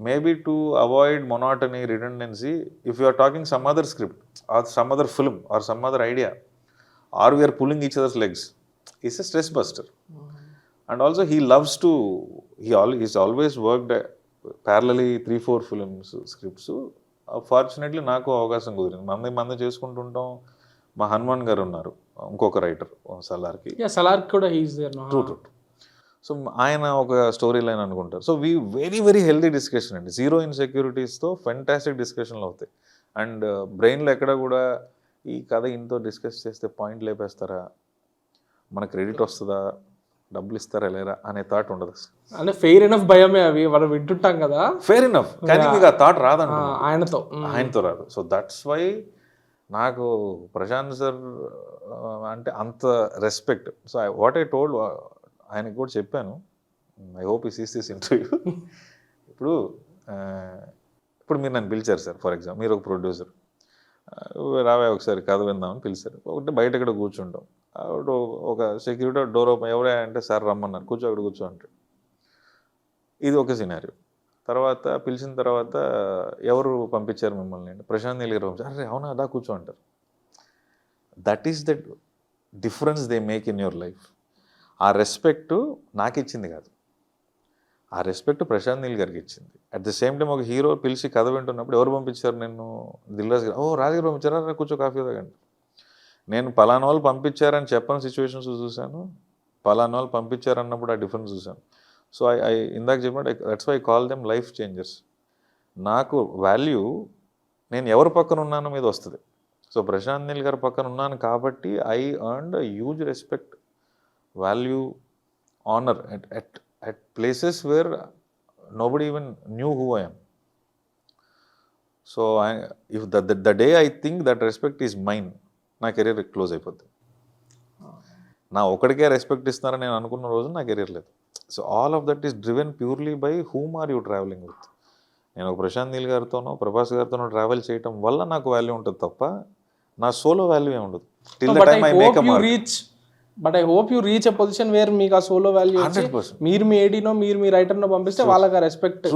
maybe to avoid monotony, redundancy, if you are talking some other script or some other film or some other idea, or we're pulling each others legs, is a stress buster. And also he's always worked parallelly 3-4 films scripts. Fortunately నాకు అవకాశం కుదిరింది. మంది చేసుకుంటుంటాం. మా హనుమాన్ గారు ఉన్నారు, ఇంకొక writer సలార్కి. Salaar కూడా true. So ఆయన ఒక స్టోరీ లైన్ అనుకుంటారు. So we very healthy discussion అండి. జీరో ఇన్సెక్యూరిటీస్తో ఫెంటాస్టిక్ డిస్కషన్లు అవుతాయి. అండ్ బ్రెయిన్లో ఎక్కడ కూడా ఈ కథ ఇంతో డిస్కస్ చేస్తే పాయింట్ లేపేస్తారా, మన క్రెడిట్ వస్తుందా, డబ్బులు ఇస్తారా లేరా అనే థాట్ ఉండదు అసలు. అంటే ఫెయిర్ ఎనఫ్ భయమే అవి మనం వింటుంటాం కదా. ఫెయిర్ ఎనఫ్, కానీ మీకు ఆ థాట్ రాదండి, ఆయనతో రాదు. సో దట్స్ వై నాకు ప్రశాంత్ సార్ అంటే అంత respect. So what I told ఆయనకు కూడా చెప్పాను, ఐ హోప్ ఈ సీస్ దిస్ ఇంటర్వ్యూ. ఇప్పుడు మీరు నన్ను పిలిచారు సార్, ఫర్ ఎగ్జాంపుల్ మీరు ఒక ప్రొడ్యూసర్, రావే ఒకసారి కథ విందామని పిలిచారు. ఒకటి బయట ఇక్కడ కూర్చుంటాం, ఒక సెక్యూరిటీ డోర్ ఓపెన్, ఎవరే అంటే సార్ రమ్మన్నారు, కూర్చో అక్కడ కూర్చో అంటే, ఇది ఒక సినారియో. తర్వాత పిలిచిన తర్వాత ఎవరు పంపించారు మిమ్మల్ని అంటే ప్రశాంత్ నీల్ గారు పంపించారు. అరే అవునా అదా కూర్చో అంటారు. That is the difference they make in your life. ఆ రెస్పెక్ట్ నాకు ఇచ్చింది కాదు, ఆ రెస్పెక్ట్ ప్రశాంత్ నీల్ గారికి ఇచ్చింది. అట్ ద సేమ్ టైం ఒక హీరో పిలిచి కథ వింటున్నప్పుడు ఎవరు పంపించారు నిన్ను, దిల్రాజు గారు. ఓ రాజు గారు పంపించారా, కూర్చో కాఫీ తాగండి. నేను పలానా వాళ్ళు పంపించారని చెప్పని సిచ్యువేషన్స్ చూశాను, పలానా వాళ్ళు పంపించారన్నప్పుడు ఆ డిఫరెన్స్ చూశాను. సో ఐ ఇందాక చెప్పినట్టు that's why call them life changers. నాకు వాల్యూ నేను ఎవరి పక్కన ఉన్నానో మీద వస్తుంది. సో ప్రశాంత్ నీల్ గారి పక్కన ఉన్నాను కాబట్టి I earned a huge respect, value, honour at places where nobody even knew who I am. So if the day I think that respect is mine, నా కెరీర్ క్లోజ్ అయిపోద్ది. నా ఒక్కడికే రెస్పెక్ట్ ఇస్తున్నారని నేను అనుకున్న రోజు నా కెరీర్ లేదు. So all of that is driven purely by whom are you travelling with. నేను ఒక ప్రశాంత్ నీల్ గారితోనో ప్రభాస్ గారితోనో ట్రావెల్ చేయటం వల్ల నాకు వాల్యూ ఉంటుంది తప్ప నా సోలో వాల్యూ ఏమి ఉండదు. Till the time I make a mark. But I hope you reach a position where మీకు ఆ సోలో వాల్యూ 100%. మీరు మీ ఏడీనో మీరు మీ రైటర్నో పంపిస్తే వాళ్ళకి రెస్పెక్ట్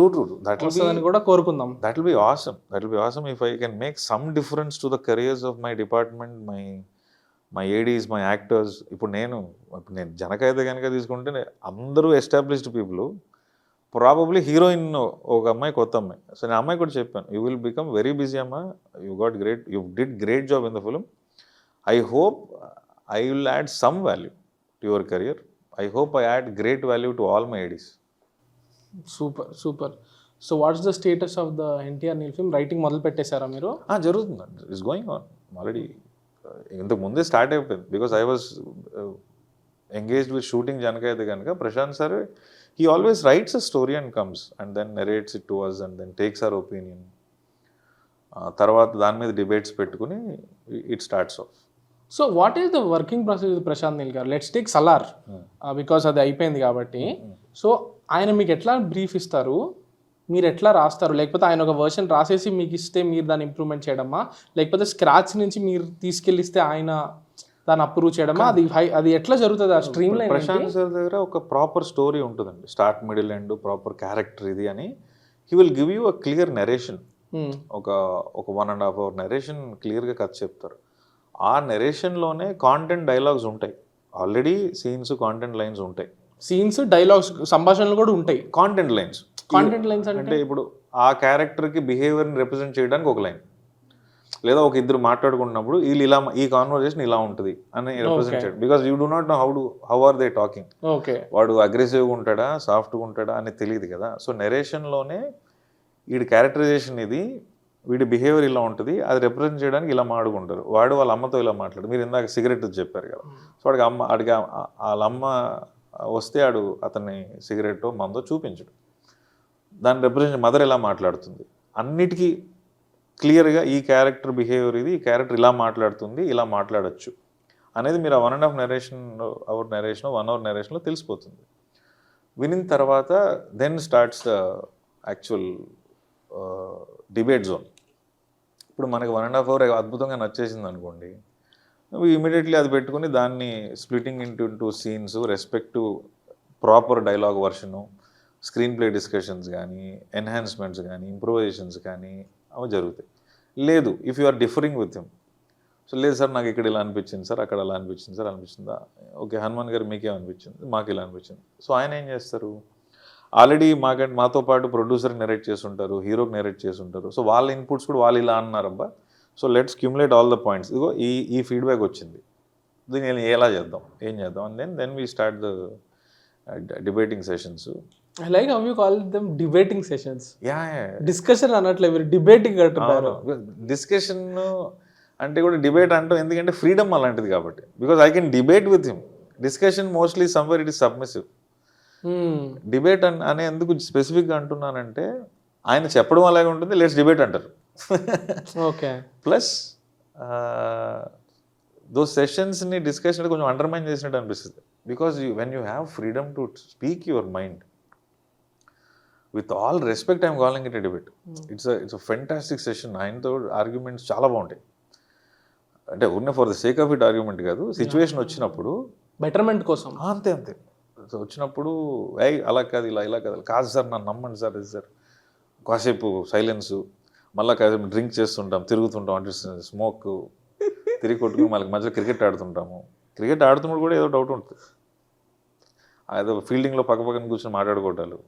వస్తుందని కూడా కోరుకుందాం. That will be awesome if I can make some difference to the careers of my department, my Aedes, my actors. ఇప్పుడు నేను జనక అయితే కనుక తీసుకుంటే అందరూ ఎస్టాబ్లిష్డ్ పీపుల్, ప్రాబబ్లీ హీరోయిన్ ఒక అమ్మాయి, కొత్త అమ్మాయి. సో నేను అమ్మాయి కూడా చెప్పాను, you will become very busy అమ్మా, you did great job in the film. I hope I will add some value to your career. I hope I add great value to all my ADs. Super. So what's the status of the NTR Neel film? Writing మొదలు పెట్టేశారా మీరు? జరుగుతుంది. It's going on. Already ఇంతకు ముందే start అయిపోయింది. Because I was engaged with shooting Janaka Aithe Ganaka Prashanth sir, he always writes a story and comes and then narrates it to us and then takes our opinion. తర్వాత దాని మీద debates పెట్టుకుని it starts off. So what is the working process with Prashanth Neel గారు? Let's take Salaar because అది అయిపోయింది కాబట్టి. So ఆయన మీకు ఎట్లా బ్రీఫ్ ఇస్తారు, మీరు ఎట్లా రాస్తారు? లేకపోతే ఆయన ఒక వర్షన్ రాసేసి మీకు ఇస్తే మీరు దాన్ని ఇంప్రూవ్మెంట్ చేయడమా, లేకపోతే స్క్రాచ్ నుంచి మీరు తీసుకెళ్ళిస్తే ఆయన దాన్ని అప్రూవ్ చేయడమా? అది ఎట్లా జరుగుతుంది ఆ స్ట్రీమ్ లైన్? ప్రశాంత్ సార్ దగ్గర ఒక ప్రాపర్ స్టోరీ ఉంటుందండి, start middle end, proper character ఇది అని. He will give you a clear narration. ఒక 1.5 hour నెరేషన్ క్లియర్గా కథ చెప్తారు. ఆ నెరేషన్లోనే కాంటెంట్ డైలాగ్స్ ఉంటాయి, ఆల్రెడీ సీన్స్, కాంటెంట్ లైన్స్ ఉంటాయి. సీన్స్, డైలాగ్స్, సంభాషణలు కూడా ఉంటాయి. కాంటెంట్ లైన్స్ అంటే ఇప్పుడు ఆ క్యారెక్టర్కి బిహేవియర్ని రిప్రజెంట్ చేయడానికి ఒక లైన్, లేదా ఒక ఇద్దరు మాట్లాడుకుంటున్నప్పుడు వీళ్ళు ఇలా, ఈ కాన్వర్జేషన్ ఇలా ఉంటుంది అని రిప్రజెంట్ చేయడం. Because you do not know how are they talking. వాడు అగ్రెసివ్గా ఉంటాడా, సాఫ్ట్గా ఉంటాడా అని తెలియదు కదా. సో నెరేషన్లోనే వీడి క్యారెక్టరైజేషన్ ఇది, వీడి బిహేవియర్ ఇలా ఉంటుంది, అది రిప్రజెంట్ చేయడానికి ఇలా మాడుకుంటారు. వాడు వాళ్ళ అమ్మతో ఇలా మాట్లాడు. మీరు ఇందాక సిగరెట్ చెప్పారు కదా. సో వాడికి వాళ్ళ అమ్మ వస్తే అతన్ని సిగరెట్ మందో చూపించడు, దాన్ని రిప్రజెంట్ మదర్ ఎలా మాట్లాడుతుంది, అన్నిటికీ క్లియర్గా ఈ క్యారెక్టర్ బిహేవియర్ ఇది, ఈ క్యారెక్టర్ ఇలా మాట్లాడుతుంది, ఇలా మాట్లాడచ్చు అనేది మీరు ఆ 1.5 hour నెరేషన్ 1 hour నెరేషన్లో తెలిసిపోతుంది. వినిన తర్వాత then starts the actual debate zone. ఇప్పుడు మనకి 1.5 hour అద్భుతంగా నచ్చేసింది అనుకోండి, ఇమీడియట్లీ అది పెట్టుకుని దాన్ని splitting into scenes, respect proper dialogue version, screenplay discussions కానీ, ఎన్హాన్స్మెంట్స్ కానీ, ఇంప్రూవైజేషన్స్ కానీ అవి జరుగుతాయి. లేదు, if you are differing with him, so లేదు సార్ నాకు ఇక్కడ ఇలా అనిపించింది సార్, అక్కడ అలా అనిపించింది సార్, అనిపించిందా, ఓకే హనుమాన్ గారు మీకేమనిపించింది, మాకు ఇలా అనిపించింది. సో ఆయన ఏం చేస్తారు, ఆల్రెడీ మాతో పాటు ప్రొడ్యూసర్ నెరేట్ చేస్తుంటారు, హీరోకి నెరేట్ చేస్తుంటారు. సో వాళ్ళ ఇన్పుట్స్ కూడా వాళ్ళు ఇలా అన్నారబ్బా, so let's cumulate all the points. ఇదిగో ఈ ఫీడ్బ్యాక్ వచ్చింది, దీన్ని ఎలా చేద్దాం, ఏం చేద్దాం, and then we start the debating sessions. I like how you call them debating sessions. Discussion అనట్లే, మీరు డిబేటింగ్ అంటున్నారు. డిస్కషన్ అంటే కూడా డిబేట్ అంటాం, ఎందుకంటే ఫ్రీడమ్ అలాంటిది కాబట్టి. Because I can debate with him. Discussion mostly somewhere it is submissive. Debate అనే ఎందుకు స్పెసిఫిక్గా అంటున్నానంటే, ఆయన చెప్పడం అలాగే ఉంటుంది, లెట్స్ డిబేట్ అంటారు. ఓకే. ప్లస్ దోస్ సెషన్స్ని డిస్కషన్ కొంచెం అండర్మైన్ చేసినట్టు అనిపిస్తుంది. Because when you have freedom to speak your mind, with all respect I'm calling it a debate. It's a fantastic session. ఆయనతో ఆర్గ్యుమెంట్స్ చాలా బాగుంటాయి. అంటే ఉన్న for the sake of it argument కాదు, situation వచ్చినప్పుడు బెటర్మెంట్ కోసం, అంతే. సో వచ్చినప్పుడు అలా కాదు, ఇలా కాదు, కాదు సార్ నన్ను నమ్మండి సార్, ఇది సార్ కాసేపు సైలెన్సు, మళ్ళీ కాసేపు డ్రింక్ చేస్తుంటాం, తిరుగుతుంటాం, అంటే స్మోక్ తిరిగి కొట్టుకుని మళ్ళీ మధ్యలో క్రికెట్ ఆడుతుంటాము. క్రికెట్ ఆడుతున్నప్పుడు కూడా ఏదో డౌట్ ఉంటుంది, ఏదో ఫీల్డింగ్లో పక్కన కూర్చొని మాట్లాడుకోవటాలు.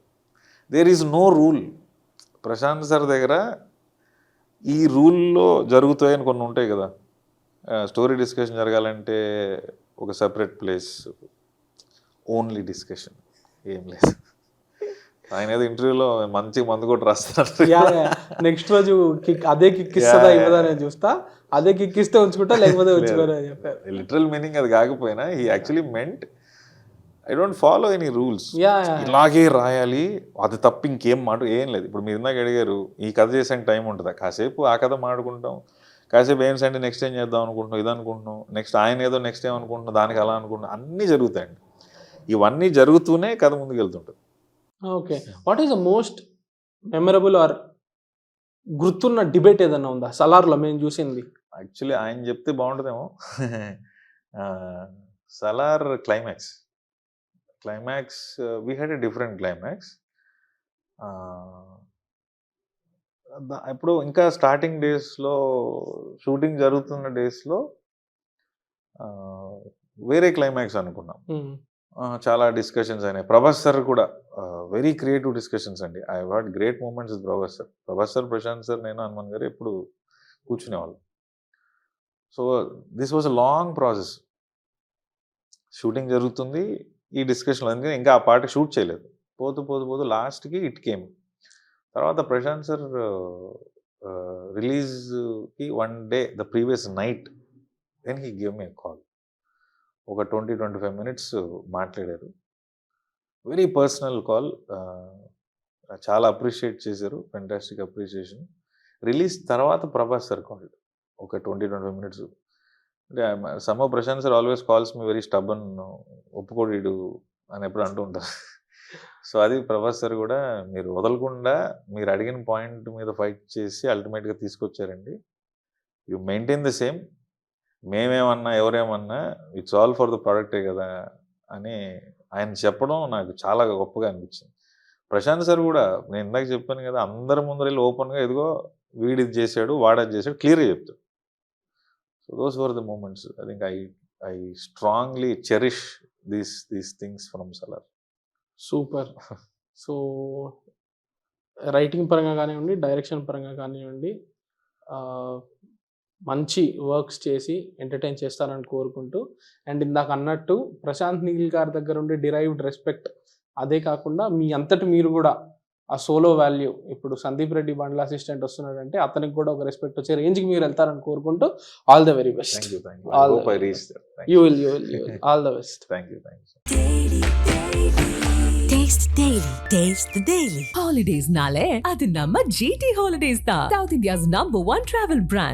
There is no rule. Prashanth sir దగ్గర ఈ రూల్లో జరుగుతాయని కొన్ని ఉంటాయి కదా, స్టోరీ డిస్కషన్ జరగాలంటే ఒక సపరేట్ ప్లేస్, ఓన్లీ డిస్కషన్, ఏం లేదు. ఆయన ఏదో ఇంటర్వ్యూలో మంచి మందు కూడా రాస్తారు, నెక్స్ట్ రోజు కిక్ అదే కిక్ ఇస్తుందా ఇవ్వదా నేను చూస్తా, అదే కిక్ ఇస్తే ఉంచుకుంటా లేకపోతే ఉంచుకోరా అని చెప్పారు. లిటరల్ మీనింగ్ అది కాకపోయినా he actually meant I don't follow any rules, ఇలాగే రాయాలి, అది తప్ప ఇంకేం మాట ఏం లేదు. ఇప్పుడు మీరు ఇందాక అడిగారు ఈ కథ చేసాక టైం ఉంటుందా, కాసేపు ఆ కథ మాట్లాడుకుంటాం, కాసేపు ఏం సండే నెక్స్ట్ ఏం చేద్దాం అనుకుంటున్నాం, ఇది అనుకుంటున్నాం, నెక్స్ట్ ఆయన ఏదో నెక్స్ట్ ఏమనుకుంటున్నాం, దానికి అలా అనుకుంటున్నాం, అన్నీ జరుగుతాయండి. ఇవన్నీ జరుగుతూనే కథ ముందుకు వెళ్తుంటుంది. Okay, what is the most memorable or గుర్తున్న డిబేట్ ఏదన్నా ఉందా సలార్లో మేము చూసింది? యాక్చువల్లీ ఆయన చెప్తే బాగుంటుందేమో. Salaar climax we had a different climax. ఇప్పుడు ఇంకా స్టార్టింగ్ డేస్లో, షూటింగ్ జరుగుతున్న డేస్లో వేరే క్లైమాక్స్ అనుకున్నాం. చాలా డిస్కషన్స్ అయినాయి. ప్రభాస్ సార్ కూడా వెరీ క్రియేటివ్ డిస్కషన్స్ అండి. I had great moments with Prabhas sir, Prashanth sir, నేను, హనుమాన్ గారు ఎప్పుడు కూర్చునేవాళ్ళు. So this was a long process. Shooting జరుగుతుంది, ఈ డిస్కషన్లో, ఎందుకంటే ఇంకా ఆ పాట షూట్ చేయలేదు, పోతూ లాస్ట్కి ఇట్ కేమ్. తర్వాత ప్రశాంత్ సార్ రిలీజ్కి 1 day the previous night then he give me call. ఒక 20-25 minutes మాట్లాడారు. వెరీ పర్సనల్ కాల్, చాలా అప్రిషియేట్ చేశారు, ఫెంటాస్టిక్ అప్రిషియేషన్. రిలీజ్ తర్వాత ప్రభాస్ సార్ కాల్ ఒక 20-25 minutes. అంటే somehow Prashanth sir always calls me very stubborn, ఒప్పుకోడు అని ఎప్పుడు అంటూ ఉంటారు. సో అది ప్రభాస్ సార్ కూడా మీరు వదలకుండా మీరు అడిగిన పాయింట్ మీద ఫైట్ చేసి అల్టిమేట్గా తీసుకొచ్చారండి. యు మెయింటైన్ ద సేమ్, మేమేమన్నా ఎవరేమన్నా ఇట్స్ ఆల్ ఫర్ ద ప్రోడక్టే కదా అని ఆయన చెప్పడం నాకు చాలా గొప్పగా అనిపించింది. ప్రశాంత్ సార్ కూడా నేను ఇందాక చెప్పాను కదా, అందరి ముందర వెళ్ళి ఓపెన్గా ఎదుగో వీడు ఇది చేశాడు, వాడది చేశాడు, క్లియర్గా చెప్తాడు. So those were the moments. I think I strongly cherish these things from Salaar. Super. So writing పరంగా కానివ్వండి, డైరెక్షన్ పరంగా కానివ్వండి, మంచి వర్క్స్ చేసి ఎంటర్టైన్ చేస్తారని కోరుకుంటూ, అండ్ ఇందాక అన్నట్టు ప్రశాంత్ నీల్ గారి దగ్గర ఉండే డిరైవ్డ్ రెస్పెక్ట్, అదే కాకుండా మీ అంతటి మీరు కూడా ఆ సోలో వాల్యూ, ఇప్పుడు సందీప్ రెడ్డి బండ్ల అసిస్టెంట్ వస్తున్నాడంటే అతనికి కూడా ఒక రెస్పెక్ట్ వచ్చే రేంజ్కి మీరు వెళ్తారని కోరుకుంటూ all the very best. You will all the best. Thank you. Taste the Daily. Holidays nale adi namma GT Holidays da, South India's #1 travel brand.